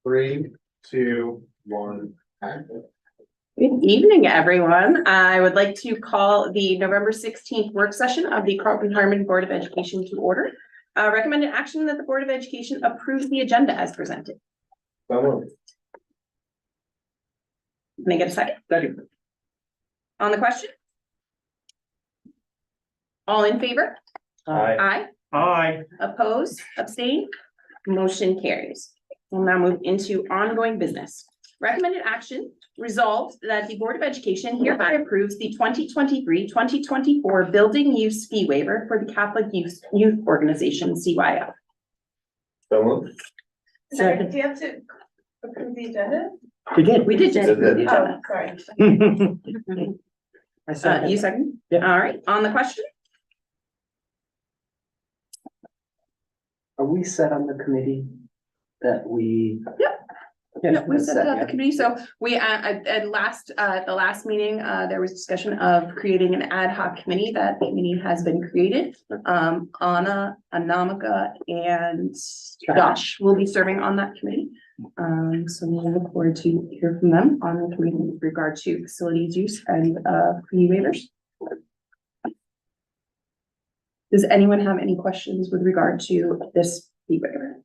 3, 2, 1, action. Good evening, everyone. I would like to call the November 16th work session of the Carlton Harmon Board of Education to order. Recommended action that the Board of Education approves the agenda as presented. So moved. Can I get a second? Second. On the question? All in favor? Aye. Aye. Aye. Oppose, abstain, motion carries. We'll now move into ongoing business. Recommended action resolved that the Board of Education hereby approves the 2023-2024 building use fee waiver for the Catholic Youth Organization, CYO. So moved. Second, do you have to approve the agenda? We did just approve the Oh, agenda. sorry. I second. You second? Yeah. All right, on the question? Are we set on the committee that we? Yep. Yes, No, we set up the yeah. committee, so we, at the last meeting, there was discussion of creating an ad hoc committee. That committee has been created. Anna, Anamika, and Josh will be serving on that committee. So we look forward to hear from them on the committee with regard to facilities use and, fee waivers. Does anyone have any questions with regard to this fee waiver?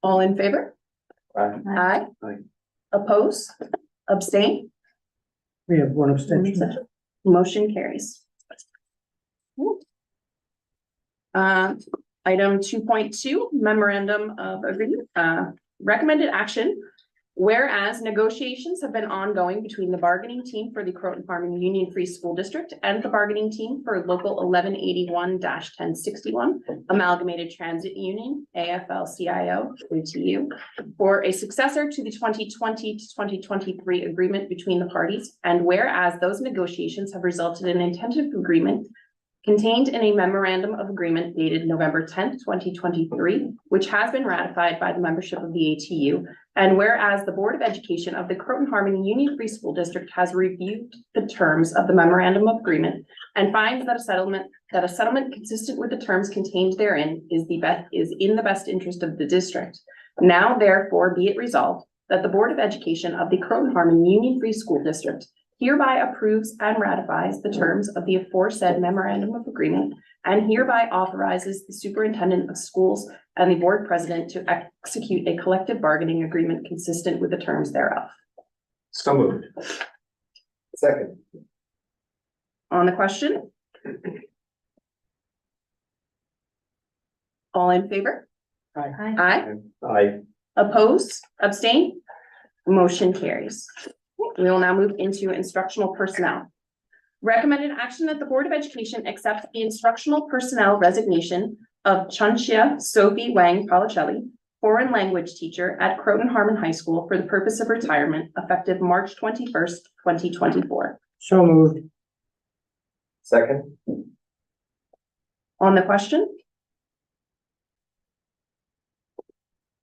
All in favor? Aye. Aye. Aye. Oppose? Abstain? We have one abstention. Motion carries. Item 2.2, memorandum of agreement, recommended action. Whereas negotiations have been ongoing between the bargaining team for the Croton Farming Union Free School District and the bargaining team for local 1181-1061 Amalgamated Transit Union, AFL-CIO, ATU, for a successor to the 2020 to 2023 agreement between the parties. And whereas those negotiations have resulted in a tentative agreement contained in a memorandum of agreement dated November 10th, 2023, which has been ratified by the membership of the ATU. And whereas the Board of Education of the Croton Harmon Union Free School District has reviewed the terms of the memorandum of agreement and finds that a settlement consistent with the terms contained therein is in the best interest of the district. Now, therefore, be it resolved that the Board of Education of the Croton Harmon Union Free School District hereby approves and ratifies the terms of the aforesaid memorandum of agreement and hereby authorizes the superintendent of schools and the board president to execute a collective bargaining agreement consistent with the terms thereof. So moved. Second. On the question? All in favor? Aye. Aye. Aye. Oppose? Abstain? Motion carries. We will now move into instructional personnel. Recommended action that the Board of Education accept the instructional personnel resignation of Chunxia Sophie Wang Policelli, foreign language teacher at Croton Harmon High School for the purpose of retirement, effective March 21st, 2024. So moved. Second. On the question?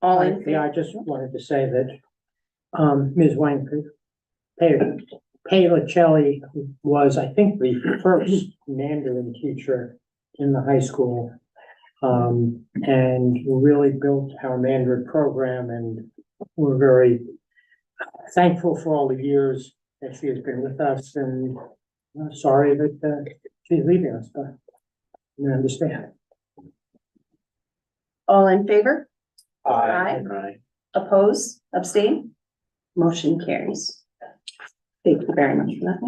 All in Yeah, favor? I just wanted to say that, Ms. Wang Policelli was, I think, the first Mandarin teacher in the high school. And really built our Mandarin program, and we're very thankful for all the years that she has been with us, and sorry that she's leaving us, but I understand. All in favor? Aye. Oppose? Abstain? Motion carries. Thank you very much for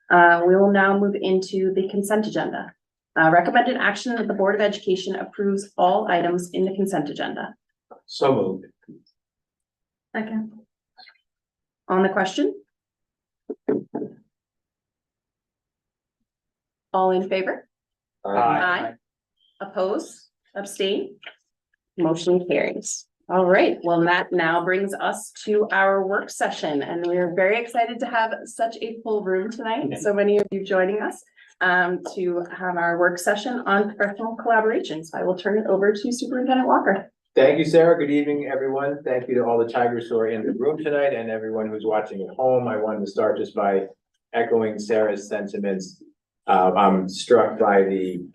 that. We will now move into the consent agenda. Recommended action that the Board of Education approves all items in the consent agenda. So moved. Second. On the question? All in favor? Aye. Oppose? Abstain? Motion carries. All right, well, that now brings us to our work session, and we're very excited to have such a full room tonight. So many of you joining us to have our work session on professional collaboration. So I will turn it over to Superintendent Walker. Thank you, Sarah. Good evening, everyone. Thank you to all the Tigers who are in the room tonight and everyone who's watching at home. I wanted to start just by echoing Sarah's sentiments. I'm struck by the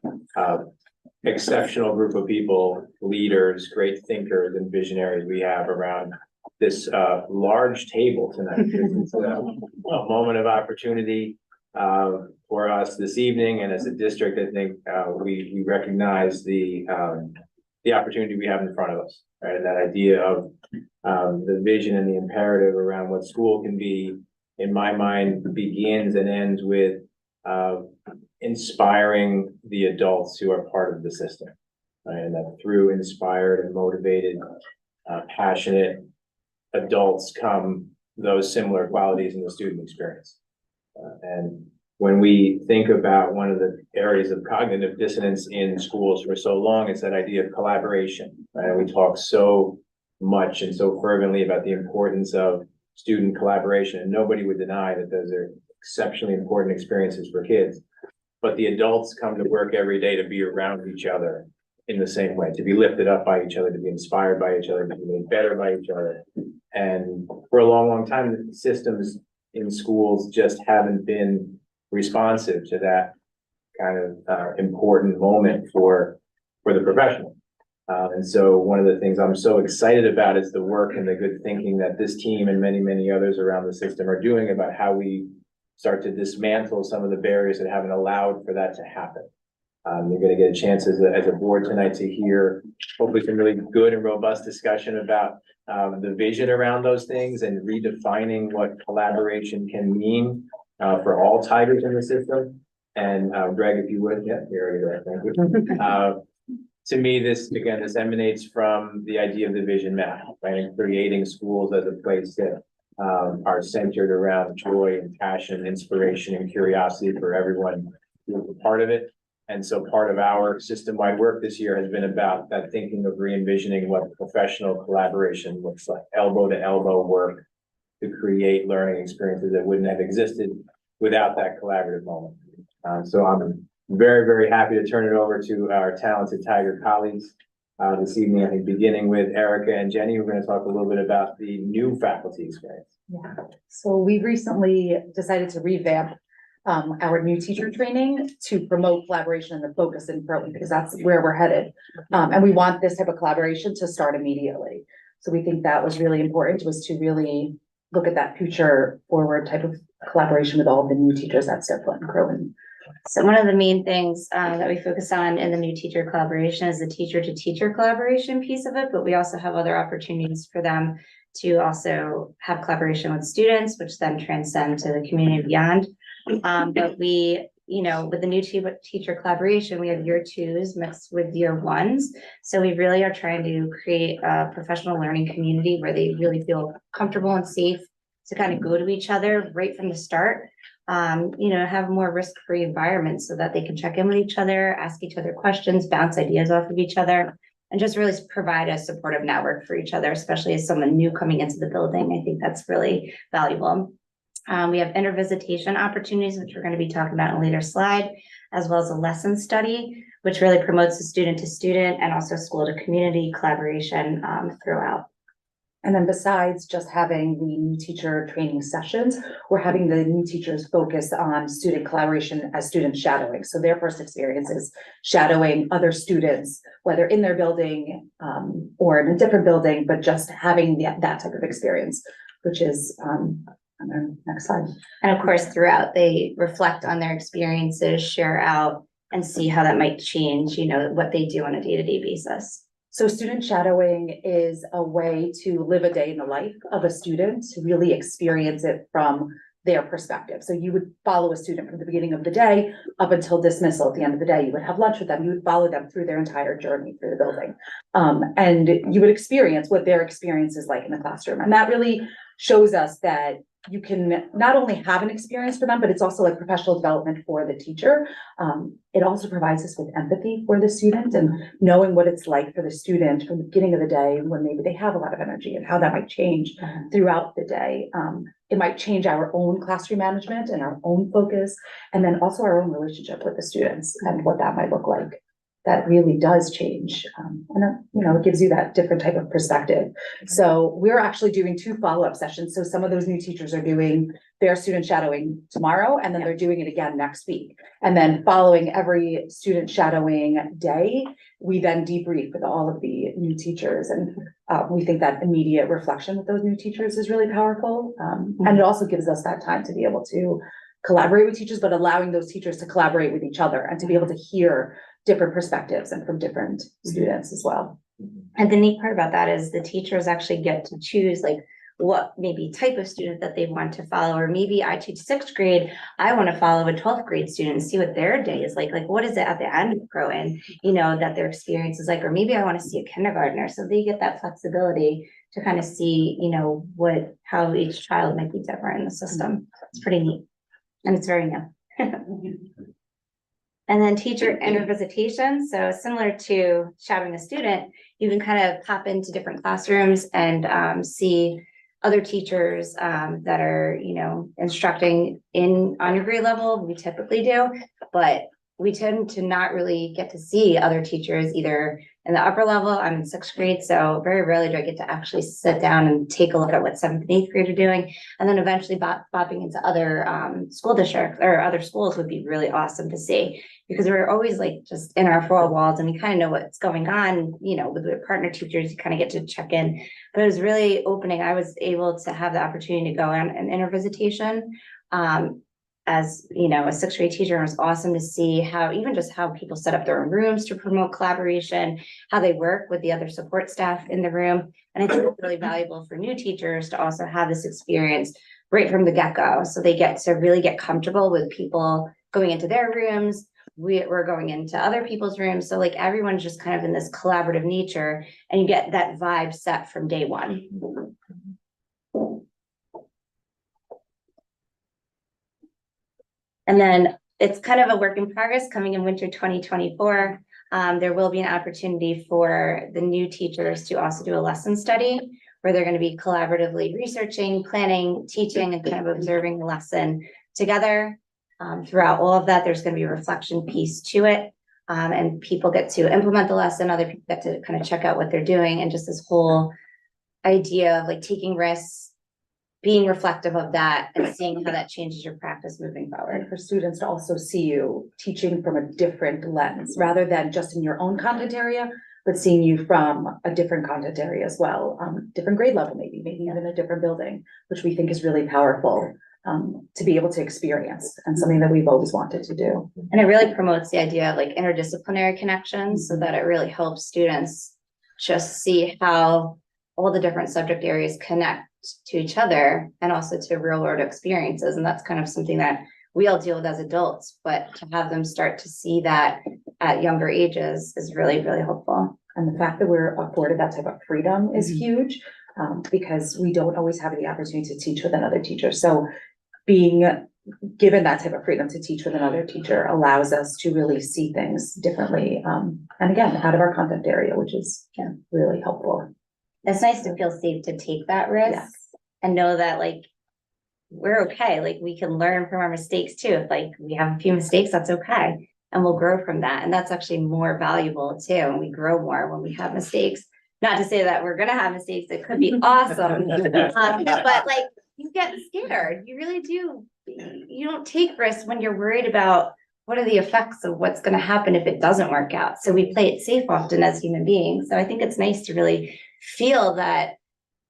exceptional group of people, leaders, great thinkers and visionaries we have around this large table tonight. It's a moment of opportunity for us this evening, and as a district, I think we recognize the opportunity we have in front of us, right? And that idea of the vision and the imperative around what school can be, in my mind, begins and ends with inspiring the adults who are part of the system, right? And that through inspired and motivated, passionate adults come those similar qualities in the student experience. And when we think about one of the areas of cognitive dissonance in schools for so long, it's that idea of collaboration, right? We talk so much and so fervently about the importance of student collaboration, and nobody would deny that those are exceptionally important experiences for kids. But the adults come to work every day to be around each other in the same way, to be lifted up by each other, to be inspired by each other, to be made better by each other. And for a long, long time, the systems in schools just haven't been responsive to that kind of important moment for the professional. And so one of the things I'm so excited about is the work and the good thinking that this team and many, many others around the system are doing about how we start to dismantle some of the barriers that haven't allowed for that to happen. You're going to get a chance as a board tonight to hear hopefully some really good and robust discussion about the vision around those things and redefining what collaboration can mean for all Tigers in the system. And Greg, if you would, yeah, you're already there, thank you. To me, this emanates from the idea of the vision map, right? And creating schools as a place that are centered around joy and passion, inspiration and curiosity for everyone who's a part of it. And so part of our system-wide work this year has been about that thinking of re-envisioning what professional collaboration looks like, elbow to elbow work to create learning experiences that wouldn't have existed without that collaborative moment. So I'm very, very happy to turn it over to our talented Tiger colleagues this evening. I think beginning with Erica and Jenny, we're going to talk a little bit about the new faculty experience. Yeah, so we recently decided to revamp our new teacher training to promote collaboration and the focus in growing, because that's where we're headed. And we want this type of collaboration to start immediately. So we think that was really important, was to really look at that future forward type of collaboration with all of the new teachers at Fairfield and Crowan. So one of the main things that we focus on in the new teacher collaboration is the teacher to teacher collaboration piece of it, but we also have other opportunities for them to also have collaboration with students, which then transcend to the community beyond. But we, with the new teacher collaboration, we have year twos mixed with year ones. So we really are trying to create a professional learning community where they really feel comfortable and safe to kind of go to each other right from the start. Have more risk-free environments so that they can check in with each other, ask each other questions, bounce ideas off of each other, and just really provide a supportive network for each other, especially as someone new coming into the building. I think that's really valuable. We have intervisitation opportunities, which we're going to be talking about in a later slide, as well as a lesson study, which really promotes the student to student and also school to community collaboration throughout. And then besides just having the new teacher training sessions, we're having the new teachers focus on student collaboration as student shadowing. So their first experience is shadowing other students, whether in their building or in a different building, but just having that type of experience, which is next slide. And of course, throughout, they reflect on their experiences, share out, and see how that might change, what they do on a day-to-day basis. So student shadowing is a way to live a day in the life of a student, to really experience it from their perspective. So you would follow a student from the beginning of the day up until dismissal at the end of the day. You would have lunch with them. You would follow them through their entire journey through the building. And you would experience what their experience is like in the classroom. And that really shows us that you can not only have an experience for them, but it's also like professional development for the teacher. It also provides us with empathy for the student and knowing what it's like for the student from the beginning of the day when maybe they have a lot of energy and how that might change throughout the day. It might change our own classroom management and our own focus, and then also our own relationship with the students and what that might look like. That really does change. It gives you that different type of perspective. So we're actually doing 2 follow-up sessions. So some of those new teachers are doing they're student shadowing tomorrow, and then they're doing it again next week. And then following every student shadowing day, we then debrief with all of the new teachers. And we think that immediate reflection with those new teachers is really powerful. And it also gives us that time to be able to collaborate with teachers, but allowing those teachers to collaborate with each other and to be able to hear different perspectives and from different students as well. And the neat part about that is the teachers actually get to choose like what maybe type of student that they want to follow, or maybe I teach 6th grade, I want to follow a 12th grade student and see what their day is like what is it at the end of pro and that their experience is like, or maybe I want to see a kindergartner. So they get that flexibility to kind of see, how each child might be different in the system. It's pretty neat. And it's very new. And then teacher intervisitation. So similar to shadowing a student, you can kind of pop into different classrooms and see other teachers that are, instructing on your grade level. We typically do, but we tend to not really get to see other teachers either in the upper level. I'm in 6th grade, so very rarely do I get to actually sit down and take a look at what 7th and 8th grade are doing. And then eventually bopping into other school districts or other schools would be really awesome to see, because we're always like just in our 4 walls and we kind of know what's going on, with the partner teachers, you kind of get to check in. But it was really opening. I was able to have the opportunity to go on an intervisitation. As a 6th grade teacher, it was awesome to see how people set up their own rooms to promote collaboration, how they work with the other support staff in the room. And I think it's really valuable for new teachers to also have this experience right from the get-go. So they get to really get comfortable with people going into their rooms. We're going into other people's rooms. So like everyone's just kind of in this collaborative nature, and you get that vibe set from day one. And then it's kind of a work in progress coming in winter 2024. There will be an opportunity for the new teachers to also do a lesson study where they're going to be collaboratively researching, planning, teaching, and kind of observing the lesson together. Throughout all of that, there's going to be a reflection piece to it. And people get to implement the lesson. Other people get to kind of check out what they're doing, and just this whole idea of like taking risks, being reflective of that, and seeing how that changes your practice moving forward. And for students to also see you teaching from a different lens, rather than just in your own content area, but seeing you from a different content area as well, different grade level, maybe even a different building, which we think is really powerful to be able to experience, and something that we've always wanted to do. And it really promotes the idea of like interdisciplinary connections, so that it really helps students just see how all the different subject areas connect to each other and also to real world experiences. And that's kind of something that we all deal with as adults, but to have them start to see that at younger ages is really, really helpful. And the fact that we're afforded that type of freedom is huge, because we don't always have the opportunity to teach with another teacher. So being given that type of freedom to teach with another teacher allows us to really see things differently. And again, out of our content area, which is really helpful. It's nice to feel safe to take that risk and know that like we're okay. Like we can learn from our mistakes too. If like we have a few mistakes, that's okay. And we'll grow from that. And that's actually more valuable too. And we grow more when we have mistakes. Not to say that we're gonna have mistakes. It could be awesome. But like you get scared. You really do. You don't take risks when you're worried about what are the effects of what's going to happen if it doesn't work out. So we play it safe often as human beings. So I think it's nice to really feel that,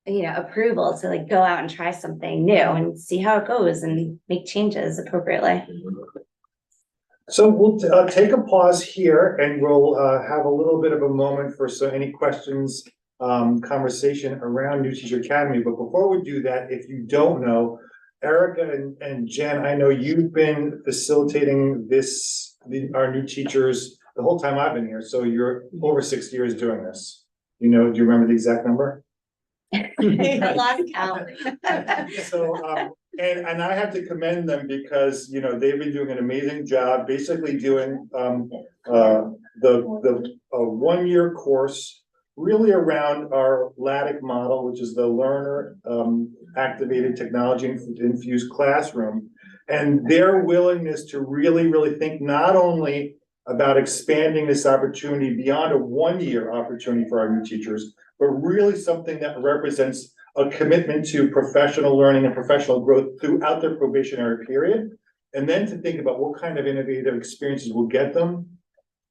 approval to like go out and try something new and see how it goes and make changes appropriately. So we'll take a pause here, and we'll have a little bit of a moment for any questions, conversation around New Teacher Academy. But before we do that, if you don't know, Erica and Jen, I know you've been facilitating our new teachers the whole time I've been here. So you're over 6 years doing this. Do you remember the exact number? I lost count. So, and I have to commend them because, they've been doing an amazing job, basically doing, the 1 year course really around our LATIC model, which is the learner, activated technology infused classroom. And their willingness to really think not only about expanding this opportunity beyond a 1 year opportunity for our new teachers, but really something that represents a commitment to professional learning and professional growth throughout their probationary period. And then to think about what kind of innovative experiences will get them.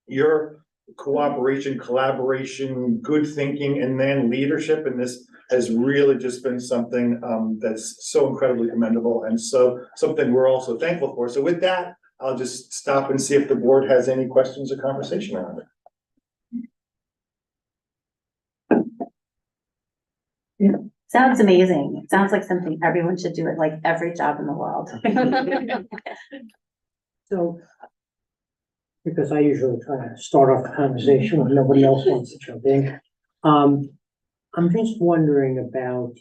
Your cooperation, collaboration, good thinking, and then leadership in this has really just been something that's so incredibly commendable, and so something we're also thankful for. So with that, I'll just stop and see if the board has any questions or conversation around it. Sounds amazing. It sounds like something everyone should do at like every job in the world. So, because I usually try to start off the conversation when nobody else wants to jump in. I'm just wondering about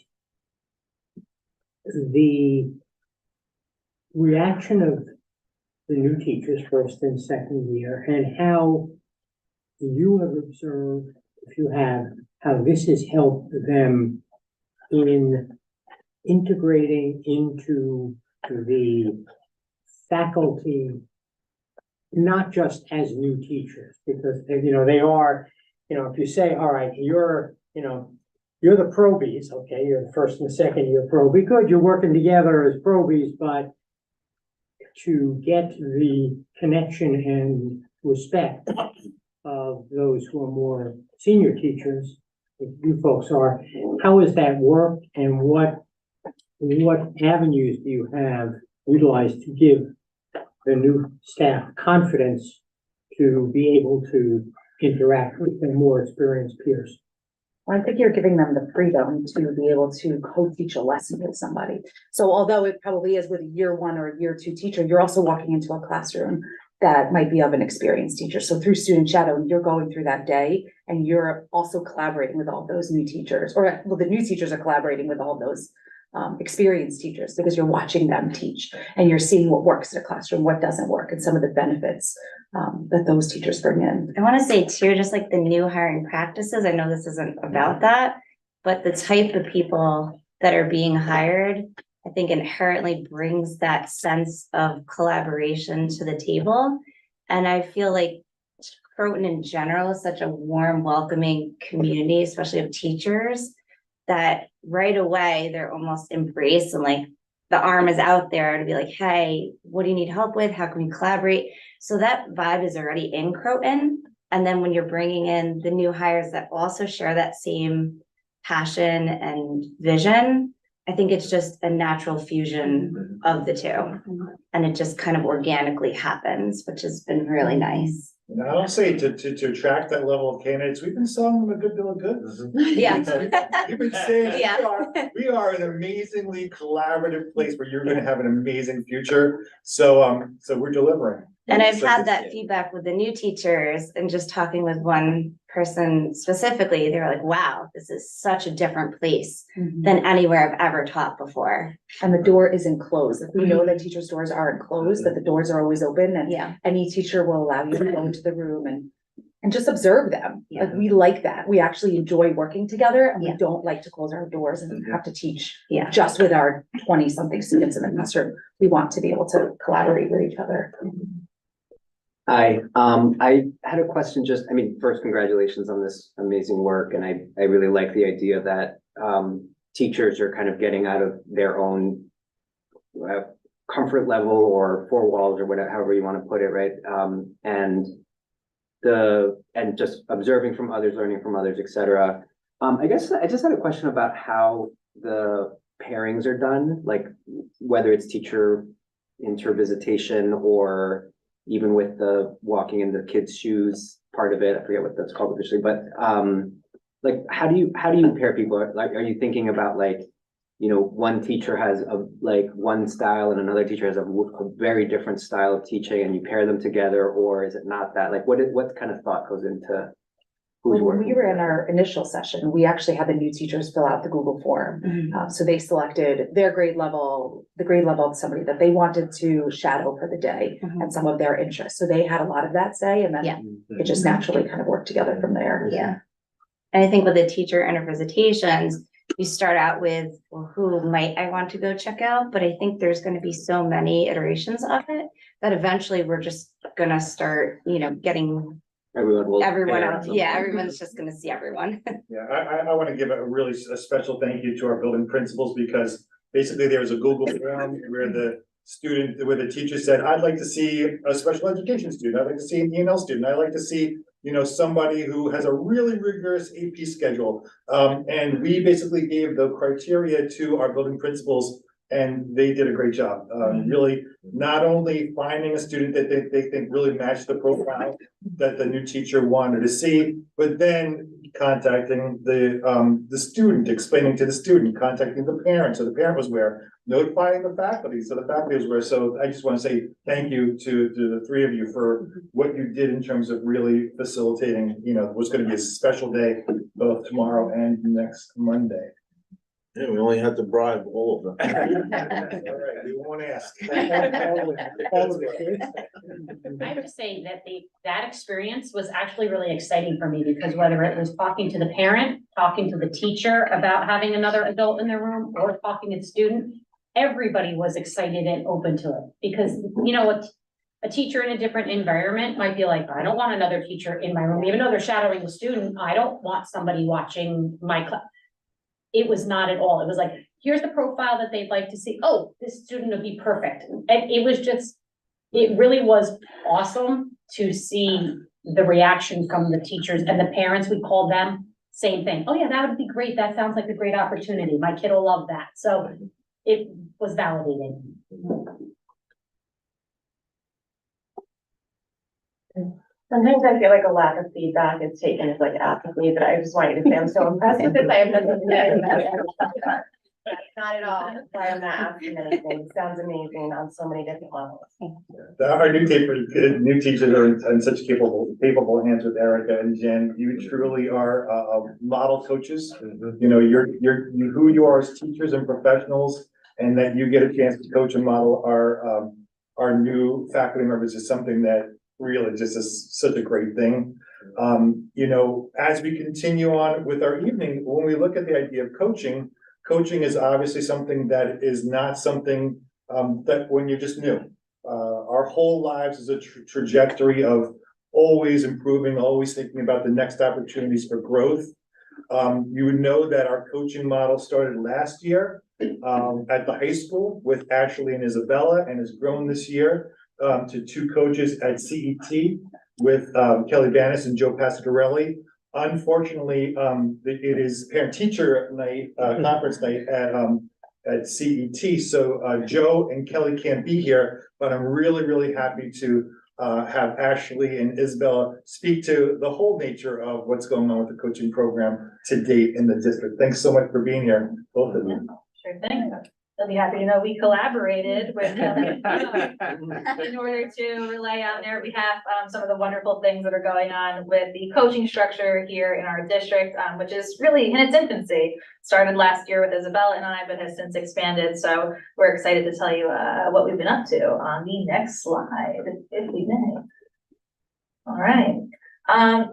the reaction of the new teachers first and second year, and how you have observed, if you have, how this has helped them in integrating into the faculty, not just as new teachers, because they are, if you say, all right, you're the probies, okay, you're the first and second year probie, good, you're working together as probies, but to get the connection and respect of those who are more senior teachers, like you folks are, how has that worked, and what avenues do you have utilized to give the new staff confidence to be able to interact with their more experienced peers? Well, I think you're giving them the freedom to be able to co-teach a lesson with somebody. So although it probably is with a year one or a year two teacher, you're also walking into a classroom that might be of an experienced teacher. So through student shadowing, you're going through that day and you're also collaborating with all those new teachers, or well, the new teachers are collaborating with all those experienced teachers, because you're watching them teach and you're seeing what works in a classroom, what doesn't work, and some of the benefits that those teachers bring in. I want to say too, just like the new hiring practices, I know this isn't about that, but the type of people that are being hired, I think inherently brings that sense of collaboration to the table. And I feel like Croton in general is such a warm, welcoming community, especially of teachers, that right away they're almost embraced and like the arm is out there to be like, hey, what do you need help with? How can we collaborate? So that vibe is already in Croton. And then when you're bringing in the new hires that also share that same passion and vision, I think it's just a natural fusion of the two. And it just kind of organically happens, which has been really nice. And I'll say to attract that level of candidates, we've been selling them a good bill of goods. Yeah. We've been saying Yeah. we are an amazingly collaborative place where you're gonna have an amazing future. So we're delivering. And I've So had it's- that feedback with the new teachers, and just talking with one person specifically, they were like, wow, this is such a different place than anywhere I've ever taught before. And the door isn't closed. Like, we know that teachers' doors aren't closed, that the doors are always open, and Yeah. any teacher will allow you to go into the room and just observe them. Yeah. Like, we like that. We actually enjoy working together, and we Yeah. don't like to close our doors and have to teach Yeah. just with our 20-something students in the classroom. We want to be able to collaborate with each other. Hi, I had a question. First, congratulations on this amazing work, and I really like the idea that teachers are kind of getting out of their own comfort level or four walls or whatever, however you want to put it, right? And just observing from others, learning from others, etc. I guess I just had a question about how the pairings are done, like whether it's teacher intervisitation or even with the walking in the kids' shoes part of it. I forget what that's called officially, but like how do you pair people? Like, are you thinking about like, one teacher has one style and another teacher has a very different style of teaching, and you pair them together, or is it not that? Like, what kind of thought goes into who's When working we were in together? our initial session, we actually had the new teachers fill out the Google form. So they selected their grade level, the grade level of somebody that they wanted to shadow for the day and some of their interests. So they had a lot of that say, and Yeah. then it just naturally kind of worked together from there. Yeah. And I think with the teacher intervisitations, you start out with, well, who might I want to go check out? But I think there's going to be so many iterations of it that eventually we're just going to start, getting Everyone will. Everyone, pair at some yeah, point. everyone's just gonna see everyone. Yeah, I want to give a special thank you to our building principals, because basically there was a Google form where the teacher said, I'd like to see a special education student, I'd like to see an ENL student, I'd like to see, somebody who has a really rigorous AP schedule. And we basically gave the criteria to our building principals, and they did a great job. Really, not only finding a student that they think really matched the profile that the new teacher wanted to see, but then contacting the student, explaining to the student, contacting the parent, so the parent was aware, notifying the faculty, so the faculty was aware. So I just want to say thank you to the three of you for what you did in terms of really facilitating, what's going to be a special day both tomorrow and next Monday. Yeah, we only had to bribe all of them. All right, we won't ask. I have to say that that experience was actually really exciting for me, because whether it was talking to the parent, talking to the teacher about having another adult in their room, or talking to the student, everybody was excited and open to it. Because, a teacher in a different environment might be like, I don't want another teacher in my room, even though they're shadowing the student, I don't want somebody watching my class. It was not at all. It was like, here's the profile that they'd like to see. Oh, this student would be perfect. And it really was awesome to see the reaction from the teachers and the parents. We called them, same thing. Oh yeah, that would be great. That sounds like a great opportunity. My kid will love that. So it was validating. Sometimes I feel like a lack of feedback is taken as like apathy, but I just want you to say I'm so impressed with this. I have nothing to say. Not at all. That's why I'm not asking anything. Sounds amazing on so many different levels. Our new teachers are in such capable hands with Erica and Jen. You truly are model coaches. You're who you are as teachers and professionals, and that you get a chance to coach and model our new faculty members is something that really just is such a great thing. As we continue on with our evening, when we look at the idea of coaching is obviously something that is not something that when you're just new. Our whole lives is a trajectory of always improving, always thinking about the next opportunities for growth. You would know that our coaching model started last year at the high school with Ashley and Isabella, and has grown this year to two coaches at CET with Kelly Banis and Joe Pasquarelli. Unfortunately, it is parent-teacher night, conference night at CET. So Joe and Kelly can't be here, but I'm really, really happy to have Ashley and Isabella speak to the whole nature of what's going on with the coaching program to date in the district. Thanks so much for being here, both of you. Sure thing. They'll be happy to know we collaborated with Kelly in order to relay on their behalf some of the wonderful things that are going on with the coaching structure here in our district, which is really in its infancy. Started last year with Isabella and I, but has since expanded. So we're excited to tell you what we've been up to on the next slide, if we may. All right.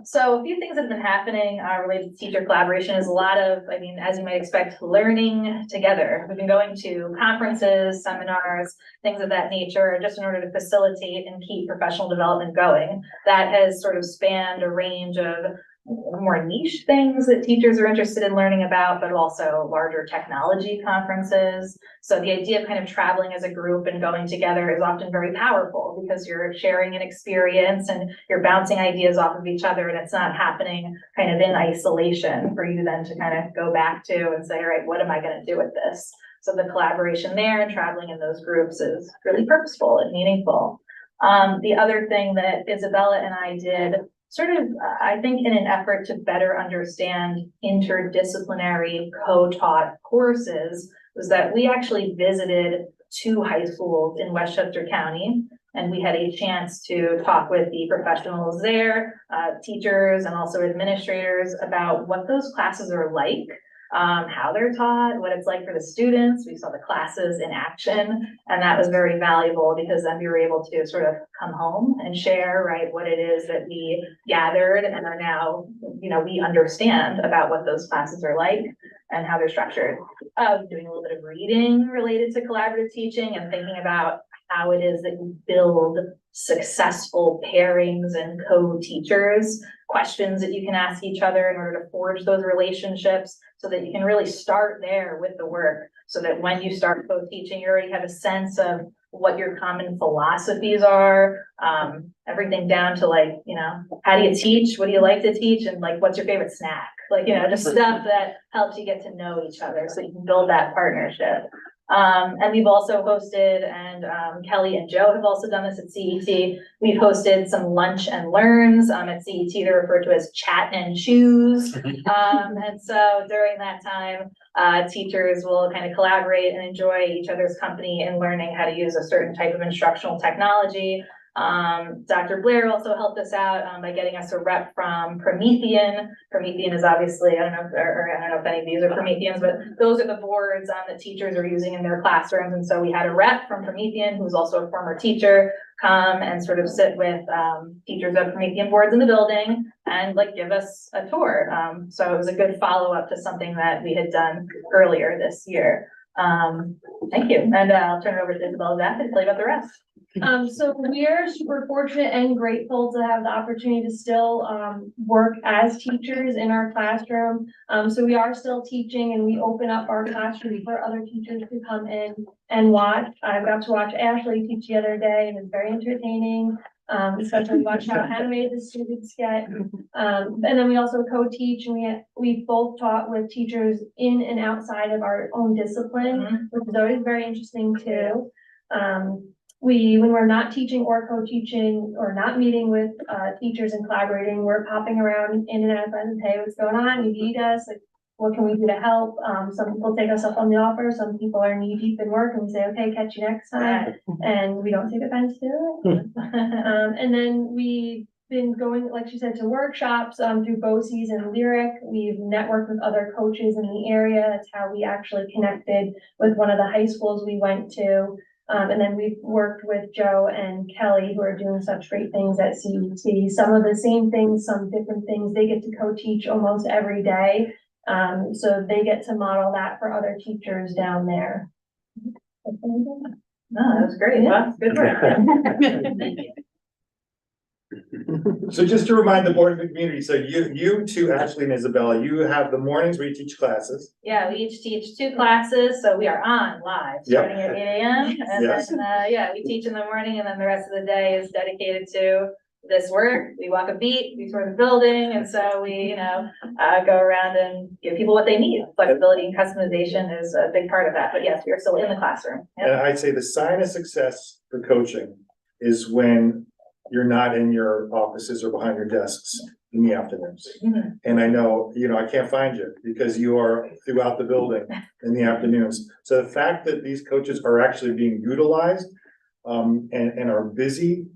So a few things that have been happening related to teacher collaboration is a lot of, as you might expect, learning together. We've been going to conferences, seminars, things of that nature, just in order to facilitate and keep professional development going. That has sort of spanned a range of more niche things that teachers are interested in learning about, but also larger technology conferences. So the idea of kind of traveling as a group and going together is often very powerful, because you're sharing an experience and you're bouncing ideas off of each other, and it's not happening kind of in isolation for you then to kind of go back to and say, all right, what am I going to do with this? So the collaboration there and traveling in those groups is really purposeful and meaningful. The other thing that Isabella and I did, sort of, I think in an effort to better understand interdisciplinary co-taught courses, was that we actually visited 2 high schools in Westchester County, and we had a chance to talk with the professionals there, teachers and also administrators, about what those classes are like, how they're taught, what it's like for the students. We saw the classes in action, and that was very valuable, because then we were able to sort of come home and share, right, what it is that we gathered and are now, we understand about what those classes are like and how they're structured. Doing a little bit of reading related to collaborative teaching and thinking about how it is that you build successful pairings and co-teachers, questions that you can ask each other in order to forge those relationships so that you can really start there with the work. So that when you start co-teaching, you already have a sense of what your common philosophies are, everything down to like, you know, how do you teach? What do you like to teach? And like, what's your favorite snack? Like, you know, just stuff that helps you get to know each other so you can build that partnership. And we've also hosted, and Kelly and Joe have also done this at CET. We've hosted some lunch and learns at CET. They're referred to as chat and choose. And so during that time, teachers will kind of collaborate and enjoy each other's company and learning how to use a certain type of instructional technology. Dr. Blair also helped us out by getting us a rep from Promethean. Promethean is obviously, I don't know if any of these are Prometheans, but those are the boards that teachers are using in their classrooms. And so we had a rep from Promethean, who's also a former teacher, come and sort of sit with teachers of Promethean boards in the building and like give us a tour. So it was a good follow-up to something that we had done earlier this year. Thank you. And I'll turn it over to Isabella Zack to tell you about the rest. So we're super fortunate and grateful to have the opportunity to still work as teachers in our classroom. So we are still teaching and we open up our classroom for other teachers to come in and watch. I got to watch Ashley teach the other day and it's very entertaining. Especially watch how animated the students get. And then we also co-teach and we both taught with teachers in and outside of our own discipline, which is always very interesting too. When we're not teaching or co-teaching or not meeting with teachers and collaborating, we're popping around in and out and hey, what's going on? You need us? Like, what can we do to help? Some people take us up on the offer. Some people are knee deep in work and we say, okay, catch you next time. And we don't take offense to it. And then we've been going, like she said, to workshops through BOCES and Lyric. We've networked with other coaches in the area. That's how we actually connected with one of the high schools we went to. And then we've worked with Joe and Kelly, who are doing such great things at CET. Some of the same things, some different things. They get to co-teach almost every day. So they get to model that for other teachers down there. No, that was great. Yeah. Good work. Thank you. So just to remind the board and the community, so you two, Ashley and Isabella, you have the mornings where you teach classes. Yeah, we each teach 2 classes, so we are on live starting at 8 a.m. And Yes. then, we teach in the morning and then the rest of the day is dedicated to this work. We walk a beat, we tour the building, and so we, go around and give people what they need. Flexibility and customization is a big part of that, but yes, we are still in the classroom. Yep. And I'd say the sign of success for coaching is when you're not in your offices or behind your desks in the afternoons. And I know, I can't find you because you are throughout the building in the afternoons. So the fact that these coaches are actually being utilized and are busy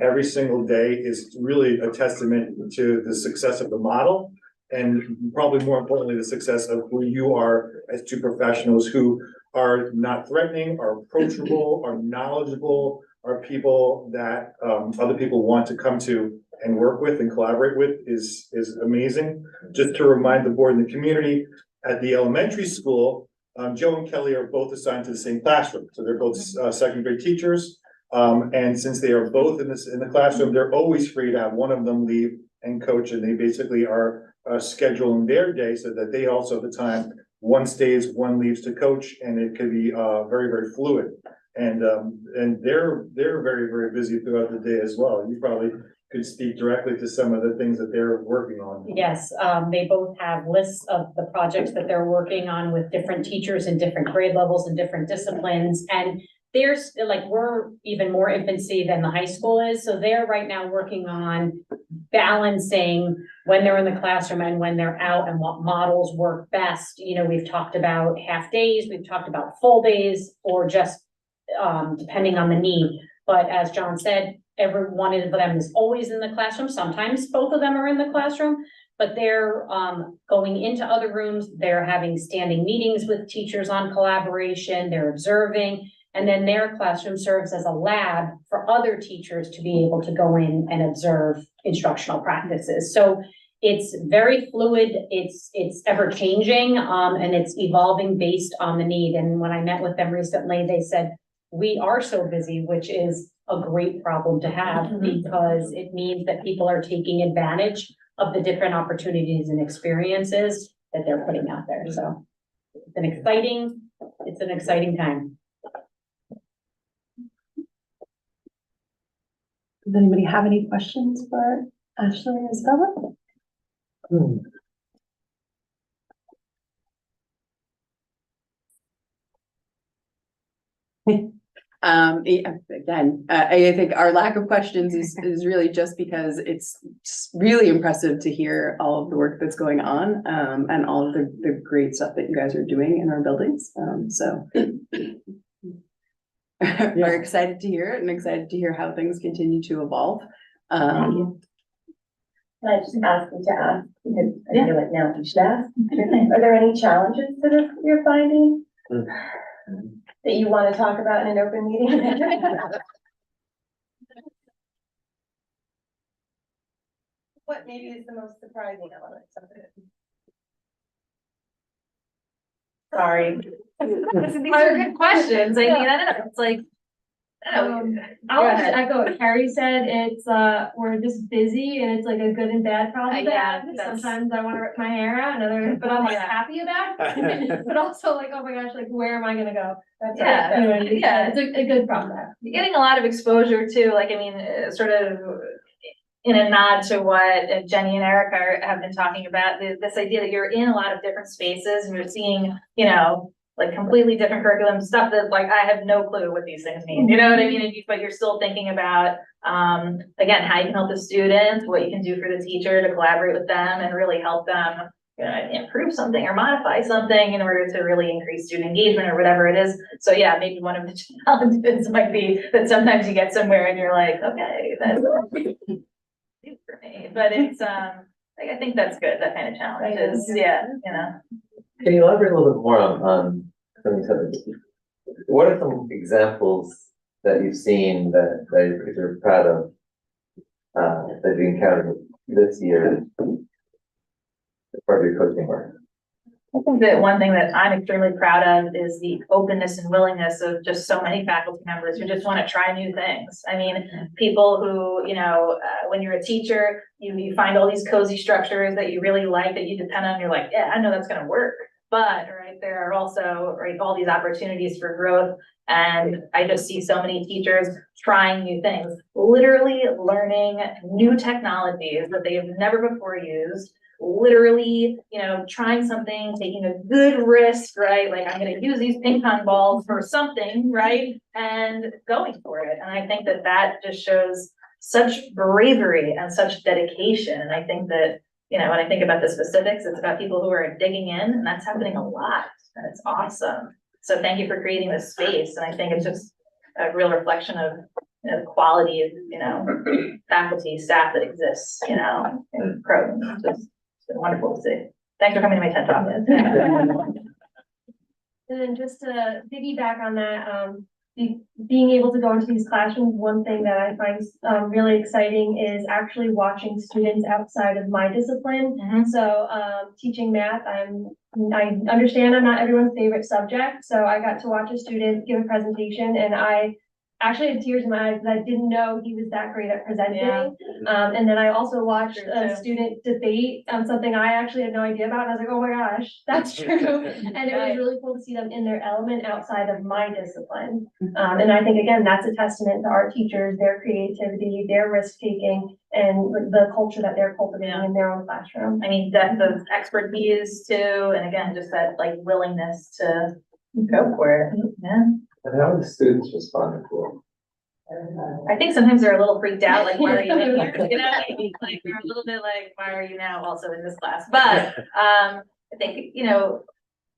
every single day is really a testament to the success of the model. And probably more importantly, the success of who you are as 2 professionals who are not threatening, are approachable, are knowledgeable, are people that other people want to come to and work with and collaborate with is amazing. Just to remind the board and the community, at the elementary school, Joe and Kelly are both assigned to the same classroom. So they're both second grade teachers. And since they are both in the classroom, they're always free to have one of them leave and coach. And they basically are scheduling their day so that they also have the time. One stays, one leaves to coach, and it could be very, very fluid. And they're very, very busy throughout the day as well. You probably could speak directly to some of the things that they're working on. Yes, they both have lists of the projects that they're working on with different teachers in different grade levels and different disciplines. And there's we're even more infancy than the high school is. So they're right now working on balancing when they're in the classroom and when they're out and what models work best. We've talked about half days, we've talked about full days, or just depending on the need. But as John said, every one of them is always in the classroom. Sometimes both of them are in the classroom, but they're going into other rooms. They're having standing meetings with teachers on collaboration. They're observing, and then their classroom serves as a lab for other teachers to be able to go in and observe instructional practices. So it's very fluid, it's ever changing, and it's evolving based on the need. And when I met with them recently, they said we are so busy, which is a great problem to have because it means that people are taking advantage of the different opportunities and experiences that they're putting out there. So it's an exciting time. Does anybody have any questions for Ashley and Isabella? Yeah, again, I think our lack of questions is really just because it's really impressive to hear all of the work that's going on, and all of the great stuff that you guys are doing in our buildings. So we're excited to hear it and excited to hear how things continue to evolve. Can I just ask you to ask, because I feel like now you should ask, are there any challenges to this you're finding? That you want to talk about in an open meeting? What maybe is the most surprising element of it? Sorry. These are good questions. I mean, I don't know, it's like, I don't know. I'll Go just ahead. echo what Carrie said, it's, we're just busy and it's like a good and bad problem to Yeah, have. that's- Sometimes I wanna rip my hair out, but I'm like Yeah. happy about it. But also like, oh my gosh, like where am I gonna go? That's Yeah, you know what I mean? yeah. It's a good problem to have. You're getting a lot of exposure too, like, I mean, sort of in a nod to what Jenny and Erica have been talking about, this idea that you're in a lot of different spaces and you're seeing, you know, like completely different curriculum stuff that like, I have no clue what these things mean, you know what I mean? But you're still thinking about, again, how you can help the students, what you can do for the teacher to collaborate with them and really help them, you know, improve something or modify something in order to really increase student engagement or whatever it is. So yeah, maybe one of the challenges might be that sometimes you get somewhere and you're like, okay, that's new for me, but it's, like, I think that's good, that kind of challenge is, yeah, you know. Can you elaborate a little bit more on something you said? What are some examples that you've seen that you're particularly proud of, that you encountered this year as part of your coaching work? I think that one thing that I'm extremely proud of is the openness and willingness of just so many faculty members who just want to try new things. I mean, people who, you know, when you're a teacher, you find all these cozy structures that you really like, that you depend on, you're like, yeah, I know that's going to work. But, right, there are also, right, all these opportunities for growth. And I just see so many teachers trying new things, literally learning new technologies that they have never before used. Literally, you know, trying something, taking a good risk, right? Like, I'm gonna use these ping pong balls for something, right? And going for it. And I think that that just shows such bravery and such dedication. And I think that, you know, when I think about the specifics, it's about people who are digging in, and that's happening a lot. And it's awesome. So thank you for creating this space. And I think it's just a real reflection of, you know, the quality of, you know, faculty, staff that exists, you know, in programs. It's been wonderful to see. Thanks for coming to my TED Talk. And then just to piggyback on that, being able to go into these classrooms, one thing that I find really exciting is actually watching students outside of my discipline. So teaching math, I understand I'm not everyone's favorite subject. So I got to watch a student give a presentation and I actually had tears in my eyes because I didn't know he was that great at presenting. Yeah. And then I also watched True, a too. student debate something I actually had no idea about. And I was like, oh my gosh, that's true. And it was really cool to see them in their element outside of my discipline. And I think, again, that's a testament to our teachers, their creativity, their risk-taking, and the culture that they're cultivating in their own classroom. I mean, depth of expertise too, and again, just that like willingness to go for it. Yeah. And how are the students responding to it? I think sometimes they're a little freaked out, like, why are you in here? You know, like they're a little bit like, why are you now also in this class? But I think, you know,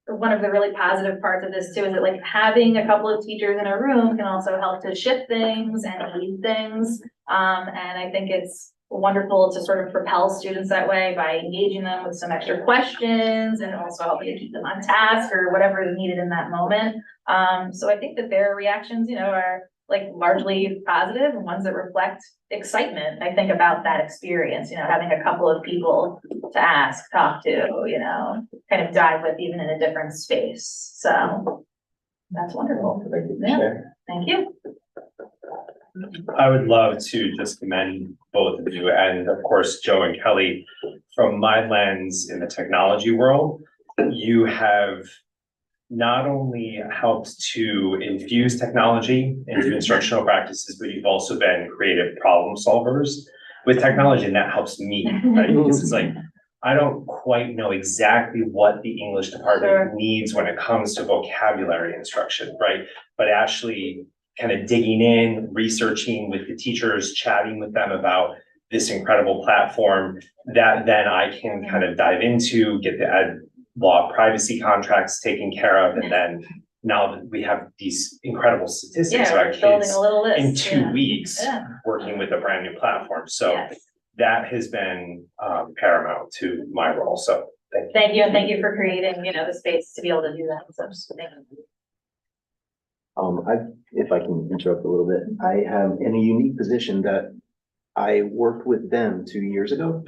one of the really positive parts of this too is that like having a couple of teachers in a room can also help to shift things and lead things. And I think it's wonderful to sort of propel students that way by engaging them with some extra questions and also helping to keep them on task or whatever is needed in that moment. So I think that their reactions, you know, are like largely positive and ones that reflect excitement, I think, about that experience, you know, having a couple of people to ask, talk to, you know, kind of dive with even in a different space. So That's wonderful. Yeah, thank you. I would love to just commend both of you and of course, Joe and Kelly. From my lens in the technology world, you have not only helped to infuse technology into instructional practices, but you've also been creative problem solvers with technology, and that helps me, right? Because it's like, I don't quite know exactly what the English department needs when it comes to vocabulary instruction, right? But actually kind of digging in, researching with the teachers, chatting with them about this incredible platform that then I can kind of dive into, get the ed law privacy contracts taken care of, and then now that we have these incredible statistics Yeah, about we're building kids a little list. in 2 Yeah. weeks Yeah. working with a brand new platform. So Yes. that has been paramount to my role. So thank you. Thank you, and thank you for creating, the space to be able to do that. So, thank you. If I can interrupt a little bit, I am in a unique position that I worked with them 3 years ago.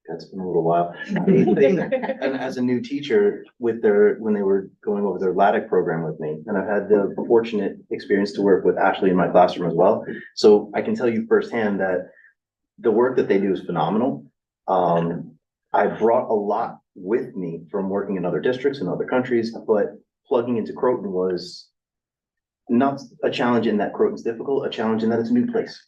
That's been a little while. And as a new teacher when they were going over their LATIC program with me, and I've had the fortunate experience to work with Ashley in my classroom as well. So I can tell you firsthand that the work that they do is phenomenal. I brought a lot with me from working in other districts and other countries, but plugging into Croton was not a challenge in that Croton's difficult, a challenge in that it's a new place.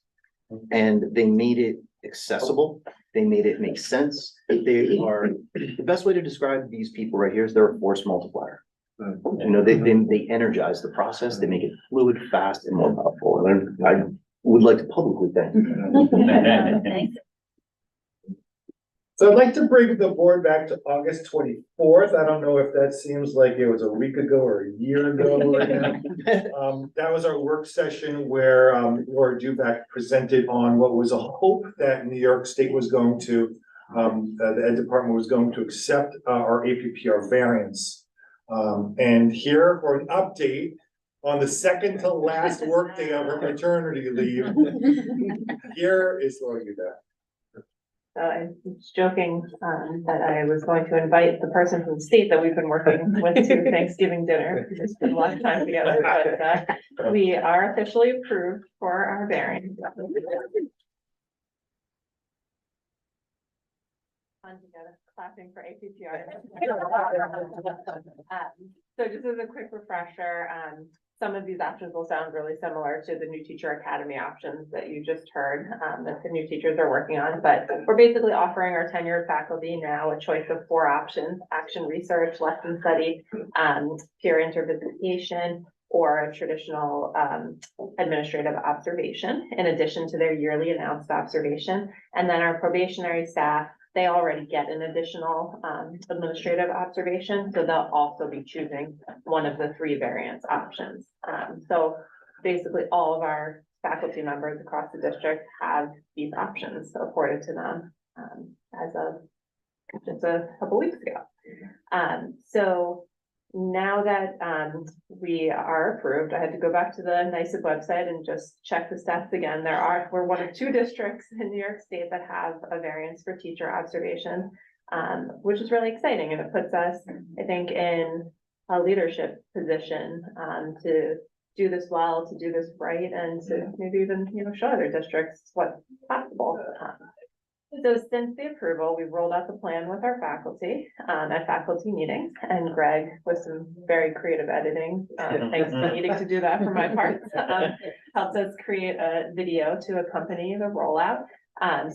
And they made it accessible. They made it make sense. They are, the best way to describe these people right here is they're a force multiplier. They energize the process. They make it fluid, fast, and more powerful. And I would like to publicly thank you. Thanks. So I'd like to bring the board back to August 24th. I don't know if that seems like it was a week ago or a year ago right now. That was our work session where Laura Duback presented on what was a hope that New York State was going to, the Ed Department was going to accept our APPR variance. And here for an update on the second to last workday of her maternity leave, here is Laura Duback. I was joking, that I was going to invite the person from the state that we've been working with to Thanksgiving dinner. We just spent a lot of time together, but, we are officially approved for our variance. Clapping for APPR. So just as a quick refresher, some of these options will sound really similar to the New Teacher Academy options that you just heard, that the new teachers are working on, but we're basically offering our tenured faculty now a choice of 4 options: action research, lesson study, peer intervisitation, or a traditional administrative observation, in addition to their yearly announced observation. And then our probationary staff, they already get an additional administrative observation, so they'll also be choosing one of the 3 variance options. So basically all of our faculty members across the district have these options afforded to them as of just a couple weeks ago. So now that we are approved, I had to go back to the NYSIP website and just check the stats again. We're one of 2 districts in New York State that have a variance for teacher observation, which is really exciting. And it puts us, I think, in a leadership position to do this well, to do this right, and to maybe even, show other districts what's possible. So since the approval, we've rolled out the plan with our faculty at faculty meetings, and Greg, with some very creative editing, thanks for needing to do that for my part, helped us create a video to accompany the rollout,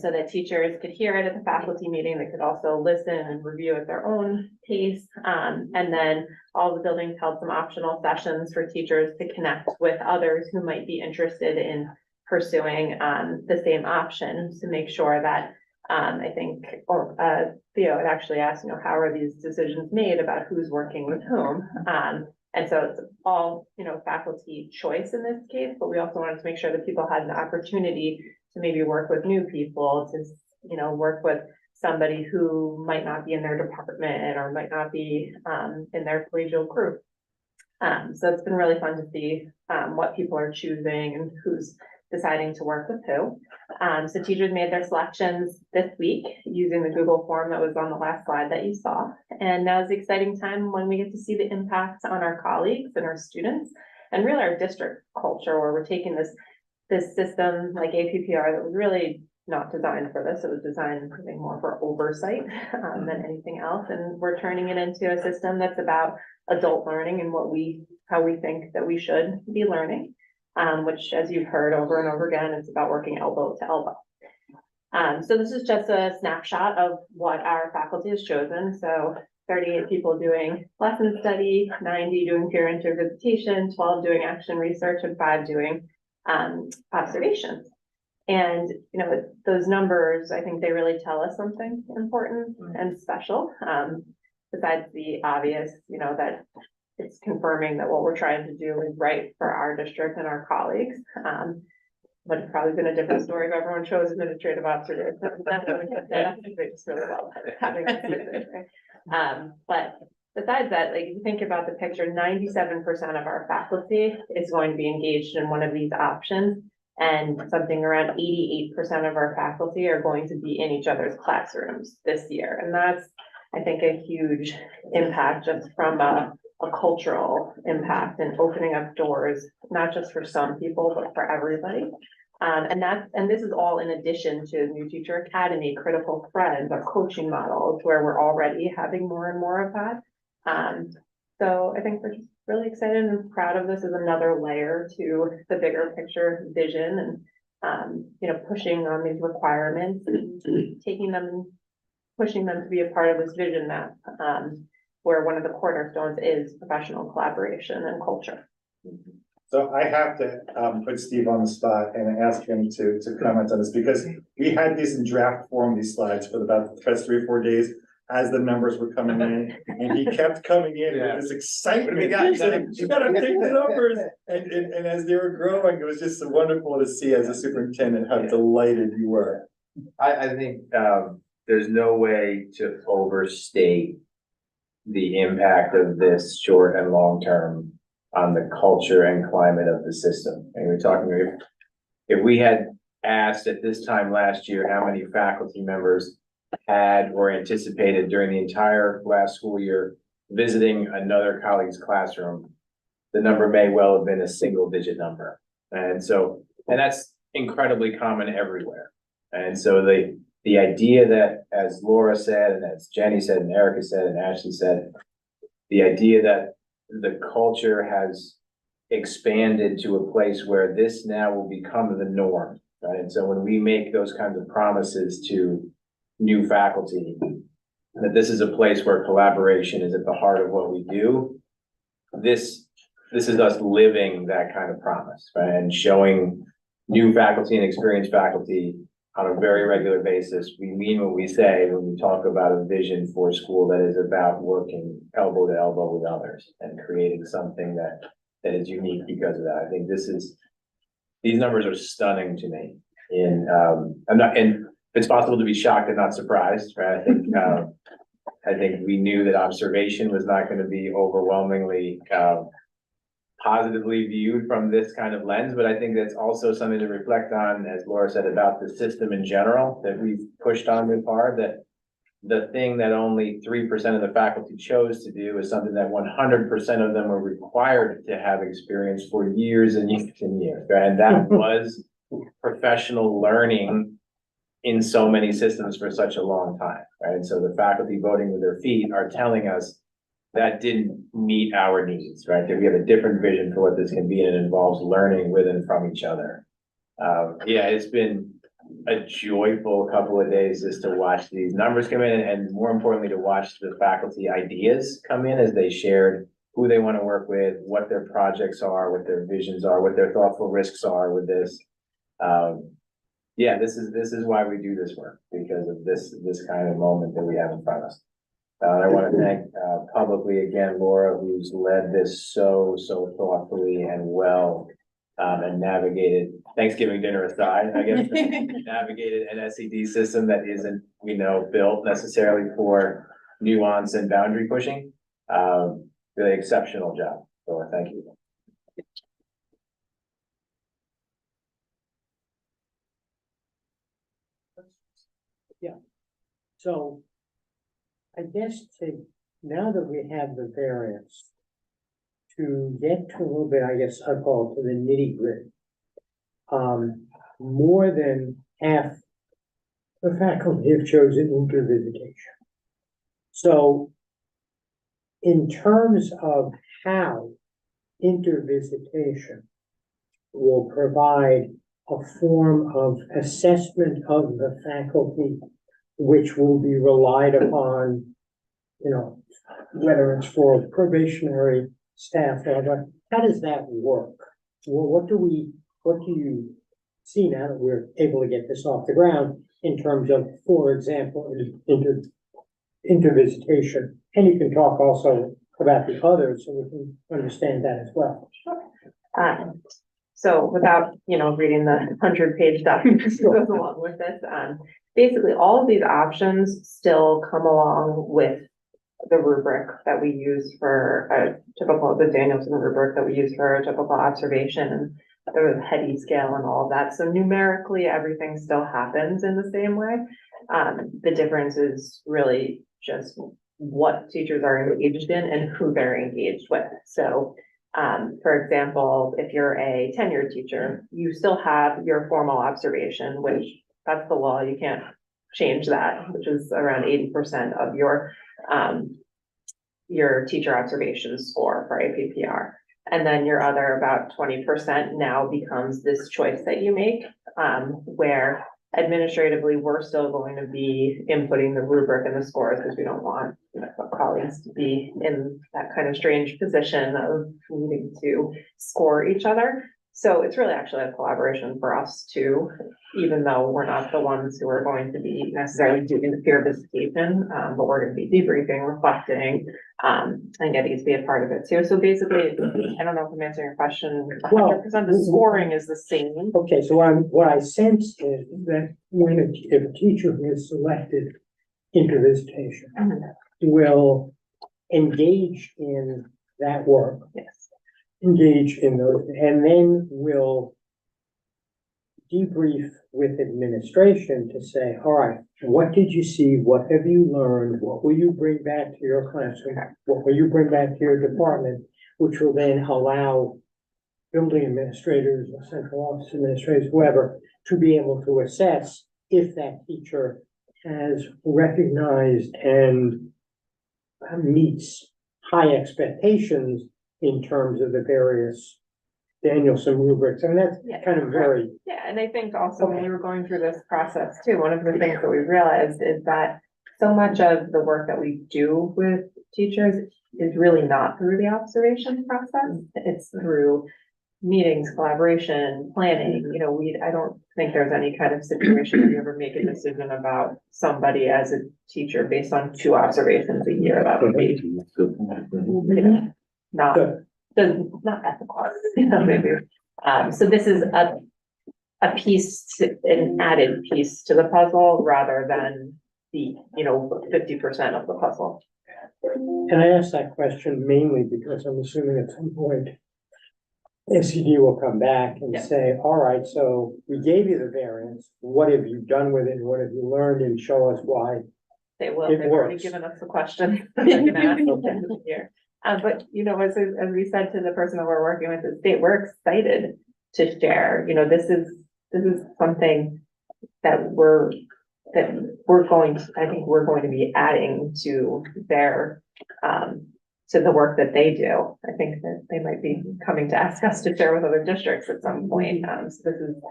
so that teachers could hear it at the faculty meeting. They could also listen and review at their own pace. And then all the buildings held some optional sessions for teachers to connect with others who might be interested in pursuing the same option, to make sure that I think Theo had actually asked, how are these decisions made about who's working with whom? And so it's all, faculty choice in this case, but we also wanted to make sure that people had an opportunity to maybe work with new people, to, work with somebody who might not be in their department or might not be in their collegial group. So it's been really fun to see what people are choosing and who's deciding to work with who. So teachers made their selections this week using the Google form that was on the last slide that you saw. And now is the exciting time when we get to see the impact on our colleagues and our students and really our district culture, where we're taking this system like APPR that was really not designed for this. It was designed, I think, more for oversight than anything else. And we're turning it into a system that's about adult learning and how we think that we should be learning. Which, as you've heard over and over again, it's about working elbow to elbow. So this is just a snapshot of what our faculty has chosen. So 38 people doing lesson study, 90 doing peer intervisitation, 12 doing action research, and 5 doing observations. And, you know, those numbers, I think they really tell us something important and special, besides the obvious, you know, that it's confirming that what we're trying to do is right for our district and our colleagues. But it's probably been a different story if everyone chose administrative observation. They just really well having this visit, right? But besides that, like, if you think about the picture, 97% of our faculty is going to be engaged in one of these options. And something around 88% of our faculty are going to be in each other's classrooms this year. And that's, I think, a huge impact just from a cultural impact and opening up doors, not just for some people, but for everybody. And this is all in addition to New Teacher Academy, Critical Friends, our coaching models, where we're already having more and more of that. So I think we're just really excited and proud of this as another layer to the bigger picture vision and, you know, pushing on these requirements and taking them, pushing them to be a part of this vision map, where one of the cornerstones is professional collaboration and culture. So I have to put Steve on the spot and ask him to comment on this, because we had these in draft form, these slides, for about the past 3 or 4 days as the numbers were coming in, and he kept coming in with this excitement. He said, "You gotta take the numbers." And as they were growing, it was just so wonderful to see as a superintendent how delighted you were. I think there's no way to overstate the impact of this short and long term on the culture and climate of the system. And we're talking, if we had asked at this time last year how many faculty members had or anticipated during the entire last school year visiting another colleague's classroom, the number may well have been a single-digit number. And that's incredibly common everywhere. And so the idea that, as Laura said, and as Jenny said, and Erica said, and Ashley said, the idea that the culture has expanded to a place where this now will become the norm, right? And so when we make those kinds of promises to new faculty, that this is a place where collaboration is at the heart of what we do, this is us living that kind of promise, right? And showing new faculty and experienced faculty on a very regular basis, we mean what we say when we talk about a vision for a school that is about working elbow to elbow with others and creating something that is unique because of that. I think these numbers are stunning to me. And it's possible to be shocked and not surprised, right? I think we knew that observation was not going to be overwhelmingly positively viewed from this kind of lens, but I think that's also something to reflect on, as Laura said, about the system in general, that we've pushed on with hard, that the thing that only 3% of the faculty chose to do is something that 100% of them are required to have experience for years and years and years, right? And that was professional learning in so many systems for such a long time, right? And so the faculty voting with their feet are telling us that didn't meet our needs, right? That we have a different vision for what this can be, and it involves learning with and from each other. Yeah, it's been a joyful couple of days just to watch these numbers come in, and more importantly, to watch the faculty ideas come in as they shared who they want to work with, what their projects are, what their visions are, what their thoughtful risks are with this. Yeah, this is why we do this work, because of this kind of moment that we have in front of us. I want to thank publicly again Laura, who's led this so thoughtfully and well, and navigated, Thanksgiving dinner aside, I guess, navigated an SED system that isn't, built necessarily for nuance and boundary pushing. Really exceptional job, Laura. Thank you. So I guess now that we have the variance, to get to a little bit, I guess I'd call it to the nitty gritty. More than half the faculty have chosen intervisitation. So in terms of how intervisitation will provide a form of assessment of the faculty, which will be relied upon, whether it's for probationary staff or other, how does that work? Well, what do you see now that we're able to get this off the ground in terms of, for example, intervisitation? And you can talk also about the others so we can understand that as well. So without, reading the 100-page document that goes along with this, basically all of these options still come along with the rubric that we use for the Danielson rubric that we use for a typical observation, and the heady scale and all of that. So numerically, everything still happens in the same way. The difference is really just what teachers are engaged in and who they're engaged with. So, for example, if you're a tenured teacher, you still have your formal observation, which that's the law. You can't change that, which is around 80% of your teacher observation score for APPR. And then your other about 20% now becomes this choice that you make, where administratively, we're still going to be inputting the rubric and the scores because we don't want colleagues to be in that kind of strange position of needing to score each other. So it's really actually a collaboration for us too, even though we're not the ones who are going to be necessarily doing the peer visitation, but we're going to be debriefing, reflecting, and getting to be a part of it too. So basically, I don't know if I'm answering your question 100%, the scoring is the same. Okay, so what I sense is that if a teacher who is selected intervisitation will engage in that work. Yes. Engage in those, and then will debrief with administration to say, all right, what did you see? What have you learned? What will you bring back to your classroom? What will you bring back to your department? Which will then allow building administrators or central office administrators, whoever, to be able to assess if that teacher has recognized and meets high expectations in terms of the various Danielson rubrics. I mean, that's kind of very. Yeah, and I think also when we were going through this process too, one of the things that we realized is that so much of the work that we do with teachers is really not through the observation process. It's through meetings, collaboration, planning. I don't think there's any kind of situation where you ever make a decision about somebody as a teacher based on 2 observations a year. That would be, not ethical, maybe. So this is a piece, an added piece to the puzzle rather than the, 50% of the puzzle. And I asked that question mainly because I'm assuming at some point SED will come back and say, all right, so we gave you the variance. What have you done with it? What have you learned? And show us why. They will. It They've already works. given us the question. They can ask here. But as we said to the person that we're working with the state, we're excited to share. This is something that we're going to be adding to their to the work that they do. I think that they might be coming to ask us to share with other districts at some point. So this is,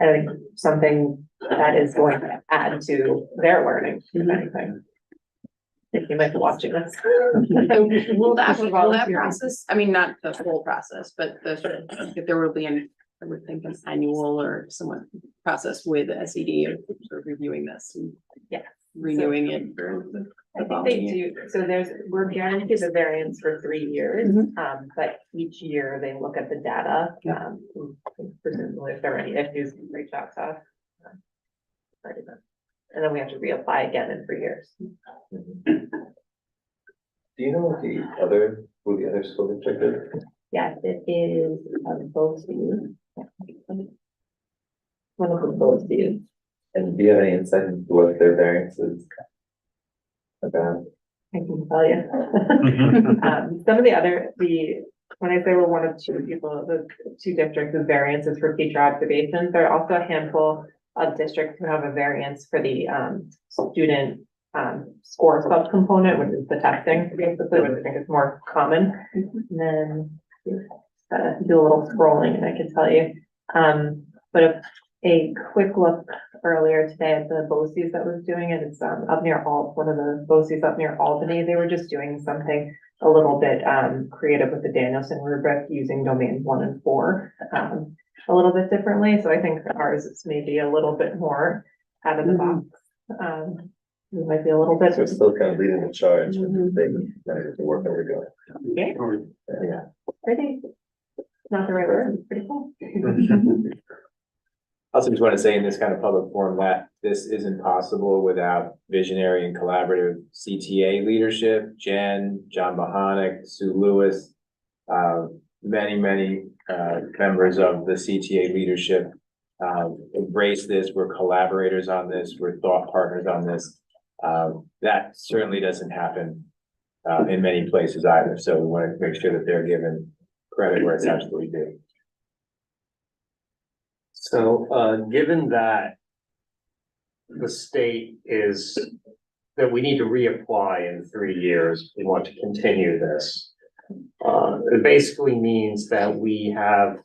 I think, something that is going to add to their learning, if anything. If you might be watching this. Will that process, I mean, not the whole process, but if there will be I would think an annual or somewhat process with SED of sort of reviewing this and renewing it for the I think following they year. do. So we're guaranteed the variance for 3 years, but each year they look at the data. Presumably if there are any issues, we reach out to us. And then we have to reapply again in 3 years. Do you know what who the other school district is? Yes, it is both of you. One of them both of you. And do you have any insight into what their variances about? I can tell you. Some of when I say we're one of two people, the two districts with variances for teacher observations, there are also a handful of districts who have a variance for the student score subcomponent, which is the testing, basically, which I think is more common. And then do a little scrolling and I can tell you. But a quick look earlier today at the BOCES that was doing it, it's up near one of the BOCES up near Albany. They were just doing something a little bit creative with the Danielson rubric using domains 1 and 4 a little bit differently. So I think ours is maybe a little bit more out of the box. It might be a little bit. So it's still kind of leading the charge with the thing, the work that we're doing. Yeah. Pretty, not the right word, it's pretty cool. I also just want to say in this kind of public forum that this isn't possible without visionary and collaborative CTA leadership. Jen, John Bohanik, Sue Lewis, many members of the CTA leadership embrace this. We're collaborators on this. We're thought partners on this. That certainly doesn't happen in many places either. So we want to make sure that they're given credit where it's absolutely due. So, given that the state is, that we need to reapply in 3 years, we want to continue this. It basically means that we have,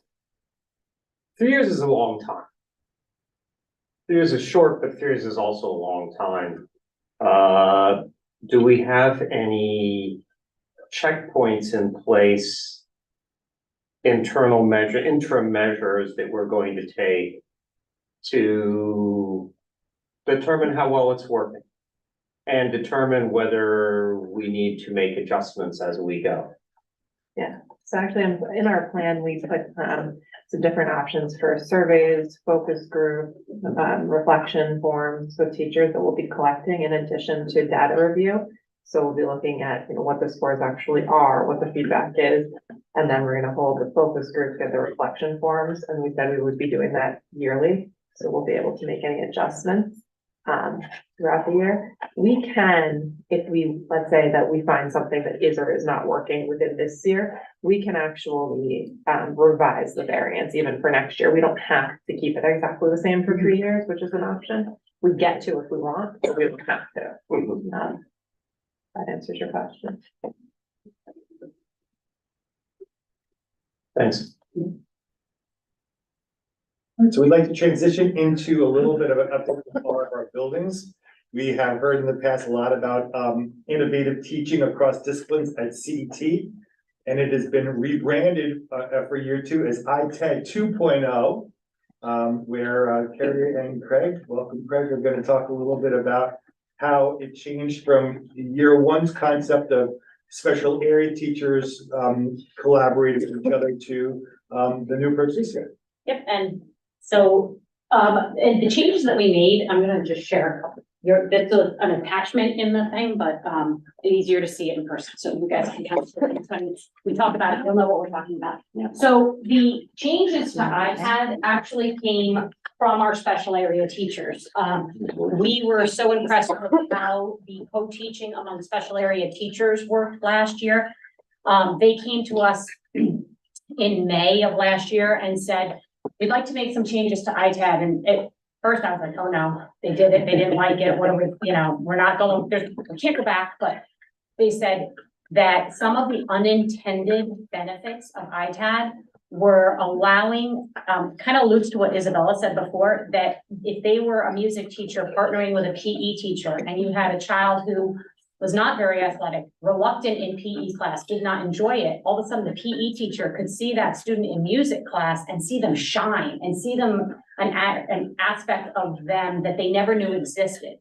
3 years is a long time. 3 years is short, but 3 years is also a long time. Do we have any checkpoints in place, interim measures that we're going to take to determine how well it's working and determine whether we need to make adjustments as we go? Yeah, so actually in our plan, we put some different options for surveys, focus group, reflection forms with teachers that we'll be collecting in addition to data review. So we'll be looking at, what the scores actually are, what the feedback is, and then we're gonna hold the focus group, get the reflection forms, and we said we would be doing that yearly. So we'll be able to make any adjustments throughout the year. We can, if we, let's say that we find something that is or is not working within this year, we can actually revise the variance even for next year. We don't have to keep it exactly the same for 3 years, which is an option. We get to if we want, but we don't have to. That answers your question. Thanks. So we'd like to transition into a little bit of an update on all of our buildings. We have heard in the past a lot about innovative teaching across disciplines at CET, and it has been rebranded for year 2 as ITED 2.0, where Carrie and Craig, welcome Craig, are going to talk a little bit about how it changed from year 1's concept of special area teachers collaborating with each other to the new approach this year. Yep, and so, and the changes that we made, I'm gonna just share a couple. That's an attachment in the thing, but easier to see it in person, so you guys can kind of, when we talk about it, you'll know what we're talking about. So the changes to iPad actually came from our special area teachers. We were so impressed with how the co-teaching among special area teachers worked last year. They came to us in May of last year and said, we'd like to make some changes to ITAD, and at first I was like, oh no, they did it, they didn't like it, what are we, we're not going, we can't go back, but they said that some of the unintended benefits of ITAD were allowing, kind of alludes to what Isabella said before, that if they were a music teacher partnering with a PE teacher and you had a child who was not very athletic, reluctant in PE class, did not enjoy it, all of a sudden the PE teacher could see that student in music class and see them shine and see them an aspect of them that they never knew existed.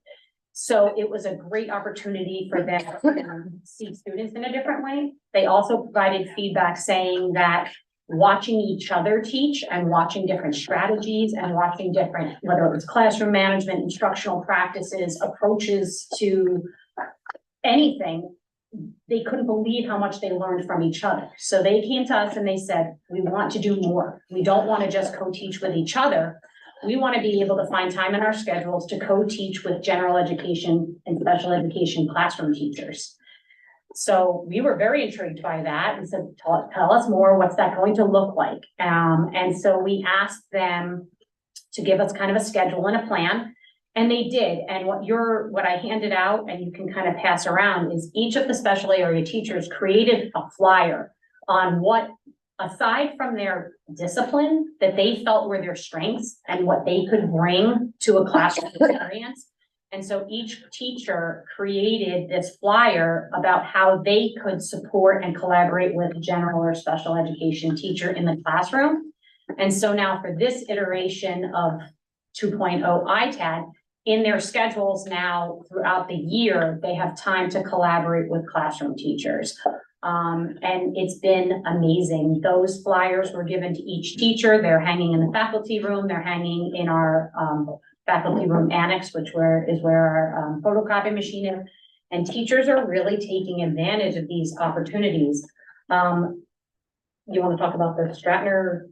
So it was a great opportunity for them to see students in a different way. They also provided feedback saying that watching each other teach and watching different strategies and watching different, whether it was classroom management, instructional practices, approaches to anything, they couldn't believe how much they learned from each other. So they came to us and they said, we want to do more. We don't want to just co-teach with each other. we want to be able to find time in our schedules to co-teach with general education and special education classroom teachers. So we were very intrigued by that and said, tell us more, what's that going to look like? And so we asked them to give us kind of a schedule and a plan, and they did. And what I handed out, and you can kind of pass around, is each of the special area teachers created a flyer on what, aside from their discipline, that they felt were their strengths and what they could bring to a classroom experience. And so each teacher created this flyer about how they could support and collaborate with a general or special education teacher in the classroom. And so now for this iteration of 2.0 ITAD, in their schedules now throughout the year, they have time to collaborate with classroom teachers. And it's been amazing. Those flyers were given to each teacher. They're hanging in the faculty room. They're hanging in our faculty room annex, which is where our photocopy machine is. And teachers are really taking advantage of these opportunities. You want to talk about the Stratner?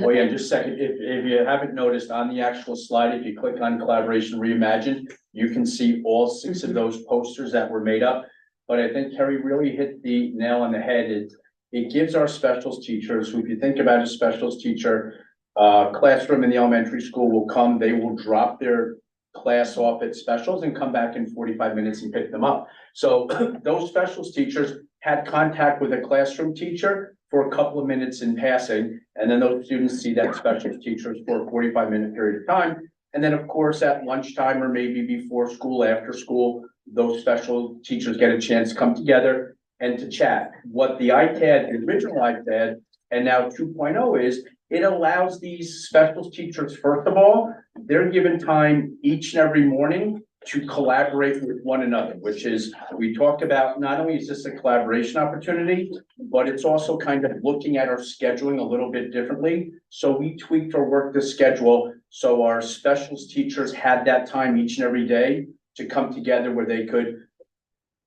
Oh yeah, just a second. If you haven't noticed on the actual slide, if you click on Collaboration Reimagined, you can see all 6 of those posters that were made up. But I think Kerry really hit the nail on the head. It gives our specials teachers, who, if you think about a specials teacher, classroom in the elementary school will come, they will drop their class off at specials and come back in 45 minutes and pick them up. So those specials teachers had contact with a classroom teacher for a couple of minutes in passing, and then those students see that specials teachers for a 45-minute period of time. And then, of course, at lunchtime or maybe before school, after school, those special teachers get a chance to come together and to chat. What the ITAD, the original ITAD, and now 2.0 is, it allows these special teachers, first of all, they're given time each and every morning to collaborate with one another, which is, we talked about, not only is this a collaboration opportunity, but it's also kind of looking at our scheduling a little bit differently. So we tweaked our work to schedule so our specials teachers had that time each and every day to come together where they could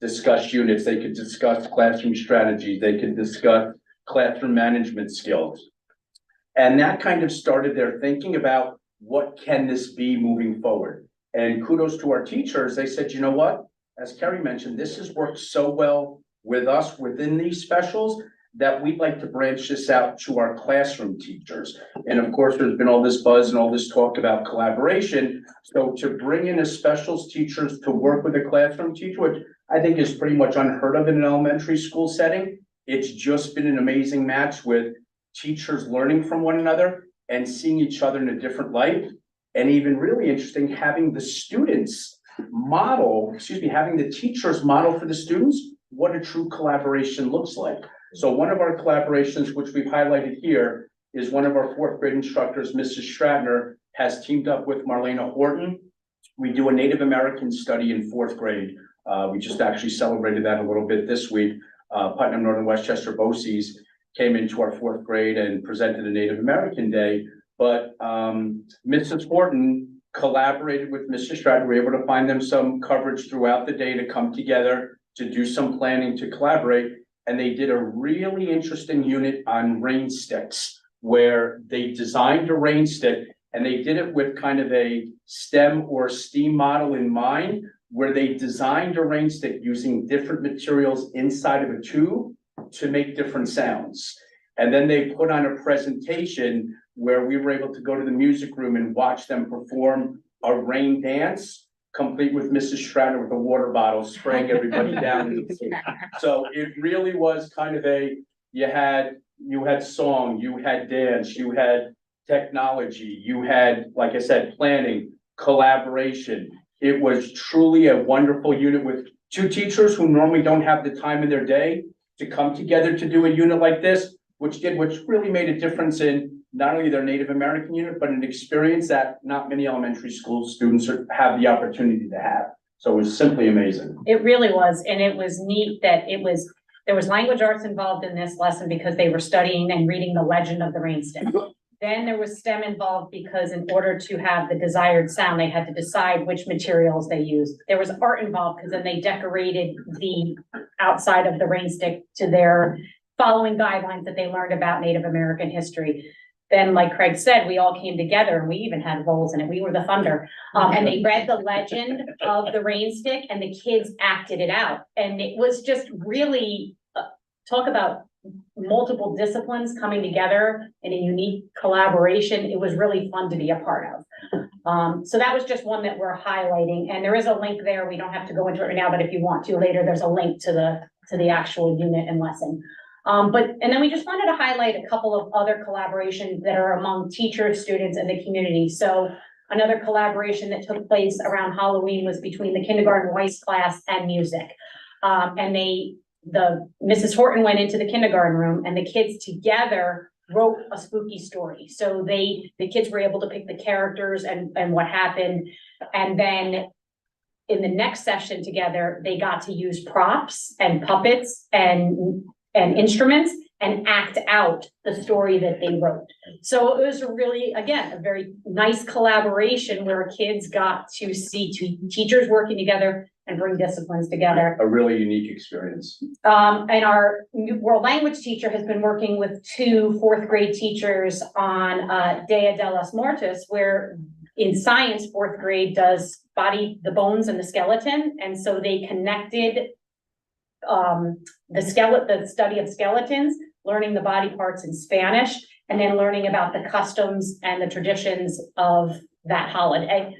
discuss units, they could discuss classroom strategies, they could discuss classroom management skills. And that kind of started their thinking about what can this be moving forward. And kudos to our teachers. They said, you know what, as Kerry mentioned, this has worked so well with us within these specials that we'd like to branch this out to our classroom teachers. And of course, there's been all this buzz and all this talk about collaboration. So to bring in a specials teachers to work with a classroom teacher, which I think is pretty much unheard of in an elementary school setting, it's just been an amazing match with teachers learning from one another and seeing each other in a different light. And even really interesting, having the students model, having the teachers model for the students what a true collaboration looks like. So one of our collaborations, which we've highlighted here, is one of our 4th grade instructors, Mrs. Stratner, has teamed up with Marlena Horton. We do a Native American study in 4th grade. We just actually celebrated that a little bit this week. Putnam Northern Westchester BOCES came into our 4th grade and presented a Native American Day. But Mrs. Horton collaborated with Mr. Stratton. We were able to find them some coverage throughout the day to come together, to do some planning, to collaborate. And they did a really interesting unit on rain sticks, where they designed a rain stick, and they did it with kind of a STEM or STEAM model in mind, where they designed a rain stick using different materials inside of a tube to make different sounds. And then they put on a presentation where we were able to go to the music room and watch them perform a rain dance, complete with Mrs. Stratton with a water bottle spraying everybody down. So it really was kind of you had song, you had dance, you had technology, you had, like I said, planning, collaboration. It was truly a wonderful unit with 2 teachers who normally don't have the time in their day to come together to do a unit like this, which really made a difference in not only their Native American unit, but an experience that not many elementary school students have the opportunity to have. So it was simply amazing. It really was, and it was neat that there was language arts involved in this lesson because they were studying and reading the legend of the rain stick. Then there was STEM involved because in order to have the desired sound, they had to decide which materials they used. There was art involved because then they decorated the outside of the rain stick to their following guidelines that they learned about Native American history. then, like Craig said, we all came together and we even had roles in it. We were the thunder. And they read the legend of the rain stick and the kids acted it out. And it was just really, talk about multiple disciplines coming together in a unique collaboration. It was really fun to be a part of. So that was just one that we're highlighting, and there is a link there. We don't have to go into it right now, but if you want to later, there's a link to the actual unit and lesson. And then we just wanted to highlight a couple of other collaborations that are among teachers, students, and the community. So another collaboration that took place around Halloween was between the kindergarten voice class and music. And Mrs. Horton went into the kindergarten room and the kids together wrote a spooky story. So the kids were able to pick the characters and what happened. And then in the next session together, they got to use props and puppets and instruments and act out the story that they wrote. So it was really, again, a very nice collaboration where kids got to see two teachers working together and bring disciplines together. A really unique experience. And our world language teacher has been working with 2 4th grade teachers on Dea de los Muertos, where in science, 4th grade does the bones and the skeleton. And so they connected the study of skeletons, learning the body parts in Spanish, and then learning about the customs and the traditions of that holiday.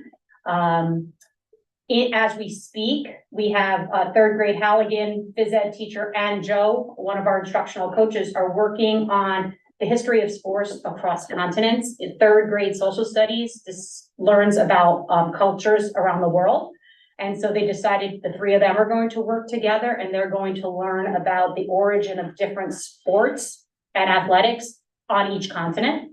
As we speak, we have 3rd grade Halligan phys ed teacher and Joe, one of our instructional coaches, are working on the history of sports across continents. In 3rd grade social studies, this learns about cultures around the world. And so they decided the 3 of them are going to work together and they're going to learn about the origin of different sports and athletics on each continent.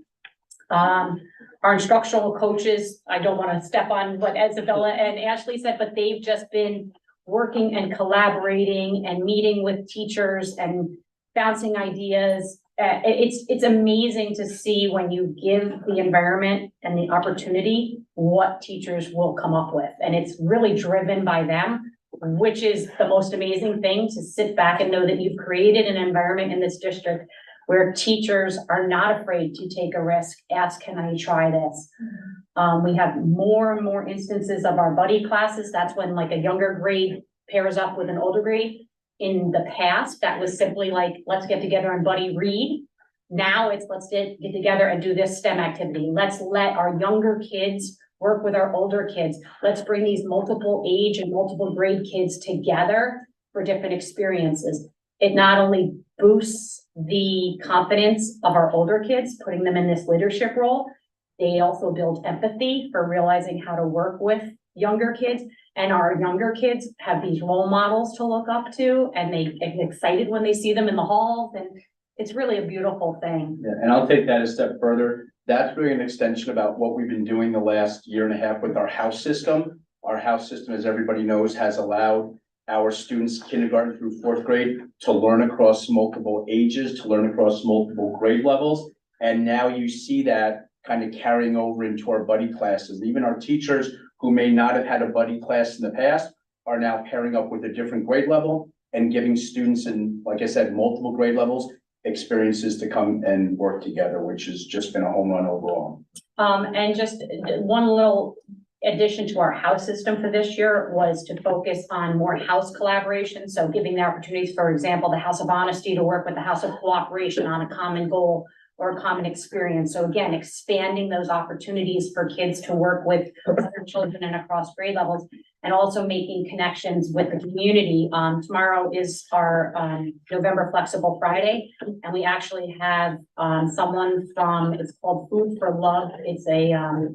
Our instructional coaches, I don't want to step on what Isabella and Ashley said, but they've just been working and collaborating and meeting with teachers and bouncing ideas. It's amazing to see when you give the environment and the opportunity, what teachers will come up with. And it's really driven by them, which is the most amazing thing, to sit back and know that you've created an environment in this district where teachers are not afraid to take a risk, ask, can I try this? We have more and more instances of our buddy classes. That's when like a younger grade pairs up with an older grade. In the past, that was simply like, let's get together and buddy read. Now it's let's get together and do this STEM activity. Let's let our younger kids work with our older kids. Let's bring these multiple age and multiple grade kids together for different experiences. It not only boosts the confidence of our older kids, putting them in this leadership role, they also build empathy for realizing how to work with younger kids. And our younger kids have these role models to look up to, and they get excited when they see them in the halls, and it's really a beautiful thing. Yeah, and I'll take that a step further. That's really an extension about what we've been doing the last year and a half with our house system. Our house system, as everybody knows, has allowed our students kindergarten through 4th grade to learn across multiple ages, to learn across multiple grade levels. And now you see that kind of carrying over into our buddy classes. Even our teachers who may not have had a buddy class in the past are now pairing up with a different grade level and giving students in, like I said, multiple grade levels, experiences to come and work together, which has just been a home run overall. And just one little addition to our house system for this year was to focus on more house collaboration. So giving the opportunities, for example, the House of Honesty to work with the House of Cooperation on a common goal or a common experience. So again, expanding those opportunities for kids to work with other children and across grade levels, and also making connections with the community. Tomorrow is our November Flexible Friday, and we actually have someone from, it's called Food for Love. It's a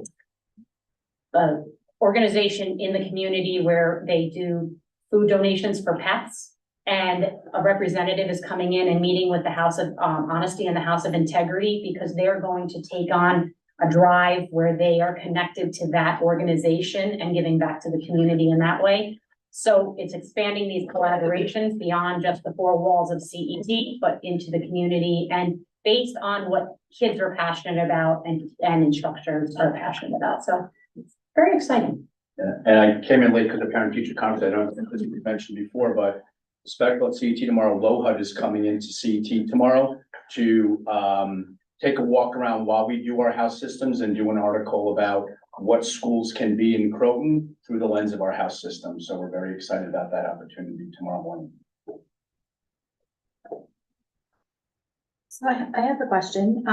organization in the community where they do food donations for pets. And a representative is coming in and meeting with the House of Honesty and the House of Integrity, because they're going to take on a drive where they are connected to that organization and giving back to the community in that way. So it's expanding these collaborations beyond just the 4 walls of CET, but into the community and based on what kids are passionate about and instructors are passionate about. So it's very exciting. Yeah, and I came in late because the parent teacher conference, I don't think this was mentioned before, but Spectral at CET tomorrow, LOHUD is coming into CET tomorrow to take a walk around while we do our house systems and do an article about what schools can be in Croton through the lens of our house system. So we're very excited about that opportunity tomorrow morning. So I have a question.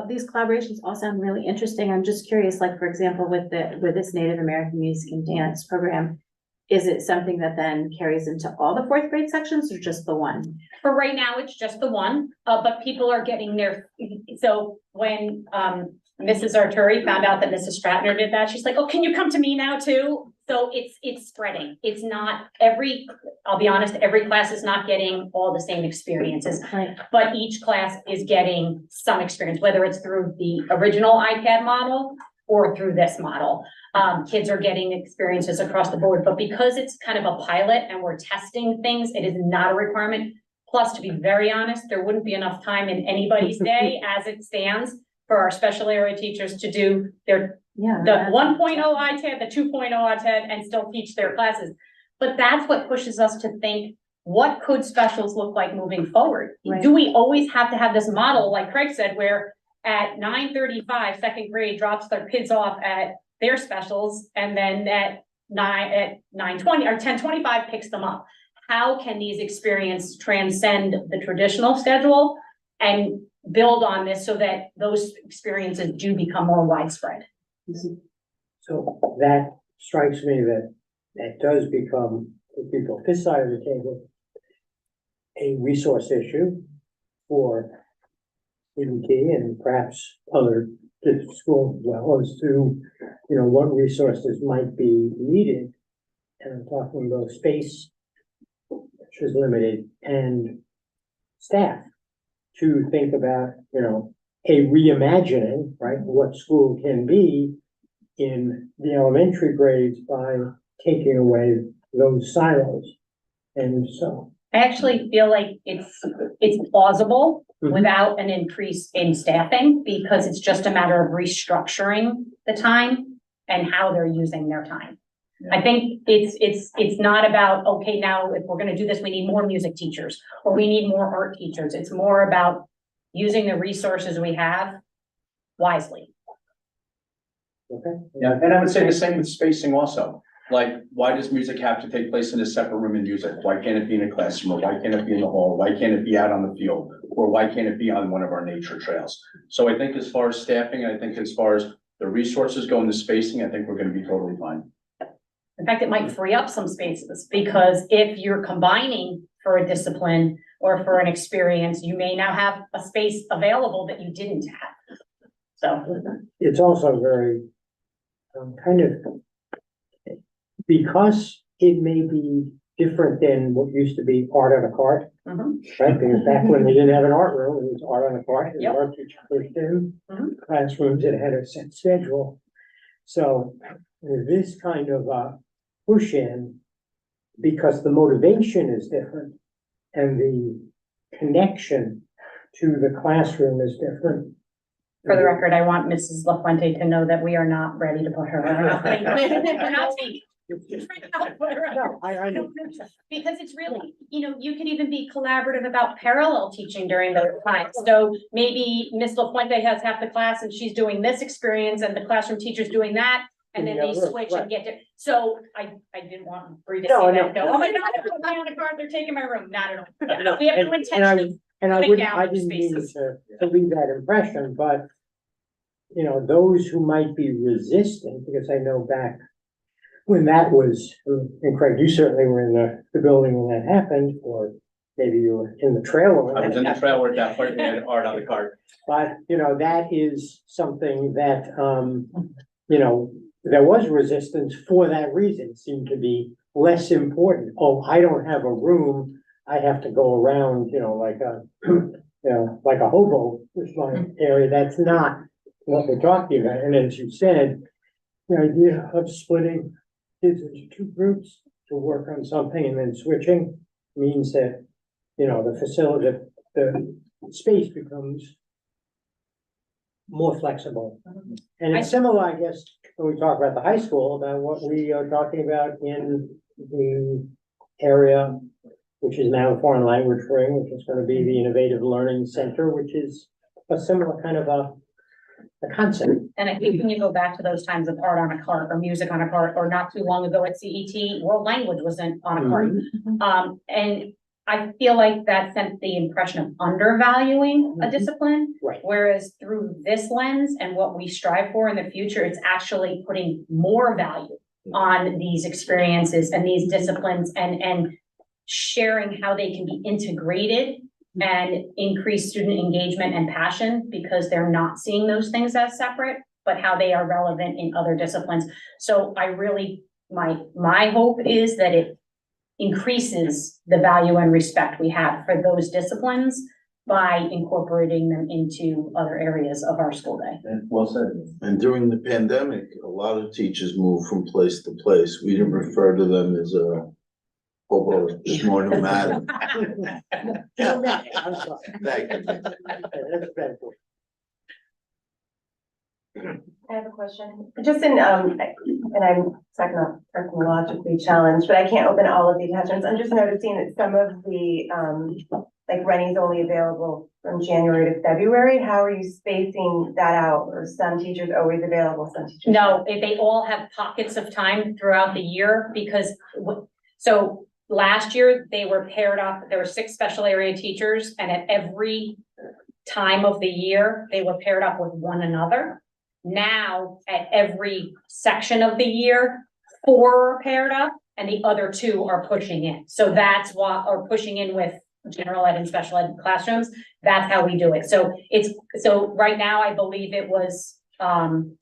These collaborations all sound really interesting. I'm just curious, like, for example, with this Native American music and dance program, is it something that then carries into all the fourth grade sections or just the one? For right now, it's just the one, but people are getting their, so when, Mrs. Arturi found out that Mrs. Stratner did that, she's like, oh, can you come to me now too? So it's spreading. It's not I'll be honest, every class is not getting all the same experiences. Right. But each class is getting some experience, whether it's through the original iPad model or through this model. Kids are getting experiences across the board, but because it's kind of a pilot and we're testing things, it is not a requirement. Plus, to be very honest, there wouldn't be enough time in anybody's day as it stands for our special area teachers to do the 1.0 iPad, the 2.0 iPad, and still teach their classes. But that's what pushes us to think, what could specials look like moving forward? Right. Do we always have to have this model, like Craig said, where at 9:35, second grade drops their kids off at their specials, and then at 9:20 or 10:25 picks them up? How can these experiences transcend the traditional schedule and build on this so that those experiences do become more widespread? So that strikes me that does become, for people this side of the table, a resource issue for EDT and perhaps other schools as well, as to, what resources might be needed. And I'm talking about space, which is limited, and staff to think about, a reimagining, right, what school can be in the elementary grades by taking away those silos. And so. I actually feel like it's plausible without an increase in staffing, because it's just a matter of restructuring the time and how they're using their time. Yeah. I think it's not about, okay, now if we're gonna do this, we need more music teachers or we need more art teachers. It's more about using the resources we have wisely. Okay. Yeah, and I would say the same with spacing also. Like, why does music have to take place in a separate room in music? Why can't it be in a classroom? Or why can't it be in the hall? Why can't it be out on the field? Or why can't it be on one of our nature trails? So I think as far as staffing, I think as far as the resources go into spacing, I think we're gonna be totally fine. In fact, it might free up some spaces, because if you're combining for a discipline or for an experience, you may now have a space available that you didn't have. So it's also very kind of, because it may be different than what used to be art on a cart, right? Because back when we didn't have an art room, it was art on a cart, and the art teacher pushed in classrooms that had a set schedule. So this kind of push in, because the motivation is different and the connection to the classroom is different. for the record, I want Mrs. LaFuente to know that we are not ready to put her on. We're not taking- No, I know. Because it's really, you can even be collaborative about parallel teaching during those times. So maybe Miss LaFuente has half the class and she's doing this experience and the classroom teacher's doing that. And then they switch and get to, so I didn't want Bree to see that, go, oh my God, I put my on a card, they're taking my room, not at all. We have no intention. And I Put wouldn't, down I didn't mean spaces. to leave that impression, but, those who might be resistant, because I know back when that was, and Craig, you certainly were in the building when that happened, or maybe you were in the trailer. when I was that in the happened. trailer at that point, we had art on the card. But, that is something that, there was resistance for that reason. It seemed to be less important. Oh, I don't have a room. I have to go around, like a hobo is my area. That's not what we're talking about. And as you said, the idea of splitting kids into two groups to work on something and then switching means that, the facility, the space becomes more flexible. And it's similar, I guess, when we talk about the high school, about what we are talking about in the area, which is now the foreign language ring, which is going to be the Innovative Learning Center, which is a similar kind of a concept. And I think when you go back to those times of art on a cart or music on a cart, or not too long ago at CET, world language wasn't on a cart. And I feel like that sent the impression of undervaluing a discipline. Right. Whereas through this lens and what we strive for in the future, it's actually putting more value on these experiences and these disciplines and sharing how they can be integrated and increase student engagement and passion, because they're not seeing those things as separate, but how they are relevant in other disciplines. So I really, my hope is that it increases the value and respect we have for those disciplines by incorporating them into other areas of our school day. Well said. And during the pandemic, a lot of teachers moved from place to place. We didn't refer to them as hobos, just more nomadic. Thank you. I have a question, just in, and I'm technologically challenged, but I can't open all of the attachments. I'm just noticing that some of the, like Rennie's only available from January to February. How are you spacing that out? Or some teachers always available, some teachers? No, they all have pockets of time throughout the year because, so last year they were paired up, there were 6 special area teachers, and at every time of the year, they were paired up with one another. Now, at every section of the year, 4 are paired up and the other 2 are pushing in. So that's why, or pushing in with general ed and special ed classrooms. That's how we do it. So so right now, I believe it was, Marlena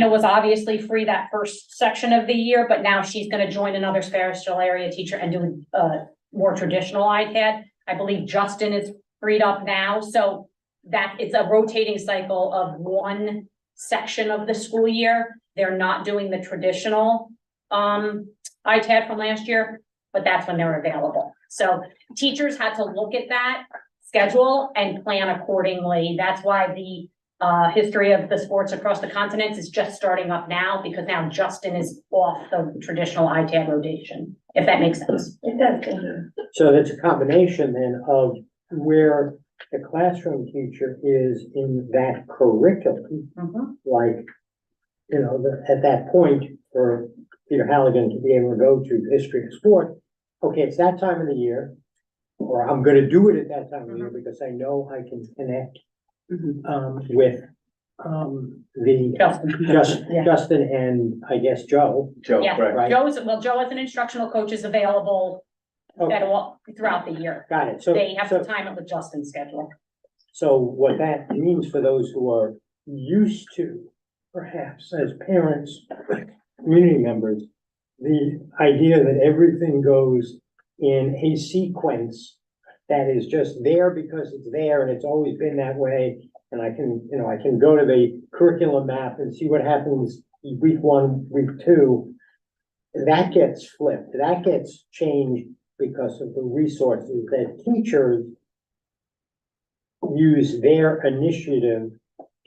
was obviously free that first section of the year, but now she's gonna join another special area teacher and do a more traditional ITAD. I believe Justin is freed up now. So that it's a rotating cycle of one section of the school year. They're not doing the traditional ITAD from last year, but that's when they're available. So teachers had to look at that schedule and plan accordingly. That's why the history of the sports across the continents is just starting up now, because now Justin is off the traditional ITAD rotation, if that makes sense. It does. Thank you. So that's a combination then of where the classroom teacher is in that curriculum. Like, you know, at that point for Peter Halligan to be able to go to history and sport, okay, it's that time of the year, or I'm gonna do it at that time of the year because I know I can connect with Justin and I guess Joe. Yeah, right? Joe as an instructional coach is available at all throughout the year. Got it. So They have to time it with Justin's schedule. So what that means for those who are used to, perhaps as parents, community members, the idea that everything goes in a sequence that is just there because it's there and it's always been that way. And I can go to the curriculum map and see what happens week 1, week 2. That gets flipped, that gets changed because of the resources that teachers use their initiative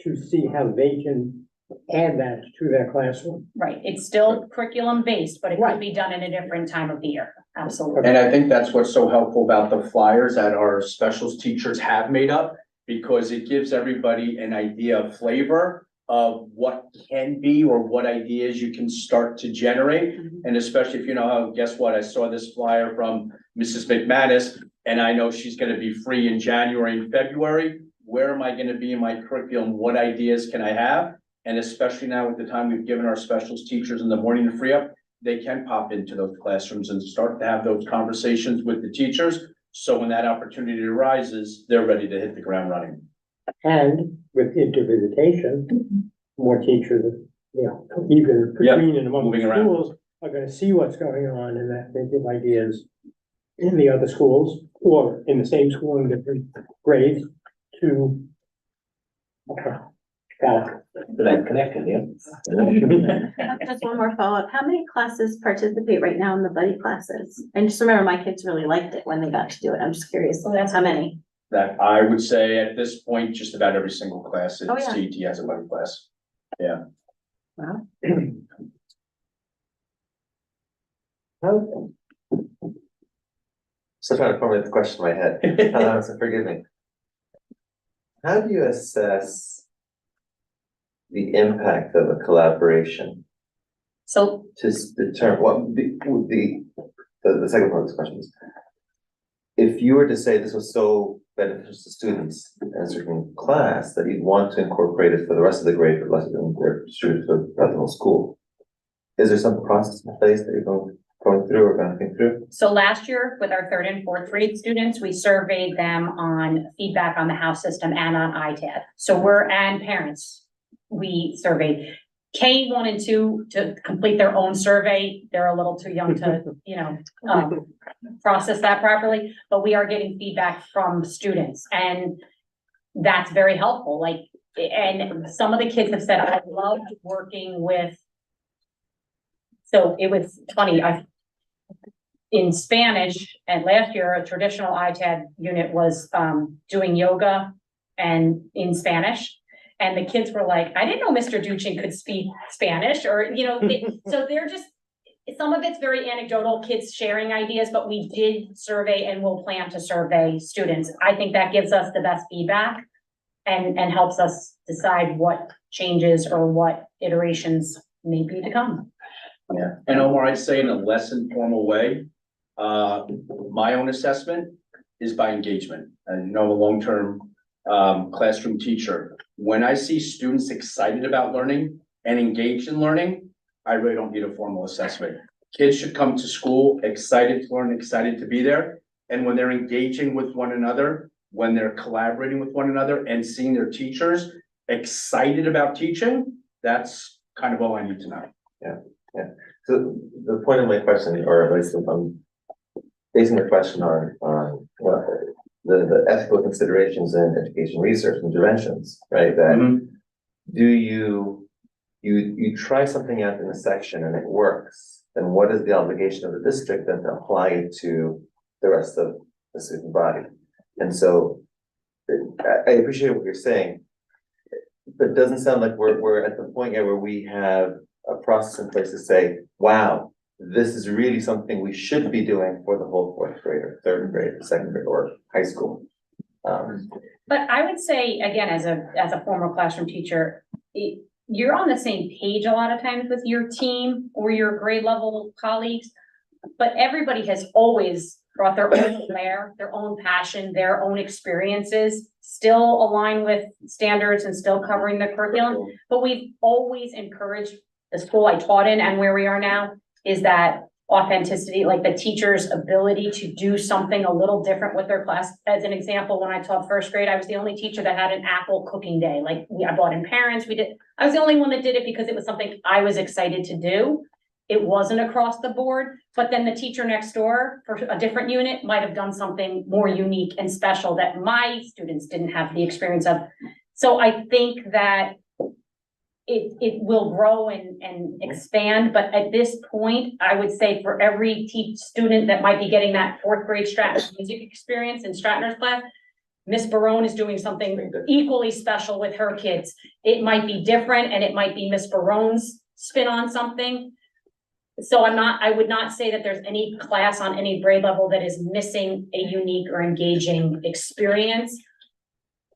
to see how they can add that to their classroom. Right, it's still curriculum based, but it could be done in a different time of the year, absolutely. And I think that's what's so helpful about the flyers that our specials teachers have made up, because it gives everybody an idea of flavor of what can be or what ideas you can start to generate. And especially if you know how, guess what, I saw this flyer from Mrs. McManus, and I know she's gonna be free in January and February. Where am I gonna be in my curriculum? What ideas can I have? And especially now with the time we've given our specials teachers in the morning to free up, they can pop into those classrooms and start to have those conversations with the teachers. So when that opportunity arises, they're ready to hit the ground running. And with intervisitation, more teachers, even between and among the schools are gonna see what's going on and that they give ideas in the other schools or in the same school in different grades to. Okay, got it. That's connected, Just one more follow-up. How many classes participate right now in the buddy classes? And just remember, my kids really liked it when they got to do it. I'm just curious. So that's how many? That I would say at this point, just about every single class in Oh, yeah. CET has a buddy class. Yeah. Wow. Still trying to formulate the question in my head, so forgive me. how do you assess the impact of a collaboration So to determine what the second part of this question is? If you were to say this was so beneficial to students in a certain class that you'd want to incorporate it for the rest of the grade, for the rest of their students throughout the whole school, is there some process in place that you're going through or going to think through? So last year with our third and fourth grade students, we surveyed them on feedback on the house system and on ITAD. So and parents, we surveyed. K1 and 2 to complete their own survey. They're a little too young to, process that properly, but we are getting feedback from students and that's very helpful. Like, and some of the kids have said, I loved working with. So it was funny, in Spanish, and last year, a traditional ITAD unit was doing yoga and in Spanish. And the kids were like, I didn't know Mr. Duchin could speak Spanish, or, so they're just, some of it's very anecdotal, kids sharing ideas, but we did survey and will plan to survey students. I think that gives us the best feedback and helps us decide what changes or what iterations may be to come. Yeah, and Omar, I'd say in a less informal way, my own assessment is by engagement. And a long-term classroom teacher, when I see students excited about learning and engaged in learning, I really don't need a formal assessment. Kids should come to school excited to learn, excited to be there. And when they're engaging with one another, when they're collaborating with one another and seeing their teachers excited about teaching, that's kind of all I need to know. Yeah. So the point of my question, or at least I'm basing the question on the ethical considerations in education research interventions, right? That do you try something out in a section and it works, then what is the obligation of the district then to apply it to the rest of the student body? And so I appreciate what you're saying, but it doesn't sound like we're at the point yet where we have a process in place to say, wow, this is really something we should be doing for the whole fourth grade or third grade, second grade, or high school. But I would say, again, as a former classroom teacher, you're on the same page a lot of times with your team or your grade level colleagues, but everybody has always brought their own flair, their own passion, their own experiences, still align with standards and still covering the curriculum. But we've always encouraged the school I taught in and where we are now is that authenticity, like the teacher's ability to do something a little different with their class. As an example, when I taught first grade, I was the only teacher that had an apple cooking day. Like I brought in parents, I was the only one that did it because it was something I was excited to do. It wasn't across the board, but then the teacher next door for a different unit might have done something more unique and special that my students didn't have the experience of. So I think that it will grow and expand, but at this point, I would say for every student that might be getting that fourth grade Stratton music experience in Stratner's class, Miss Barone is doing something equally special with her kids. It might be different and it might be Miss Barone's spin on something. So I would not say that there's any class on any grade level that is missing a unique or engaging experience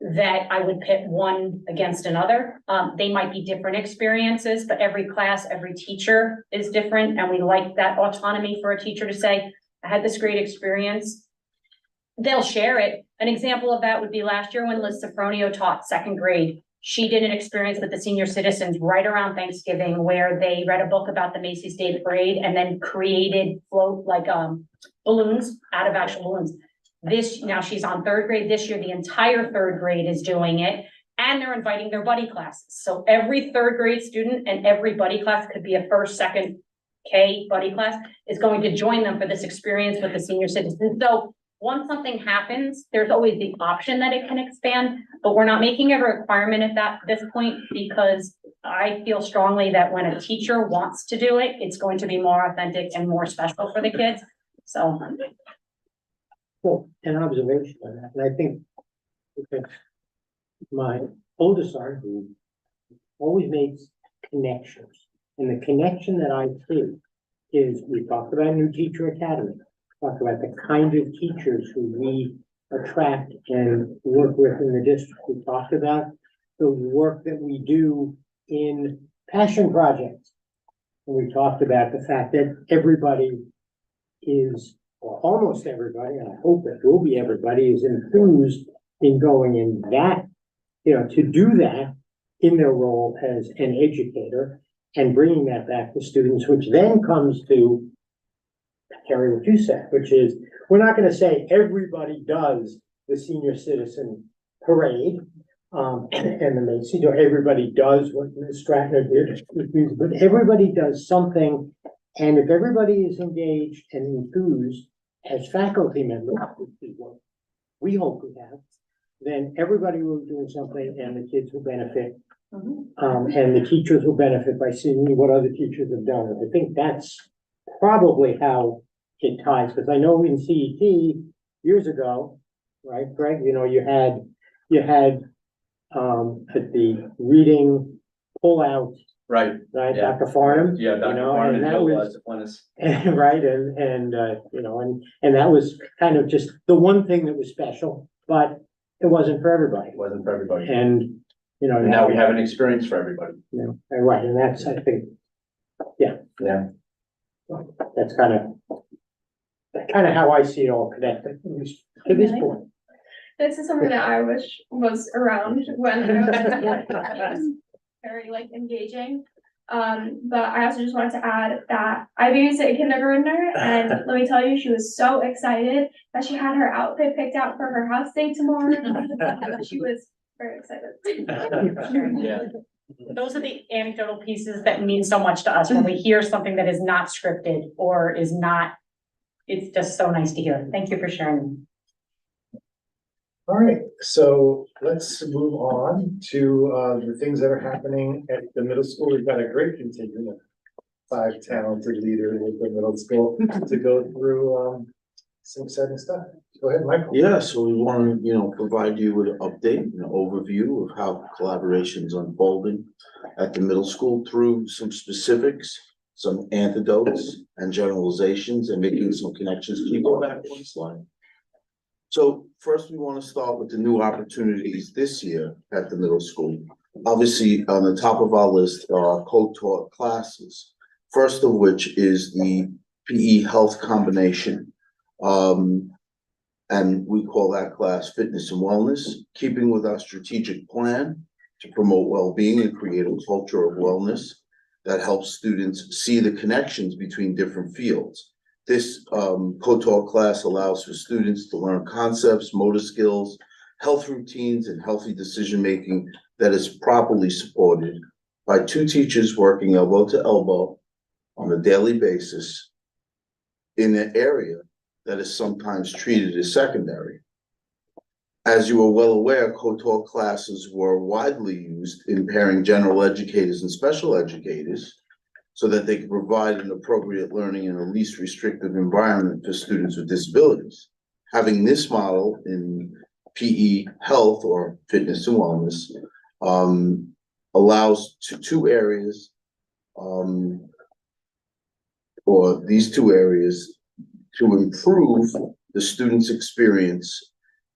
that I would pit one against another. They might be different experiences, but every class, every teacher is different. And we like that autonomy for a teacher to say, I had this great experience. They'll share it. An example of that would be last year when Liz Sofronio taught second grade. She did an experience with the senior citizens right around Thanksgiving where they read a book about the Macy's Day Parade and then created balloons out of actual balloons. Now she's on third grade this year. The entire third grade is doing it and they're inviting their buddy classes. So every third grade student and every buddy class could be a first, second K buddy class is going to join them for this experience with the senior citizens. So once something happens, there's always the option that it can expand, but we're not making it a requirement at this point because I feel strongly that when a teacher wants to do it, it's going to be more authentic and more special for the kids. So. Well, an observation on that, and I think my oldest son who always makes connections, and the connection that I see is we talked about New Teacher Academy, talked about the kind of teachers who we attract and work with in the district. We talked about the work that we do in passion projects. And we talked about the fact that everybody is, or almost everybody, and I hope it will be everybody, is enthused in going in that, to do that in their role as an educator and bringing that back to students, which then comes to, Carrie, what you said, which is, we're not gonna say everybody does the senior citizen parade, and the Macy's, or everybody does what Ms. Stratton did, but everybody does something. And if everybody is engaged and enthused as faculty members, which is what we hope we have, then everybody will be doing something and the kids will benefit. And the teachers will benefit by seeing what other teachers have done. And I think that's probably how it ties, because I know in CET years ago, right, Greg, you had at the reading pullout, Right. right, Yeah. Dr. Farnham. Yeah, Dr. Farnham and and that Bill was, Duplanis. right, and that was kind of just the one thing that was special, but it wasn't for everybody. It wasn't for everybody. And, And now we have an experience for everybody. Right, and that's, I think, yeah. Yeah. That's kind of how I see it all connected, at least to this point. This is something that I wish was around when I was very engaging. But I also just wanted to add that I babysit a kindergartner, and let me tell you, she was so excited that she had her outfit picked out for her house day tomorrow. She was very excited. Yeah. Those are the anecdotal pieces that mean so much to us when we hear something that is not scripted or is not, it's just so nice to hear. Thank you for sharing. All right, so let's move on to the things that are happening at the middle school. We've got a great contingent of 5 talented leaders at the middle school to go through some exciting stuff. Go ahead, Michael. Yeah, so we want to, provide you with an update, an overview of how collaboration's unfolding at the middle school through some specifics, some anecdotes and generalizations, and making some connections. Can you go back one slide? So first, we want to start with the new opportunities this year at the middle school. Obviously, on the top of our list are co-taught classes. First of which is the PE health combination. And we call that class Fitness and Wellness, keeping with our strategic plan to promote well-being and create a culture of wellness that helps students see the connections between different fields. This co-taught class allows for students to learn concepts, motor skills, health routines, and healthy decision-making that is properly supported by 2 teachers working elbow to elbow on a daily basis in an area that is sometimes treated as secondary. As you are well aware, co-taught classes were widely used in pairing general educators and special educators so that they could provide an appropriate learning in a least restrictive environment for students with disabilities. Having this model in PE health or fitness and wellness allows two areas, or these 2 areas, to improve the student's experience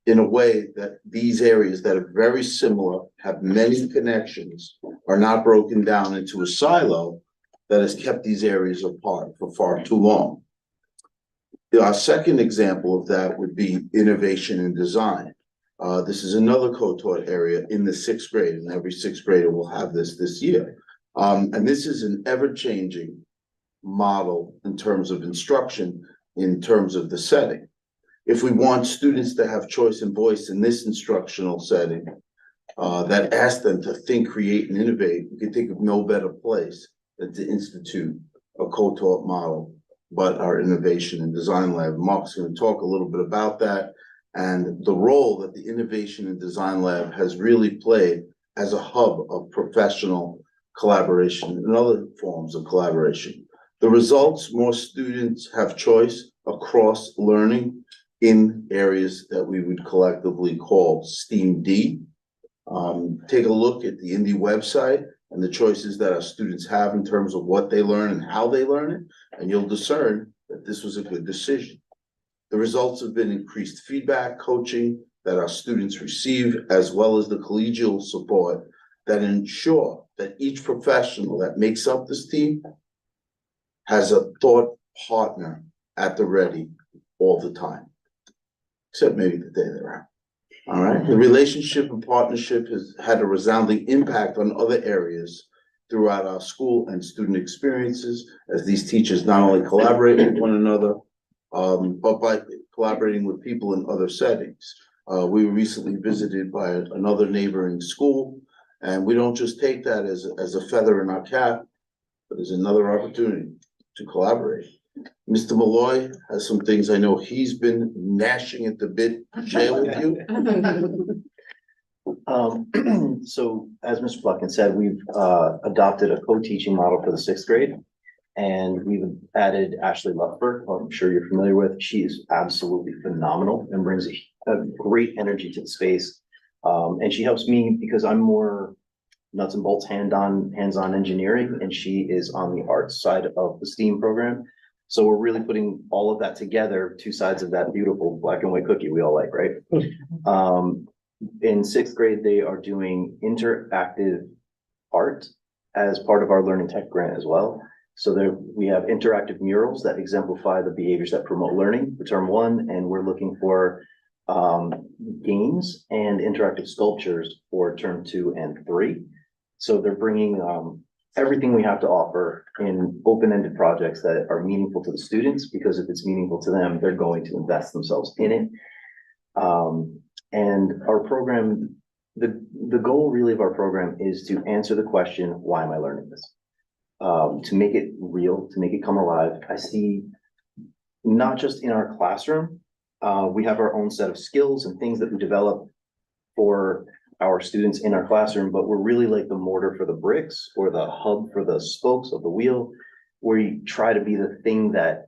in a way that these areas that are very similar, have many connections, are not broken down into a silo that has kept these areas apart for far too long. Our second example of that would be innovation and design. This is another co-taught area in the 6th grade, and every 6th grader will have this year. And this is an ever-changing model in terms of instruction, in terms of the setting. If we want students to have choice and voice in this instructional setting, that asks them to think, create, and innovate, we can think of no better place than to institute a co-taught model, but our innovation and design lab. Mark's going to talk a little bit about that and the role that the innovation and design lab has really played as a hub of professional collaboration and other forms of collaboration. The results: more students have choice across learning in areas that we would collectively call STEAM D. Take a look at the Indy website and the choices that our students have in terms of what they learn and how they learn it, and you'll discern that this was a good decision. The results have been increased feedback, coaching that our students receive, as well as the collegial support that ensure that each professional that makes up this team has a thought partner at the ready all the time, except maybe the day they're out. All right. The relationship and partnership has had a resounding impact on other areas throughout our school and student experiences, as these teachers not only collaborate with one another, but by collaborating with people in other settings. We were recently visited by another neighboring school, and we don't just take that as a feather in our cap, but as another opportunity to collaborate. Mr. Malloy has some things I know he's been gnashing at the bit to share with you. So as Mr. Pluckin said, we've adopted a co-teaching model for the 6th grade. And we've added Ashley Luckberg, who I'm sure you're familiar with. She is absolutely phenomenal and brings a great energy to the space. And she helps me because I'm more nuts and bolts, hands-on engineering, and she is on the arts side of the STEAM program. So we're really putting all of that together, two sides of that beautiful black and white cookie we all like, right? In 6th grade, they are doing interactive art as part of our Learning Tech grant as well. So there, we have interactive murals that exemplify the behaviors that promote learning for term 1, and we're looking for games and interactive sculptures for term 2 and 3. So they're bringing everything we have to offer in open-ended projects that are meaningful to the students, because if it's meaningful to them, they're going to invest themselves in it. And our program, the goal really of our program is to answer the question, why am I learning this? To make it real, to make it come alive. I see not just in our classroom, we have our own set of skills and things that we develop for our students in our classroom, but we're really like the mortar for the bricks or the hub for the spokes of the wheel, where you try to be the thing that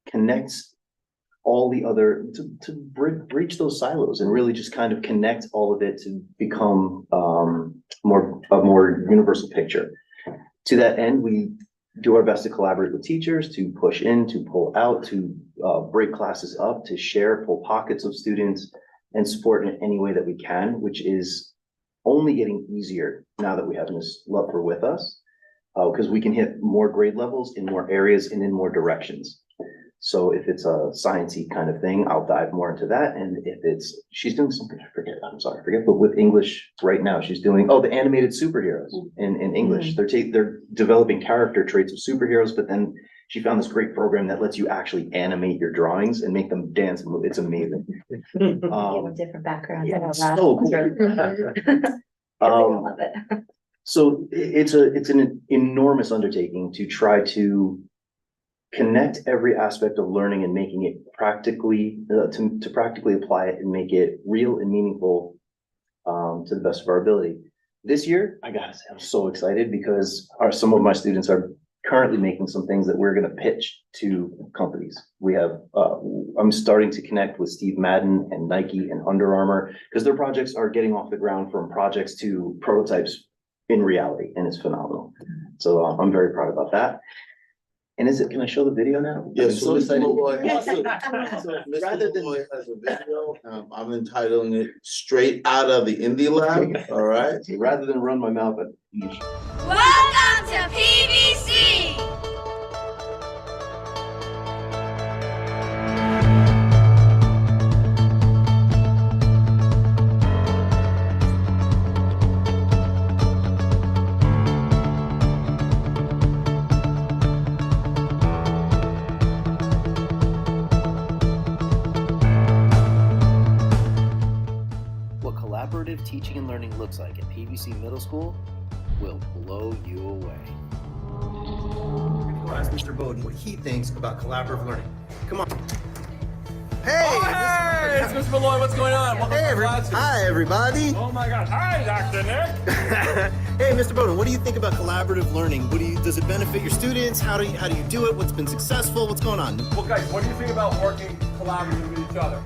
connects all the other, to breach those silos and really just kind of connect all of it to become a more universal picture. To that end, we do our best to collaborate with teachers, to push in, to pull out, to break classes up, to share, pull pockets of students, and support in any way that we can, which is only getting easier now that we have Ms. Lupfer with us, because we can hit more grade levels in more areas and in more directions. So if it's a sciencey kind of thing, I'll dive more into that. And if it's, she's doing something, I forget, but with English right now, she's doing, the animated superheroes in English. They're developing character traits of superheroes, but then she found this great program that lets you actually animate your drawings and make them dance and move. It's amazing. Different backgrounds. Yeah, it's so cool. Love it. So it's an enormous undertaking to try to connect every aspect of learning and making it practically, to practically apply it and make it real and meaningful to the best of our ability. This year, I gotta say, I'm so excited because some of my students are currently making some things that we're gonna pitch to companies. We have, I'm starting to connect with Steve Madden and Nike and Under Armour, because their projects are getting off the ground from projects to prototypes in reality, and it's phenomenal. So I'm very proud about that. And can I show the video now? Yes, so Mr. Malloy, Rather Mr. than- Malloy has a video, I'm entitling it Straight Out of the Indie Lab, all right? Rather than run my mouth at Welcome to PVC! What collaborative teaching and learning looks like at PVC Middle School will blow you away. We're gonna go ask Mr. Bowden what he thinks about collaborative learning. Come on. Hey, it's Mr. Malloy. What's going on? Hi, everybody. Oh my God. Hi, Dr. Nick. Hey, Mr. Bowden, what do you think about collaborative learning? Does it benefit your students? How do you do it? What's been successful? What's going on? Well, guys, what do you think about working collaboratively with each other?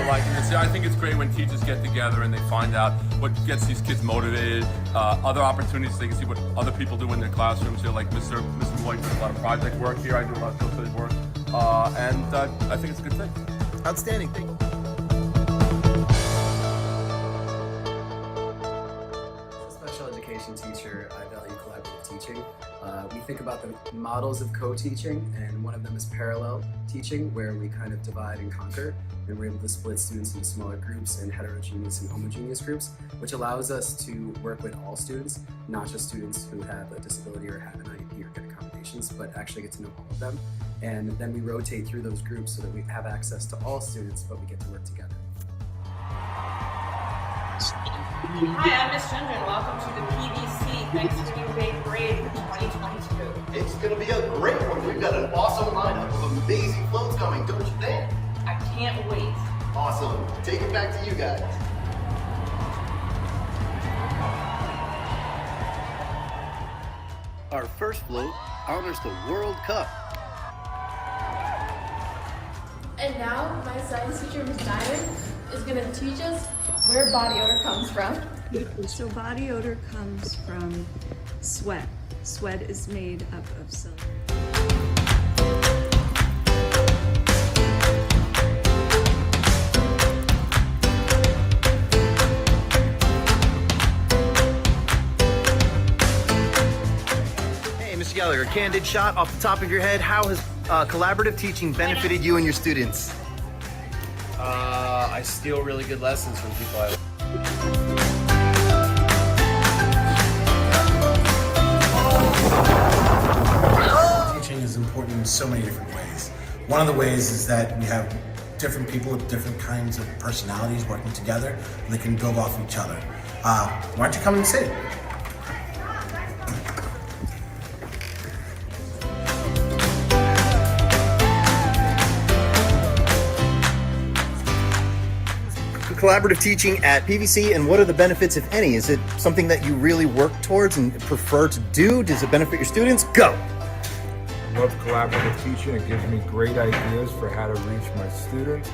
I think it's great when teachers get together and they find out what gets these kids motivated, other opportunities, they can see what other people do in their classrooms. Here, like Mr. Malloy does a lot of project work here. I do a lot of field study work. and I think it's a good thing. Outstanding. Thank you. As a special education teacher, I value collaborative teaching. We think about the models of co-teaching, and one of them is parallel teaching, where we kind of divide and conquer, and we're able to split students into smaller groups and heterogeneous and homogeneous groups, which allows us to work with all students, not just students who have a disability or have an IEP or get accommodations, but actually get to know all of them. And then we rotate through those groups so that we have access to all students, but we get to work together. Hi, I'm Miss Chandran. Welcome to the PVC. Thanks for being great grade for 2022. It's gonna be a great one. We've got an awesome lineup of amazing floats coming, don't you think? I can't wait. Awesome. Take it back to you guys. Our first float honors the World Cup. And now my science teacher, Ms. Dyer, is going to teach us where body odor comes from. So body odor comes from sweat. Sweat is made up of silver. Mr. Gallagher, candid shot off the top of your head. How has collaborative teaching benefited you and your students? I steal really good lessons from people I Teaching is important in so many different ways. One of the ways is that we have different people with different kinds of personalities working together, and they can build off each other. Why don't you come and sit? Collaborative teaching at PVC, and what are the benefits, if any? Is it something that you really work towards and prefer to do? Does it benefit your students? Go! I love collaborative teaching. It gives me great ideas for how to reach my students.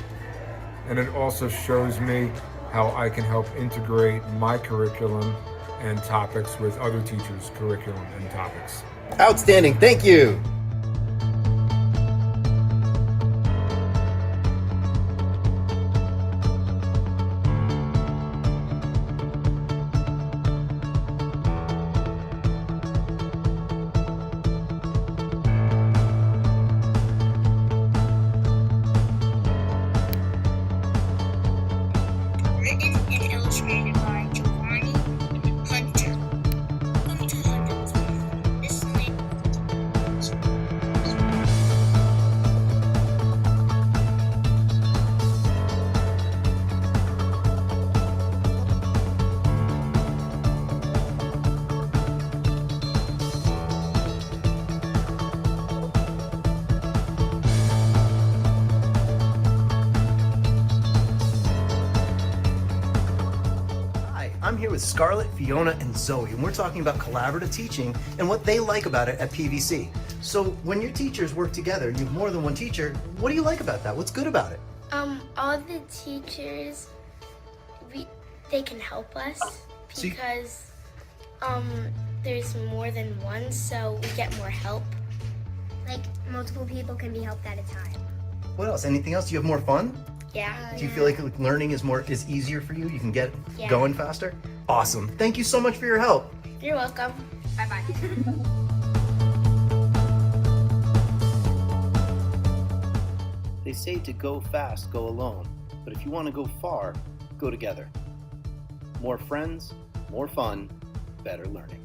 And it also shows me how I can help integrate my curriculum and topics with other teachers' curriculum and topics. Outstanding, thank you! Written and illustrated by Giovanni Hunter. This I'm here with Scarlett, Fiona, and Zoe, and we're talking about collaborative teaching and what they like about it at PVC. So when your teachers work together and you have more than one teacher, what do you like about that? What's good about it? All the teachers, they can help us because there's more than one, so we get more help. Like multiple people can be helped at a time. What else? Anything else? Do you have more fun? Yeah. Do you feel like learning is easier for you? You can get Yeah. going faster? Awesome. Thank you so much for your help. You're welcome. Bye-bye. They say to go fast, go alone. But if you want to go far, go together. More friends, more fun, better learning.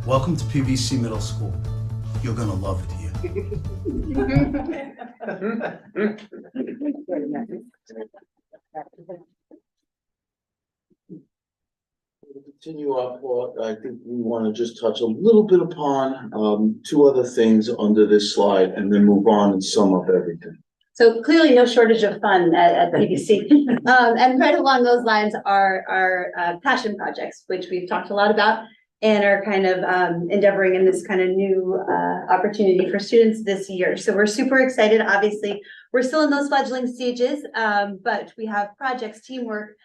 Welcome to PVC Middle School. You're gonna love it here. Continue up, I think we want to just touch a little bit upon two other things under this slide and then move on and sum up everything. So clearly no shortage of fun at PVC. And right along those lines are our passion projects, which we've talked a lot about and are kind of endeavoring in this kind of new opportunity for students this year. So we're super excited. Obviously, we're still in those fledgling stages, but we have projects, teamwork,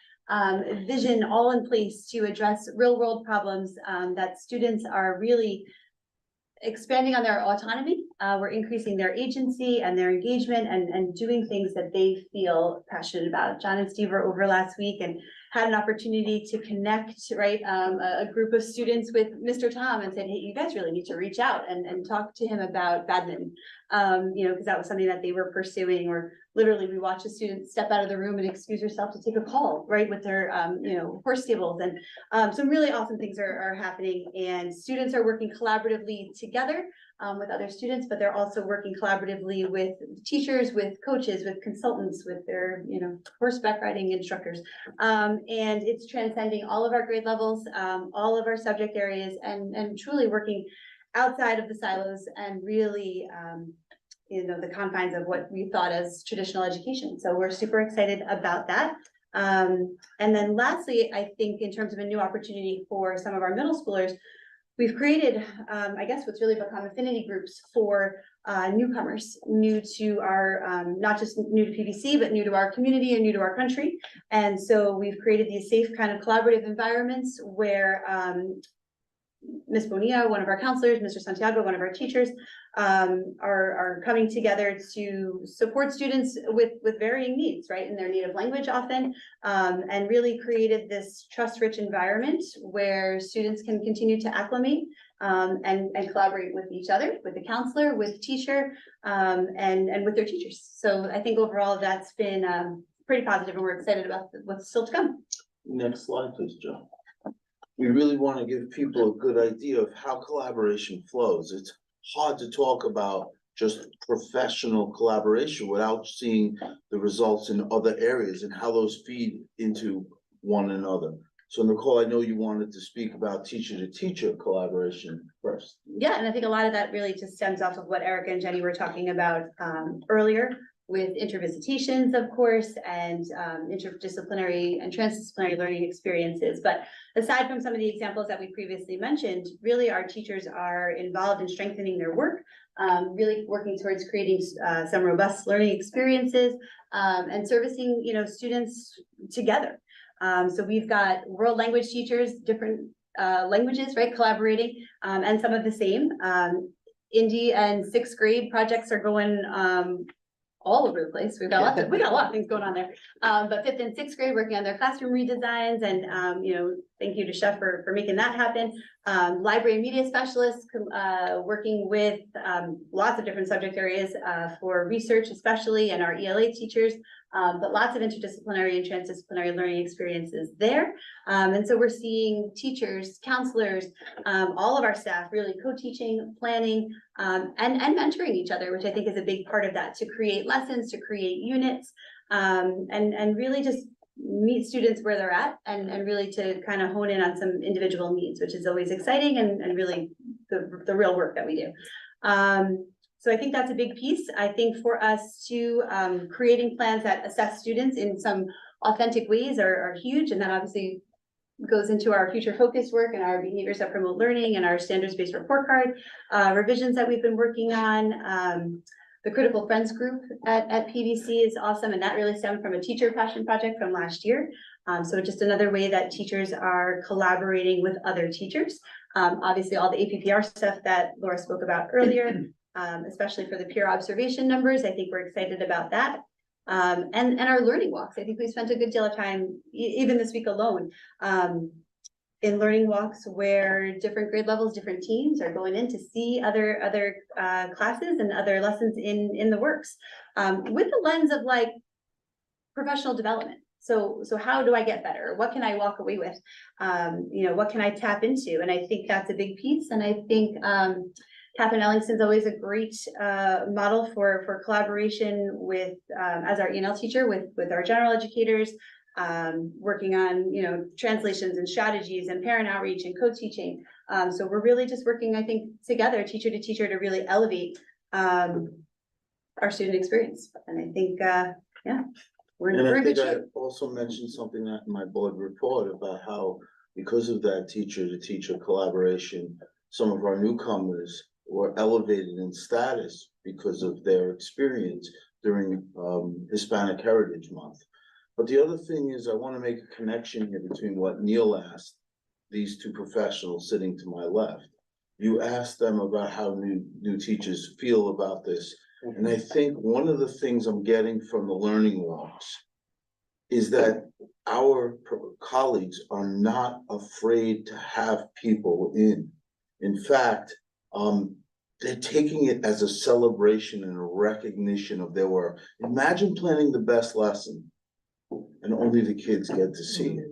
vision all in place to address real world problems that students are really expanding on their autonomy. We're increasing their agency and their engagement and doing things that they feel passionate about. John and Steve were over last week and had an opportunity to connect, right, a group of students with Mr. Tom and said, hey, you guys really need to reach out and talk to him about badminton. Because that was something that they were pursuing, or literally we watched a student step out of the room and excuse herself to take a call, right, with their, horse stables. And some really awesome things are happening, and students are working collaboratively together with other students, but they're also working collaboratively with teachers, with coaches, with consultants, with their, horseback riding instructors. And it's transcending all of our grade levels, all of our subject areas, and truly working outside of the silos and really, the confines of what we thought as traditional education. So we're super excited about that. And then lastly, I think in terms of a new opportunity for some of our middle schoolers, we've created, I guess what's really become affinity groups for newcomers, new to our, not just new to PVC, but new to our community and new to our country. And so we've created these safe kind of collaborative environments where Ms. Bonilla, one of our counselors, Mr. Santiago, one of our teachers, are coming together to support students with varying needs, right, in their native language often, and really created this trust-rich environment where students can continue to acclimate and collaborate with each other, with the counselor, with the teacher, and with their teachers. So I think overall that's been pretty positive, and we're excited about what's still to come. Next slide, please, Joe. We really want to give people a good idea of how collaboration flows. It's hard to talk about just professional collaboration without seeing the results in other areas and how those feed into one another. So Nicole, I know you wanted to speak about teacher to teacher collaboration first. Yeah, and I think a lot of that really just stems off of what Erica and Jenny were talking about earlier, with intervisitations, of course, and interdisciplinary and transdisciplinary learning experiences. But aside from some of the examples that we previously mentioned, really our teachers are involved in strengthening their work, really working towards creating some robust learning experiences and servicing, students together. So we've got world language teachers, different languages, right, collaborating, and some of the same. Indie and sixth grade projects are going all over the place. We got a lot of things going on there. But fifth and sixth grade working on their classroom redesigns, and thank you to Chef for making that happen. Library and media specialists working with lots of different subject areas for research, especially, and our ELA teachers. But lots of interdisciplinary and transdisciplinary learning experiences there. And so we're seeing teachers, counselors, all of our staff really co-teaching, planning, and mentoring each other, which I think is a big part of that, to create lessons, to create units, and really just meet students where they're at, and really to kind of hone in on some individual needs, which is always exciting and really the real work that we do. So I think that's a big piece. I think for us to creating plans that assess students in some authentic ways are huge, and that obviously goes into our future focus work and our behaviors that promote learning and our standards-based report card revisions that we've been working on. The Critical Friends group at PVC is awesome, and that really stemmed from a teacher passion project from last year. So just another way that teachers are collaborating with other teachers. Obviously all the APPR stuff that Laura spoke about earlier, especially for the peer observation numbers. I think we're excited about that. And our learning walks. I think we spent a good deal of time, even this week alone, in learning walks where different grade levels, different teams are going in to see other classes and other lessons in the works, with the lens of like professional development. So how do I get better? What can I walk away with? What can I tap into? And I think that's a big piece. And I think Catherine Ellingston's always a great model for collaboration with, as our E&L teacher, with our general educators, working on, translations and strategies and parent outreach and co-teaching. So we're really just working, I think, together, teacher to teacher, to really elevate our student experience. And I think, we're in a good shape. I also mentioned something in my board report about how, because of that teacher to teacher collaboration, some of our newcomers were elevated in status because of their experience during Hispanic Heritage Month. But the other thing is, I want to make a connection here between what Neil asked these two professionals sitting to my left. You asked them about how new teachers feel about this. And I think one of the things I'm getting from the learning walks is that our colleagues are not afraid to have people in. In fact, they're taking it as a celebration and a recognition of their work. Imagine planning the best lesson and only the kids get to see it.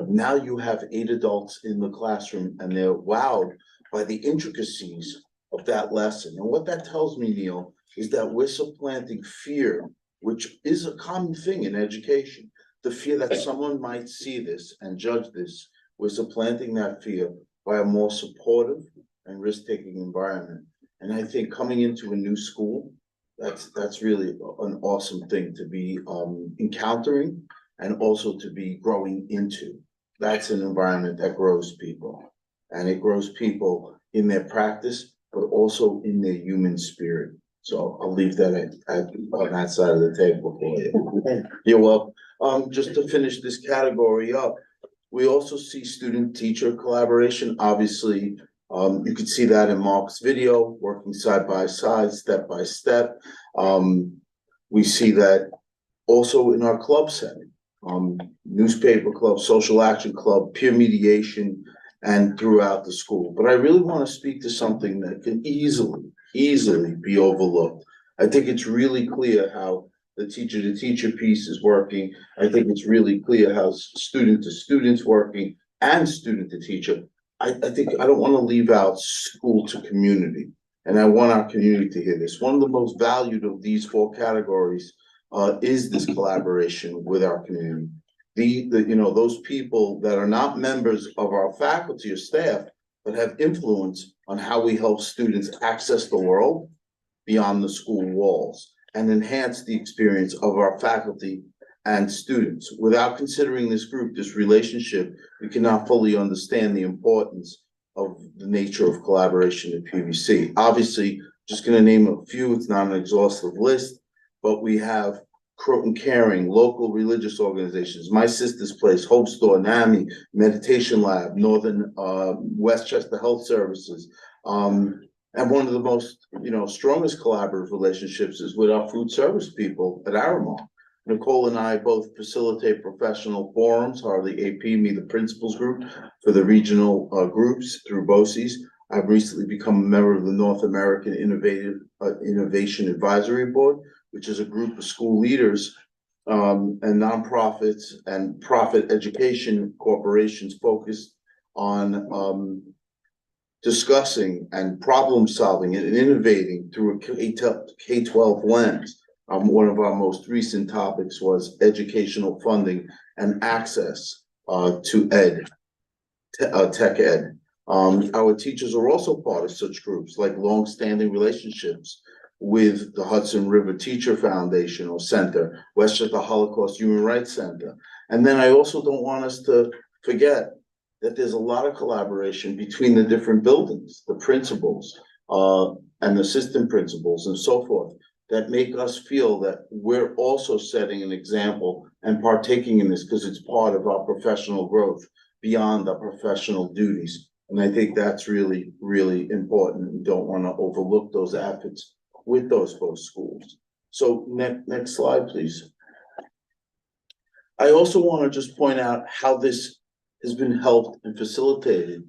Now you have 8 adults in the classroom and they're wowed by the intricacies of that lesson. And what that tells me, Neil, is that we're supplanting fear, which is a common thing in education. The fear that someone might see this and judge this, we're supplanting that fear by a more supportive and risk-taking environment. And I think coming into a new school, that's really an awesome thing to be encountering and also to be growing into. That's an environment that grows people. And it grows people in their practice, but also in their human spirit. So I'll leave that on that side of the table for you. You're welcome. Just to finish this category up, we also see student-teacher collaboration. Obviously, you could see that in Mark's video, working side by side, step by step. We see that also in our club setting, newspaper club, social action club, peer mediation, and throughout the school. But I really want to speak to something that can easily be overlooked. I think it's really clear how the teacher-to-teacher piece is working. I think it's really clear how student-to-student's working and student-to-teacher. I think I don't want to leave out school to community, and I want our community to hear this. One of the most valued of these 4 categories is this collaboration with our community. Those people that are not members of our faculty or staff, but have influence on how we help students access the world beyond the school walls and enhance the experience of our faculty and students. Without considering this group, this relationship, we cannot fully understand the importance of the nature of collaboration at PVC. Obviously, just going to name a few, it's not an exhaustive list, but we have Croton Caring, local religious organizations, My Sister's Place, Hope Store, NAMI, Meditation Lab, Northern Westchester Health Services. And one of the most, strongest collaborative relationships is with our food service people at Aramon. Nicole and I both facilitate professional forums, Harley AP, me, the principals group, for the regional groups through BOCES. I've recently become a member of the North American Innovation Advisory Board, which is a group of school leaders and nonprofits and profit education corporations focused on discussing and problem solving and innovating through a K-12 lens. One of our most recent topics was educational funding and access to tech ed. Our teachers are also part of such groups, like long-standing relationships with the Hudson River Teacher Foundation or Center, Westchester Holocaust Human Rights Center. And then I also don't want us to forget that there's a lot of collaboration between the different buildings, the principals and assistant principals and so forth, that make us feel that we're also setting an example and partaking in this because it's part of our professional growth beyond our professional duties. And I think that's really, really important. We don't want to overlook those efforts with those both schools. So next slide, please. I also want to just point out how this has been helped and facilitated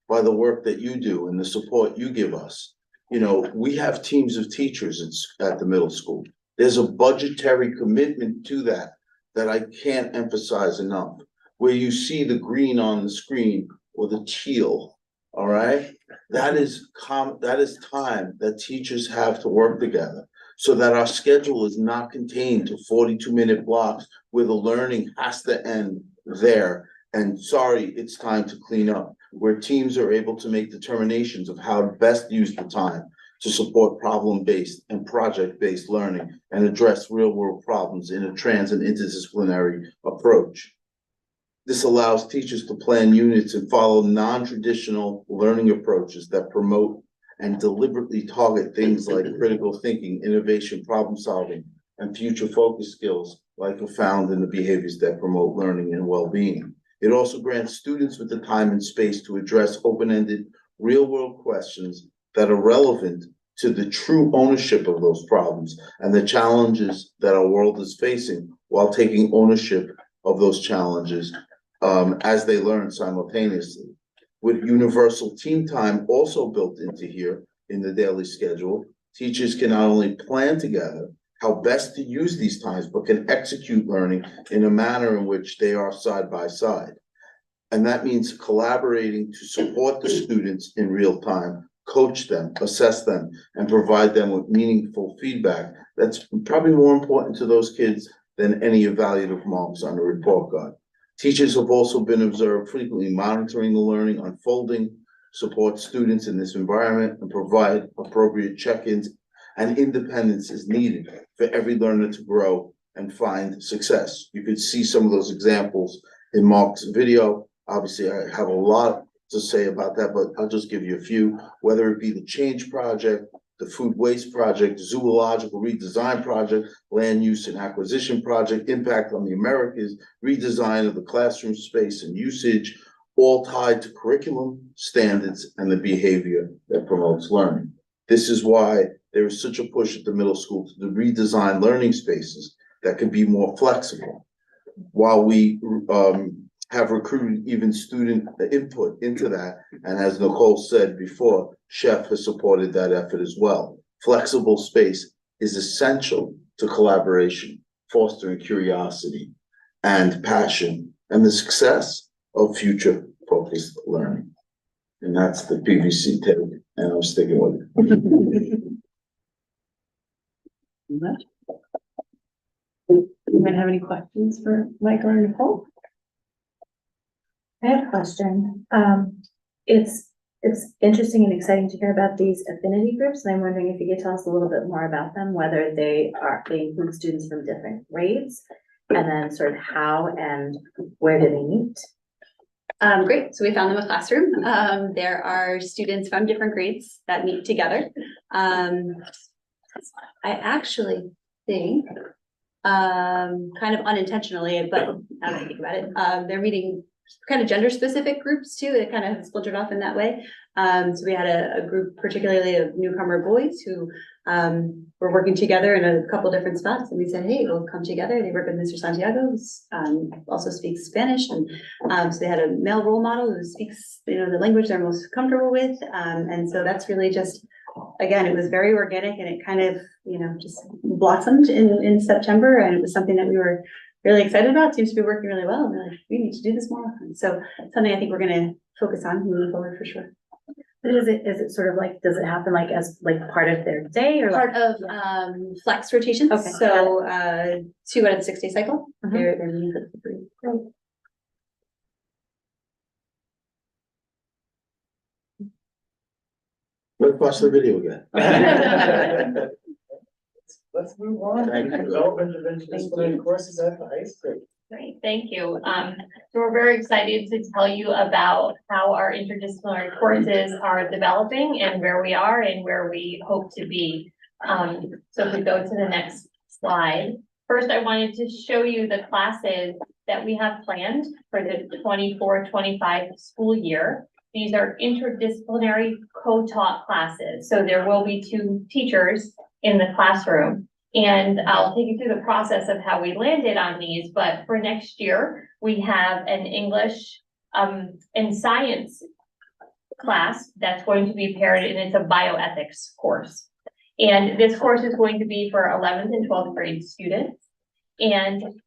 by the work that you do and the support you give us. We have teams of teachers at the middle school. There's a budgetary commitment to that I can't emphasize enough. Where you see the green on the screen or the teal, all right? That is time that teachers have to work together so that our schedule is not contained to 42-minute blocks where the learning has to end there. And sorry, it's time to clean up, where teams are able to make determinations of how to best use the time to support problem-based and project-based learning and address real-world problems in a trans and interdisciplinary approach. This allows teachers to plan units and follow non-traditional learning approaches that promote and deliberately target things like critical thinking, innovation, problem solving, and future-focused skills like are found in the behaviors that promote learning and well-being. It also grants students with the time and space to address open-ended, real-world questions that are relevant to the true ownership of those problems and the challenges that our world is facing, while taking ownership of those challenges as they learn simultaneously. With universal team time also built into here in the daily schedule, teachers can not only plan together how best to use these times, but can execute learning in a manner in which they are side by side. And that means collaborating to support the students in real time, coach them, assess them, and provide them with meaningful feedback. That's probably more important to those kids than any evaluative marks on the report card. Teachers have also been observed frequently monitoring the learning unfolding, support students in this environment, and provide appropriate check-ins and independence is needed for every learner to grow and find success. You could see some of those examples in Mark's video. Obviously, I have a lot to say about that, but I'll just give you a few, whether it be the Change Project, the Food Waste Project, Zoological Redesign Project, Land Use and Acquisition Project, Impact on the Americas, redesign of the classroom space and usage, all tied to curriculum, standards, and the behavior that promotes learning. This is why there is such a push at the middle school to redesign learning spaces that can be more flexible. While we have recruited even student input into that, and as Nicole said before, Chef has supported that effort as well. Flexible space is essential to collaboration, fostering curiosity and passion, and the success of future-focused learning. And that's the PVC take, and I'm sticking with it. Anyone have any questions for Mike or Nicole? I have a question. It's interesting and exciting to hear about these affinity groups, and I'm wondering if you could tell us a little bit more about them, whether they include students from different grades, and then sort of how and where do they meet? Great. So we found them a classroom. There are students from different grades that meet together. I actually think, kind of unintentionally, but now that I think about it, they're meeting kind of gender specific groups too. It kind of splintered off in that way. So we had a group, particularly of newcomer boys who were working together in a couple different spots, and we said, hey, we'll come together. They work with Mr. Santiago, who also speaks Spanish, and so they had a male role model who speaks, the language they're most comfortable with, and so that's really just, again, it was very organic, and it kind of, just blossomed in September, and it was something that we were really excited about. It seems to be working really well, and we're like, we need to do this more often. So something I think we're going to focus on moving forward for sure. But is it sort of like, does it happen like as like part of their day, or part of flex rotations? Okay. So 2 out of the 6-day cycle. They're meeting for 3. Great. Let's watch the video again. Let's move on. Thank you. Development of interdisciplinary courses at the high school. Great, thank you. So we're very excited to tell you about how our interdisciplinary courses are developing and where we are and where we hope to be. So if we go to the next slide. First, I wanted to show you the classes that we have planned for the 24-25 school year. These are interdisciplinary co-taught classes. So there will be 2 teachers in the classroom. And I'll take you through the process of how we landed on these, but for next year, we have an English and science class that's going to be paired, and it's a bioethics course. And this course is going to be for 11th and 12th grade students. And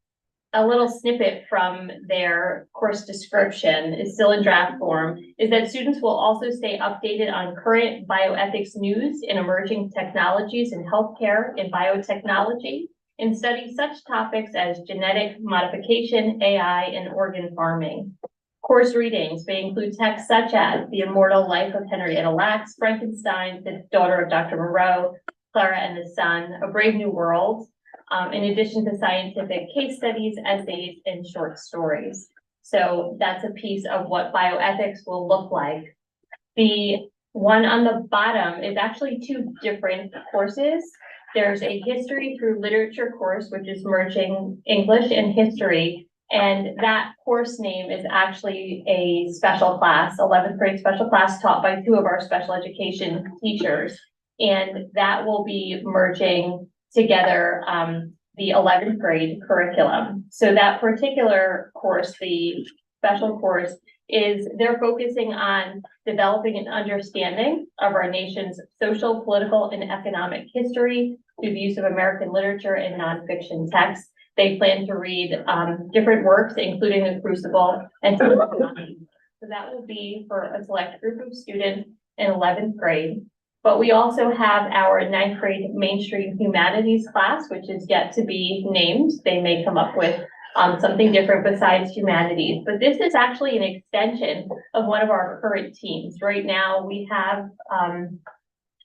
a little snippet from their course description is still in draft form, is that students will also stay updated on current bioethics news and emerging technologies in healthcare and biotechnology, and study such topics as genetic modification, AI, and organ farming. Course readings may include texts such as The Immortal Life of Henrietta Lacks, Frankenstein, the Daughter of Dr. Moreau, Clara and the Sun, A Brave New World, in addition to scientific case studies, essays, and short stories. So that's a piece of what bioethics will look like. The one on the bottom is actually 2 different courses. There's a history through literature course, which is merging English and history. And that course name is actually a special class, 11th grade special class taught by two of our special education teachers. And that will be merging together the 11th grade curriculum. So that particular course, the special course, is they're focusing on developing an understanding of our nation's social, political, and economic history through the use of American literature and nonfiction texts. They plan to read different works, including The Crucible and so that will be for a select group of students in 11th grade. But we also have our 9th grade mainstream humanities class, which is yet to be named. They may come up with something different besides humanities, but this is actually an extension of one of our current teams. Right now, we have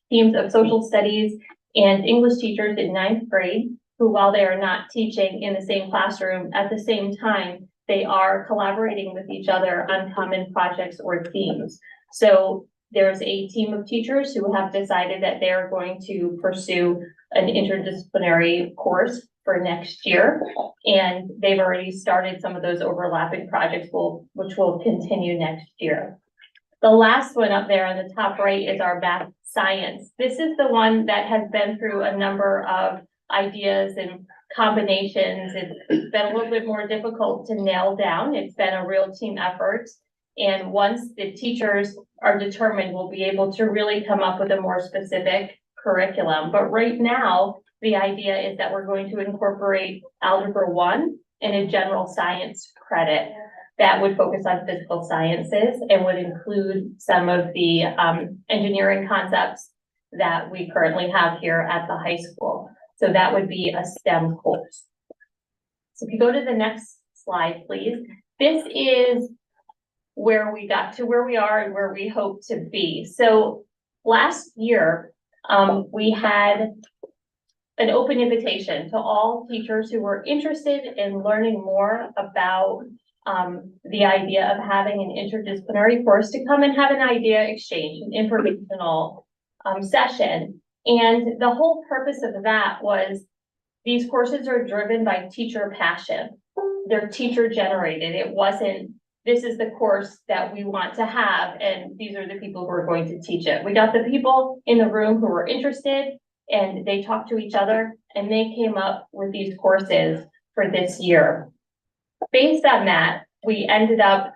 teams of social studies and English teachers in 9th grade who, while they are not teaching in the same classroom, at the same time, they are collaborating with each other on common projects or themes. So there's a team of teachers who have decided that they are going to pursue an interdisciplinary course for next year. And they've already started some of those overlapping projects which will continue next year. The last one up there on the top right is our math science. This is the one that has been through a number of ideas and combinations. It's been a little bit more difficult to nail down. It's been a real team effort. And once the teachers are determined, we'll be able to really come up with a more specific curriculum. But right now, the idea is that we're going to incorporate Algebra 1 and a general science credit that would focus on physical sciences and would include some of the engineering concepts that we currently have here at the high school. So that would be a STEM course. So if you go to the next slide, please. This is where we got to where we are and where we hope to be. So last year, we had an open invitation to all teachers who were interested in learning more about the idea of having an interdisciplinary course to come and have an idea exchange, an informational session. And the whole purpose of that was these courses are driven by teacher passion. They're teacher generated. It wasn't, this is the course that we want to have, and these are the people who are going to teach it. We got the people in the room who were interested, and they talked to each other, and they came up with these courses for this year. Based on that, we ended up,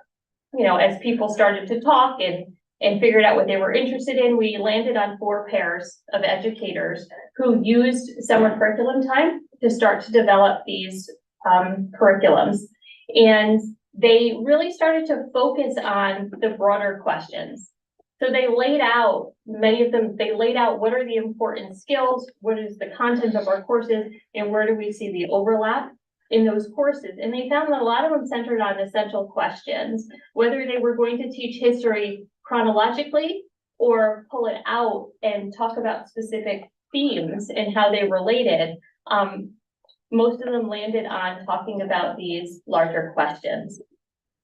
as people started to talk and figured out what they were interested in, we landed on 4 pairs of educators who used summer curriculum time to start to develop these curriculums. And they really started to focus on the broader questions. So they laid out, many of them, they laid out what are the important skills, what is the content of our courses, and where do we see the overlap in those courses. And they found that a lot of them centered on essential questions, whether they were going to teach history chronologically or pull it out and talk about specific themes and how they related. Most of them landed on talking about these larger questions.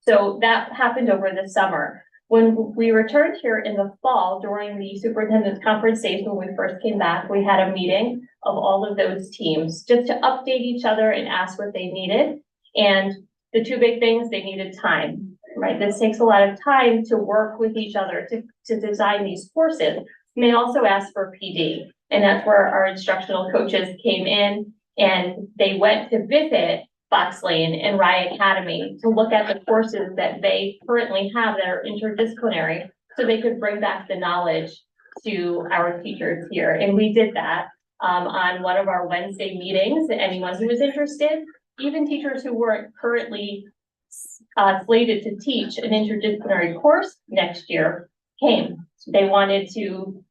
So that happened over the summer. When we returned here in the fall during the superintendent's conference days, when we first came back, we had a meeting of all of those teams just to update each other and ask what they needed. And the 2 big things, they needed time, right? This takes a lot of time to work with each other to design these courses. And they also asked for PD, and that's where our instructional coaches came in, and they went to visit Fox Lane and Rye Academy to look at the courses that they currently have that are interdisciplinary, so they could bring back the knowledge to our teachers here. And we did that on one of our Wednesday meetings. Anyone who was interested, even teachers who weren't currently slated to teach an interdisciplinary course next year, came. They wanted to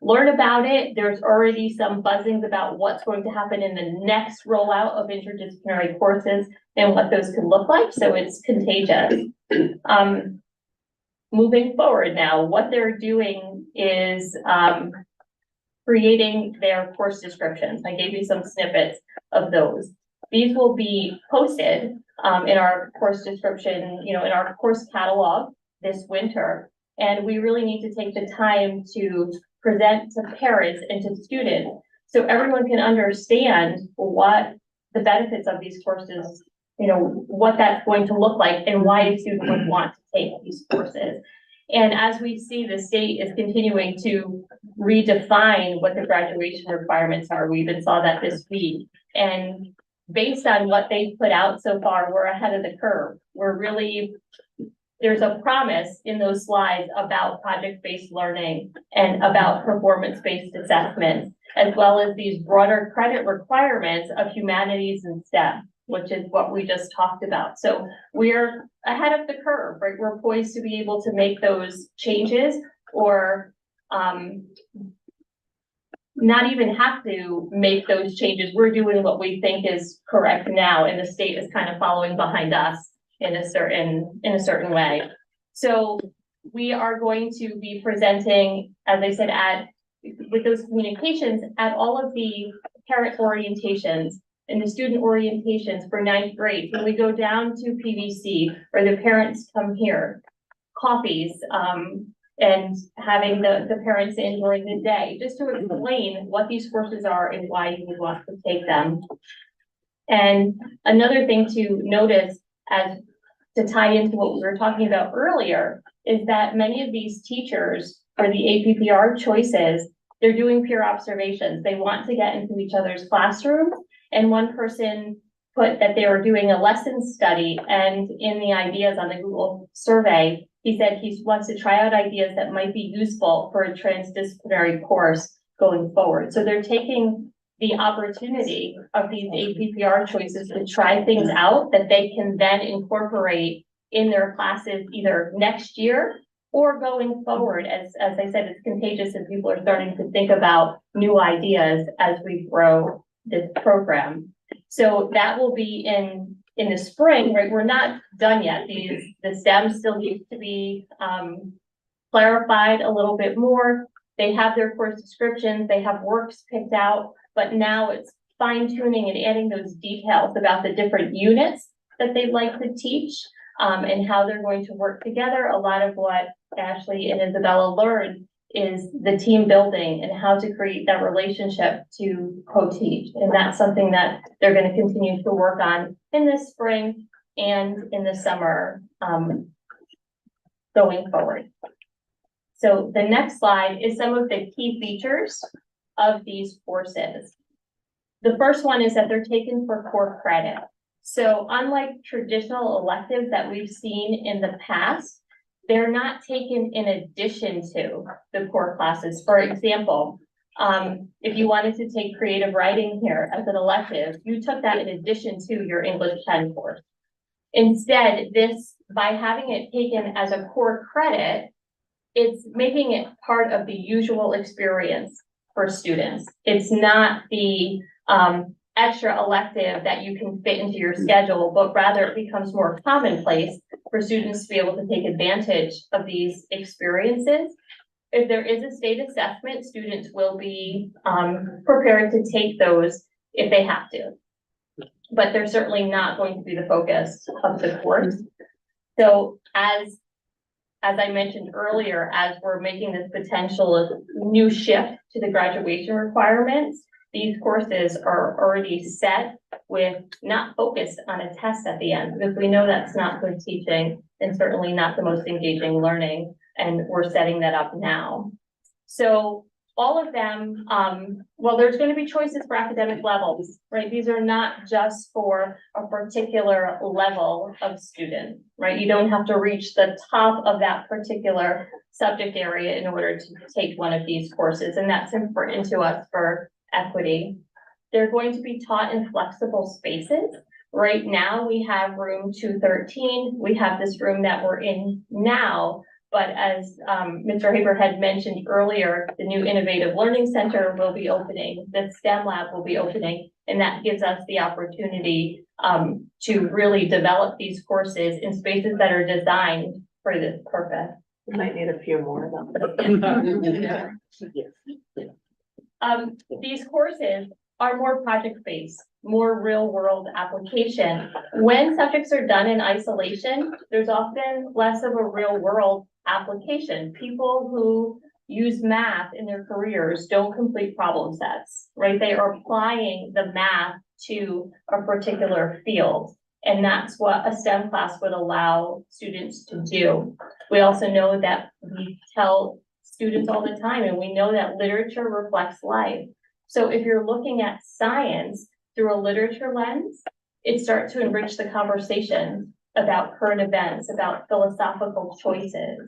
learn about it. There's already some buzzings about what's going to happen in the next rollout of interdisciplinary courses and what those could look like. So it's contagious. Moving forward now, what they're doing is creating their course descriptions. I gave you some snippets of those. These will be posted in our course description, in our course catalog this winter. And we really need to take the time to present to parents and to students so everyone can understand what the benefits of these courses, you know, what that's going to look like and why a student would want to take these courses. And as we see, the state is continuing to redefine what the graduation requirements are. We even saw that this week. And based on what they've put out so far, we're ahead of the curve. We're really, there's a promise in those slides about project-based learning and about performance-based assessments, as well as these broader credit requirements of humanities and STEM, which is what we just talked about. So we're ahead of the curve, right? We're poised to be able to make those changes or not even have to make those changes. We're doing what we think is correct now, and the state is kind of following behind us in a certain way. So we are going to be presenting, as I said, with those communications at all of the parent orientations and the student orientations for 9th grade. When we go down to PVC, or the parents come here, coffees, and having the parents in during the day, just to explain what these courses are and why you would want to take them. And another thing to notice, as to tie into what we were talking about earlier, is that many of these teachers for the APPR choices, they're doing peer observations. They want to get into each other's classrooms. And one person put that they were doing a lesson study, and in the ideas on the Google survey, he said he wants to try out ideas that might be useful for a transdisciplinary course going forward. So they're taking the opportunity of these APPR choices to try things out that they can then incorporate in their classes either next year or going forward. As I said, it's contagious and people are starting to think about new ideas as we grow this program. So that will be in the spring, right? We're not done yet. The STEM still needs to be clarified a little bit more. They have their course descriptions, they have works picked out, but now it's fine tuning and adding those details about the different units that they'd like to teach, and how they're going to work together. A lot of what Ashley and Isabella learned is the team building and how to create that relationship to co-teach. And that's something that they're going to continue to work on in the spring and in the summer, going forward. So the next slide is some of the key features of these courses. The first one is that they're taken for core credit. So unlike traditional electives that we've seen in the past, they're not taken in addition to the core classes. For example, if you wanted to take creative writing here as an elective, you took that in addition to your English 10 course. Instead, by having it taken as a core credit, it's making it part of the usual experience for students. It's not the extra elective that you can fit into your schedule, but rather it becomes more commonplace for students to be able to take advantage of these experiences. If there is a state assessment, students will be prepared to take those if they have to. But they're certainly not going to be the focus of the course. So as I mentioned earlier, as we're making this potential new shift to the graduation requirements, these courses are already set with not focused on a test at the end, because we know that's not good teaching and certainly not the most engaging learning. And we're setting that up now. So all of them, well, there's going to be choices for academic levels, right? These are not just for a particular level of student, right? You don't have to reach the top of that particular subject area in order to take one of these courses. And that's important to us for equity. They're going to be taught in flexible spaces. Right now we have room 213. We have this room that we're in now. But as Mr. Haber had mentioned earlier, the new Innovative Learning Center will be opening, the STEM lab will be opening, and that gives us the opportunity to really develop these courses in spaces that are designed for this purpose. We might need a few more of them. These courses are more project-based, more real-world application. When subjects are done in isolation, there's often less of a real-world application. People who use math in their careers don't complete problem sets. right? They are applying the math to a particular field. And that's what a STEM class would allow students to do. We also know that we tell students all the time, and we know that literature reflects life. So if you're looking at science through a literature lens, it starts to enrich the conversation about current events, about philosophical choices.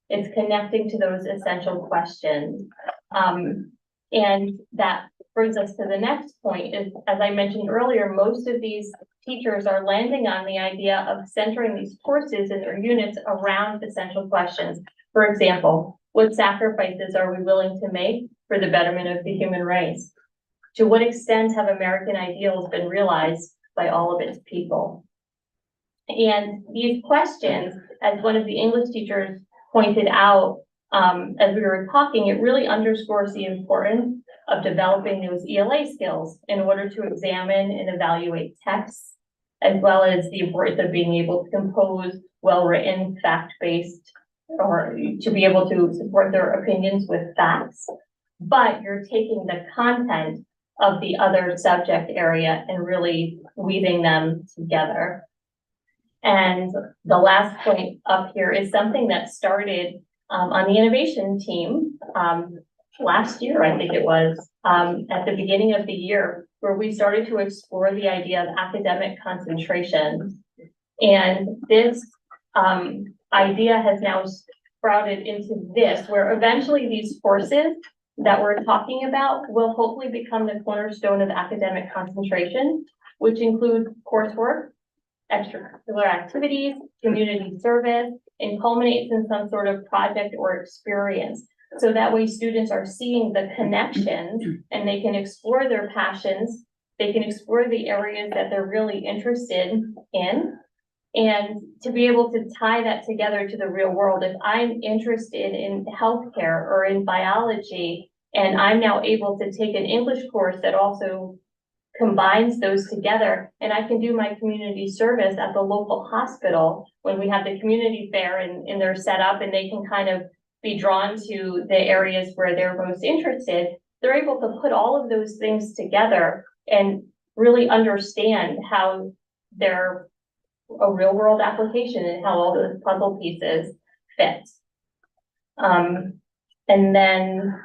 It's connecting to those essential questions. And that brings us to the next point is, as I mentioned earlier, most of these teachers are landing on the idea of centering these courses and their units around essential questions. For example, what sacrifices are we willing to make for the betterment of the human race? To what extent have American ideals been realized by all of its people? And these questions, as one of the English teachers pointed out, as we were talking, it really underscores the importance of developing those ELA skills in order to examine and evaluate texts, as well as the importance of being able to compose well-written, fact-based, or to be able to support their opinions with facts. But you're taking the content of the other subject area and really weaving them together. And the last point up here is something that started on the innovation team last year, I think it was, at the beginning of the year, where we started to explore the idea of academic concentration. And this idea has now sprouted into this, where eventually these courses that we're talking about will hopefully become the cornerstone of academic concentration, which includes coursework, extracurricular activities, community service, and culminates in some sort of project or experience. So that way students are seeing the connections and they can explore their passions, they can explore the areas that they're really interested in, and to be able to tie that together to the real world. If I'm interested in healthcare or in biology, and I'm now able to take an English course that also combines those together, and I can do my community service at the local hospital when we have the community fair and they're set up and they can kind of be drawn to the areas where they're most interested, they're able to put all of those things together and really understand how they're a real world application and how all those puzzle pieces fit. And then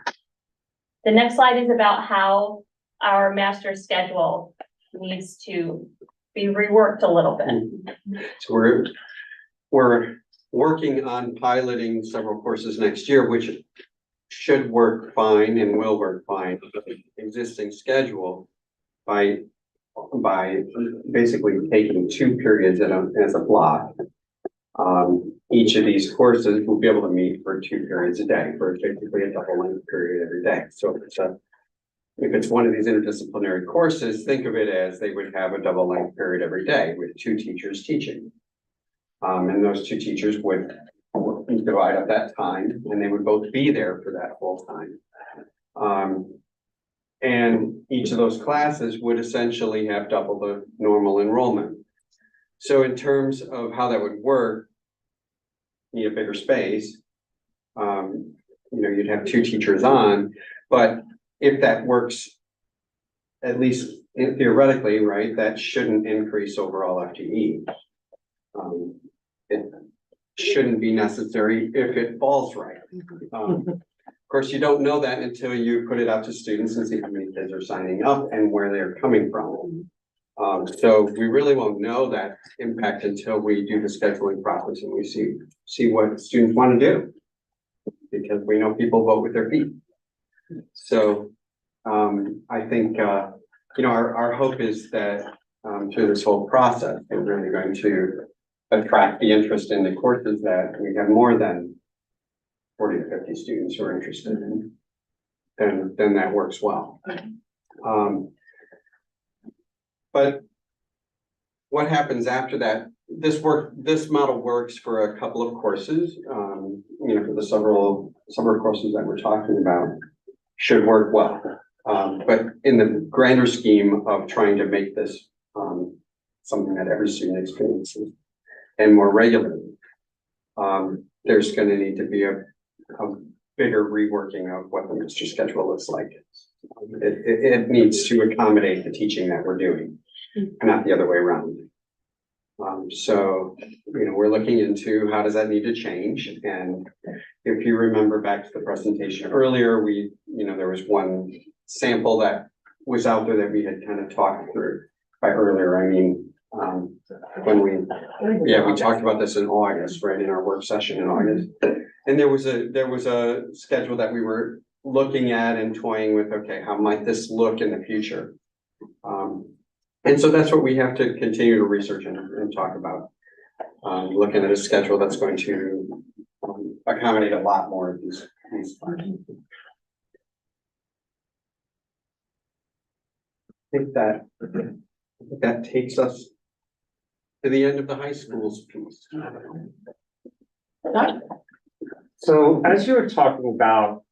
the next slide is about how our master schedule needs to be reworked a little bit. So we're working on piloting several courses next year, which should work fine and will work fine with the existing schedule by basically taking 2 periods as a block. Each of these courses will be able to meet for 2 periods a day, for basically a double length period every day. So if it's one of these interdisciplinary courses, think of it as they would have a double length period every day with 2 teachers teaching. And those 2 teachers would divide up that time and they would both be there for that whole time. And each of those classes would essentially have double the normal enrollment. So in terms of how that would work, you need a bigger space. You'd have 2 teachers on, but if that works, at least theoretically, right, that shouldn't increase overall FTE. It shouldn't be necessary if it falls right. Of course, you don't know that until you put it out to students and see how many kids are signing up and where they're coming from. So we really won't know that impact until we do the scheduling process and we see what students want to do, because we know people vote with their feet. So I think our hope is that through this whole process, we're really going to attract the interest in the courses that we have more than 40 to 50 students who are interested in, then that works well. But what happens after that? This model works for a couple of courses. For the summer courses that we're talking about, should work well. But in the grander scheme of trying to make this something that every student experiences and more regularly, there's going to need to be a bigger reworking of what the master schedule looks like. It needs to accommodate the teaching that we're doing, not the other way around. So, we're looking into how does that need to change? And if you remember back to the presentation earlier, there was one sample that was out there that we had kind of talked through. By earlier, I mean, when we talked about this in August, right, in our work session in August. And there was a schedule that we were looking at and toying with, okay, how might this look in the future? And so that's what we have to continue to research and talk about. Looking at a schedule that's going to accommodate a lot more of these classes. I think that takes us to the end of the high school's piece. So as you were talking about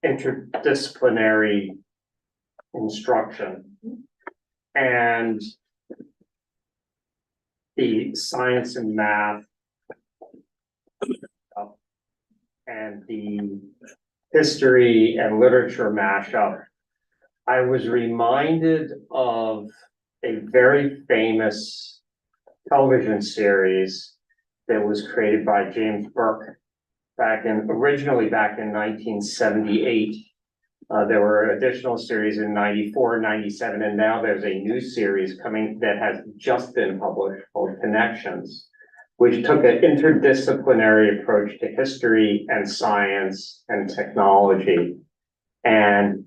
interdisciplinary instruction and the science and math and the history and literature mashup, I was reminded of a very famous television series that was created by James Burke originally back in 1978. There were additional series in 94, 97, and now there's a new series coming that has just been published called Connections, which took an interdisciplinary approach to history and science and technology. And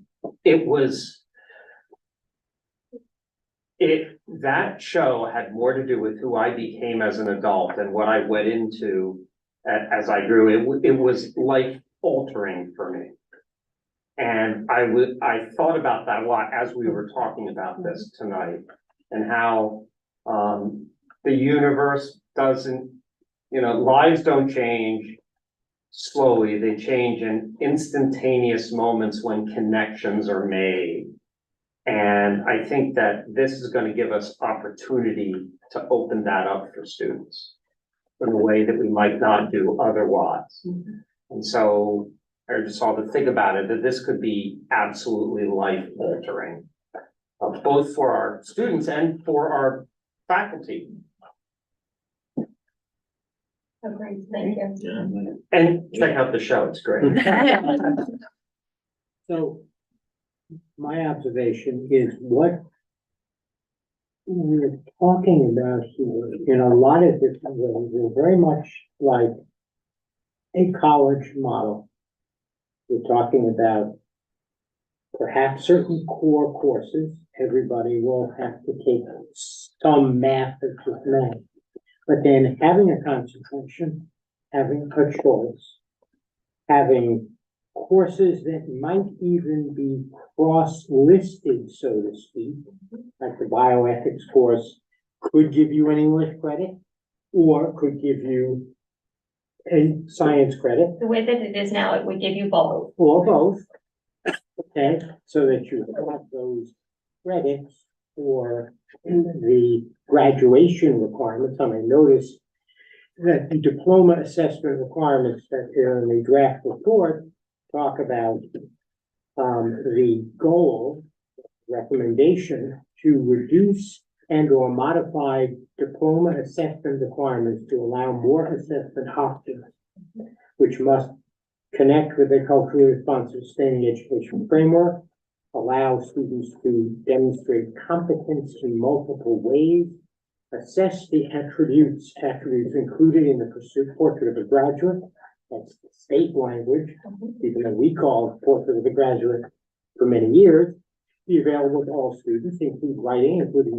that show had more to do with who I became as an adult and what I went into as I grew. It was life altering for me. And I thought about that a lot as we were talking about this tonight, and how the universe doesn't, lives don't change slowly, they change in instantaneous moments when connections are made. And I think that this is going to give us opportunity to open that up for students in a way that we might not do otherwise. And so I just saw to think about it, that this could be absolutely life altering, both for our students and for our faculty. Oh, great, thank you. And check out the show, it's great. So my observation is what we're talking about here in a lot of different ways is very much like a college model. We're talking about perhaps certain core courses. Everybody will have to take some math or just math. But then having a concentration, having a choice, having courses that might even be cross-listed, so to speak, like the bioethics course could give you an English credit or could give you a science credit. The way that it is now, it would give you both. Or both, okay, so that you have those credits for the graduation requirements. I may notice that the diploma assessment requirements that are in the draft report talk about the goal, recommendation to reduce and or modify diploma assessment requirements to allow more assessment options, which must connect with a culturally responsive sustaining education framework, allow students to demonstrate competence in multiple ways, assess the attributes included in the pursuit portrait of a graduate. That's the state language, even though we call it portrait of a graduate for many years. Be available to all students, including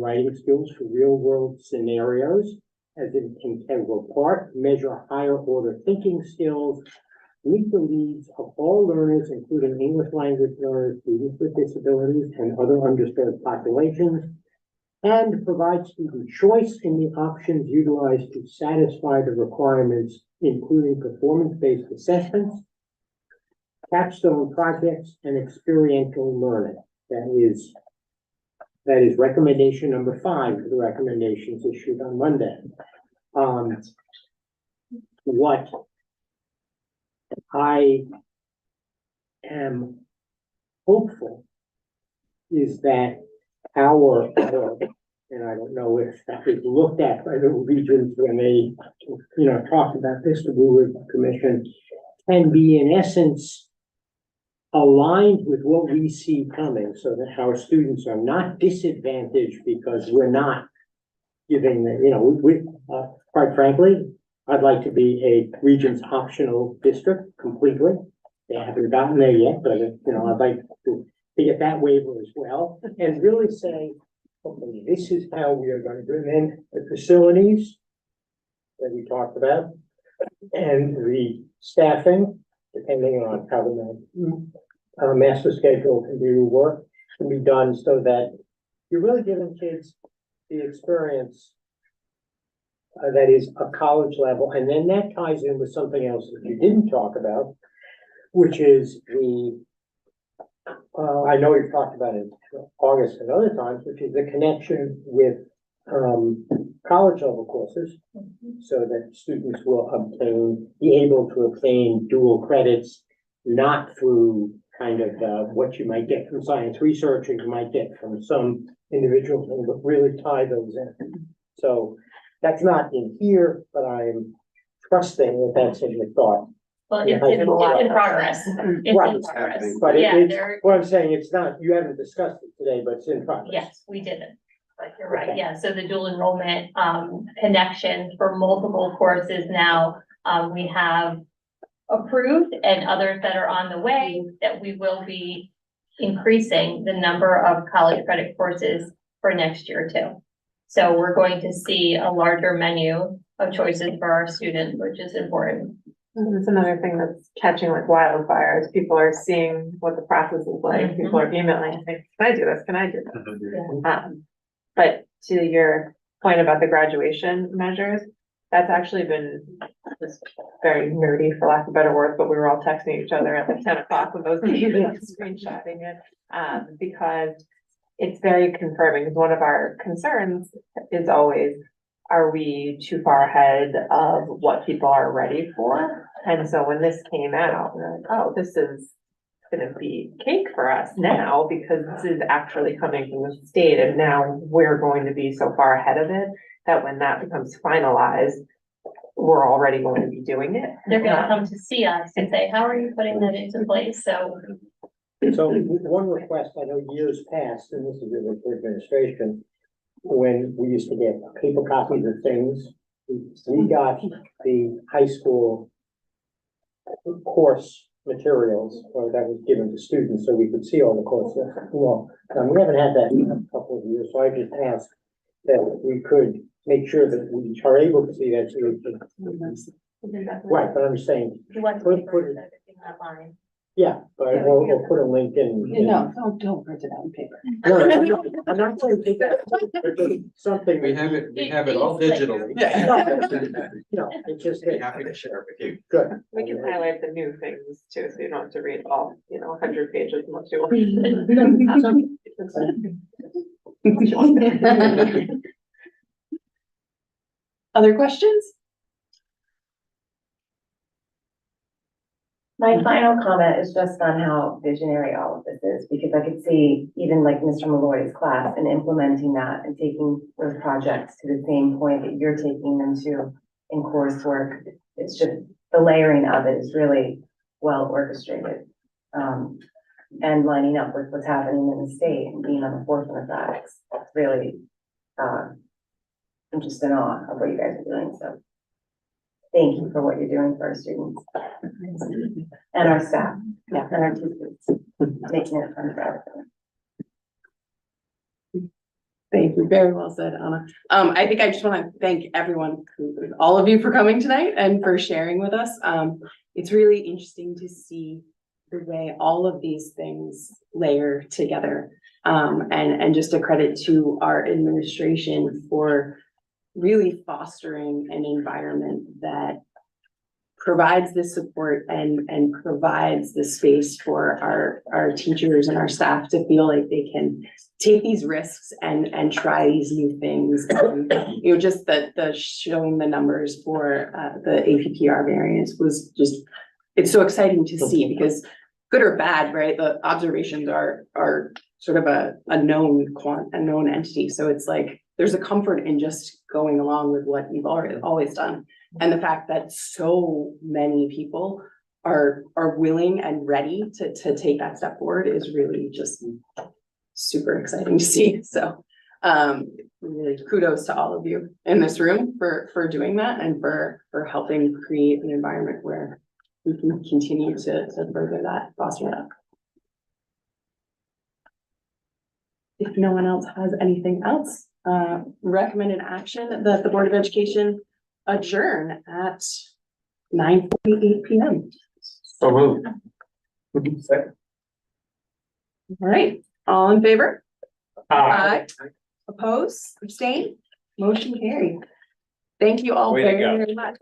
writing skills for real-world scenarios as an integral part, measure higher order thinking skills, meet the needs of all learners, including English language learners, students with disabilities, and other underserved populations, and provide student choice in the options utilized to satisfy the requirements, including performance-based assessments, capstone projects, and experiential learning. That is recommendation number 5 for the recommendations issued on Monday. What I am hopeful is that our, and I don't know if that was looked at by the regions when they, talked about this, the Blue Ribbon Commission, can be in essence aligned with what we see coming, so that our students are not disadvantaged because we're not giving them, quite frankly, I'd like to be a Regents optional district completely. They haven't gotten there yet, but I'd like to get that waiver as well and really say, okay, this is how we are going to do it. And then the facilities that we talked about and the staffing, depending on how the master schedule can be done so that you're really giving kids the experience that is a college level. And then that ties in with something else that you didn't talk about, which is I know you've talked about it in August and other times, which is the connection with college level courses, so that students will be able to obtain dual credits, not through kind of what you might get from science research or you might get from some individual thing, but really tie those in. So that's not in here, but I'm trusting that that's in the thought. Well, it's in progress. It's Right. in progress. But Yeah, what I'm saying, it's not, you haven't discussed it today, but it's in progress. yes, we didn't. But you're right, yeah, so the dual enrollment connection for multiple courses now, we have approved and others that are on the way that we will be increasing the number of college credit courses for next year too. So we're going to see a larger menu of choices for our students, which is important. That's another thing that's catching like wildfire is people are seeing what the process is like. People are emailing and saying, can I do this? Can I do that? But to your point about the graduation measures, that's actually been just very nerdy, for lack of better words, but we were all texting each other at like 10 o'clock when those came in, screenshotting it, because it's very confirming. Because one of our concerns is always, are we too far ahead of what people are ready for? And so when this came out, we're like, oh, this is gonna be cake for us now, because this is actually coming from the state, and now we're going to be so far ahead of it that when that becomes finalized, we're already going to be doing it. They're gonna come to see us and say, how are you putting that into place? So one request, I know years past, and this is really for administration, when we used to get paper copies of things, we got the high school course materials, or that was given to students, so we could see all the courses. Well, we haven't had that in a couple of years, so I just asked that we could make sure that we are able to see that. So we can, right, but I'm saying, you want to put in that line. yeah, but we'll put a link in. No, don't print it out on paper. No, I'm not saying take that. Something. We have it all digitally. No, it's just. Happy to share it with you. Good. We can highlight the new things too, so you don't have to read all, 100 pages unless you want. Other questions? My final comment is just on how visionary all of this is, because I could see even like Mr. Malloy's class and implementing that and taking those projects to the same point that you're taking them to in coursework. It's just the layering of it is really well orchestrated. And lining up with what's happening in the state and being on the forefront of that. It's really, I'm just in awe of what you guys are doing, so. Thank you for what you're doing for our students and our staff, and our teachers, making it fun for everyone. Thank you. Very well said, Anna. I think I just want to thank everyone, all of you, for coming tonight and for sharing with us. It's really interesting to see the way all of these things layer together. And just a credit to our administration for really fostering an environment that provides the support and provides the space for our teachers and our staff to feel like they can take these risks and try these new things. Just the showing the numbers for the APPR variance was just, it's so exciting to see, because good or bad, right? The observations are sort of a known entity. So it's like, there's a comfort in just going along with what you've always done. And the fact that so many people are willing and ready to take that step forward is really just super exciting to see. So really kudos to all of you in this room for doing that and for helping create an environment where we can continue to further that, foster that. If no one else has anything else, recommended action that the Board of Education adjourn at 9:48 p.m. So moved. Second. All right, all in favor? Aye. Oppose, abstain, motion carried. Thank you all Way to very, go. very much.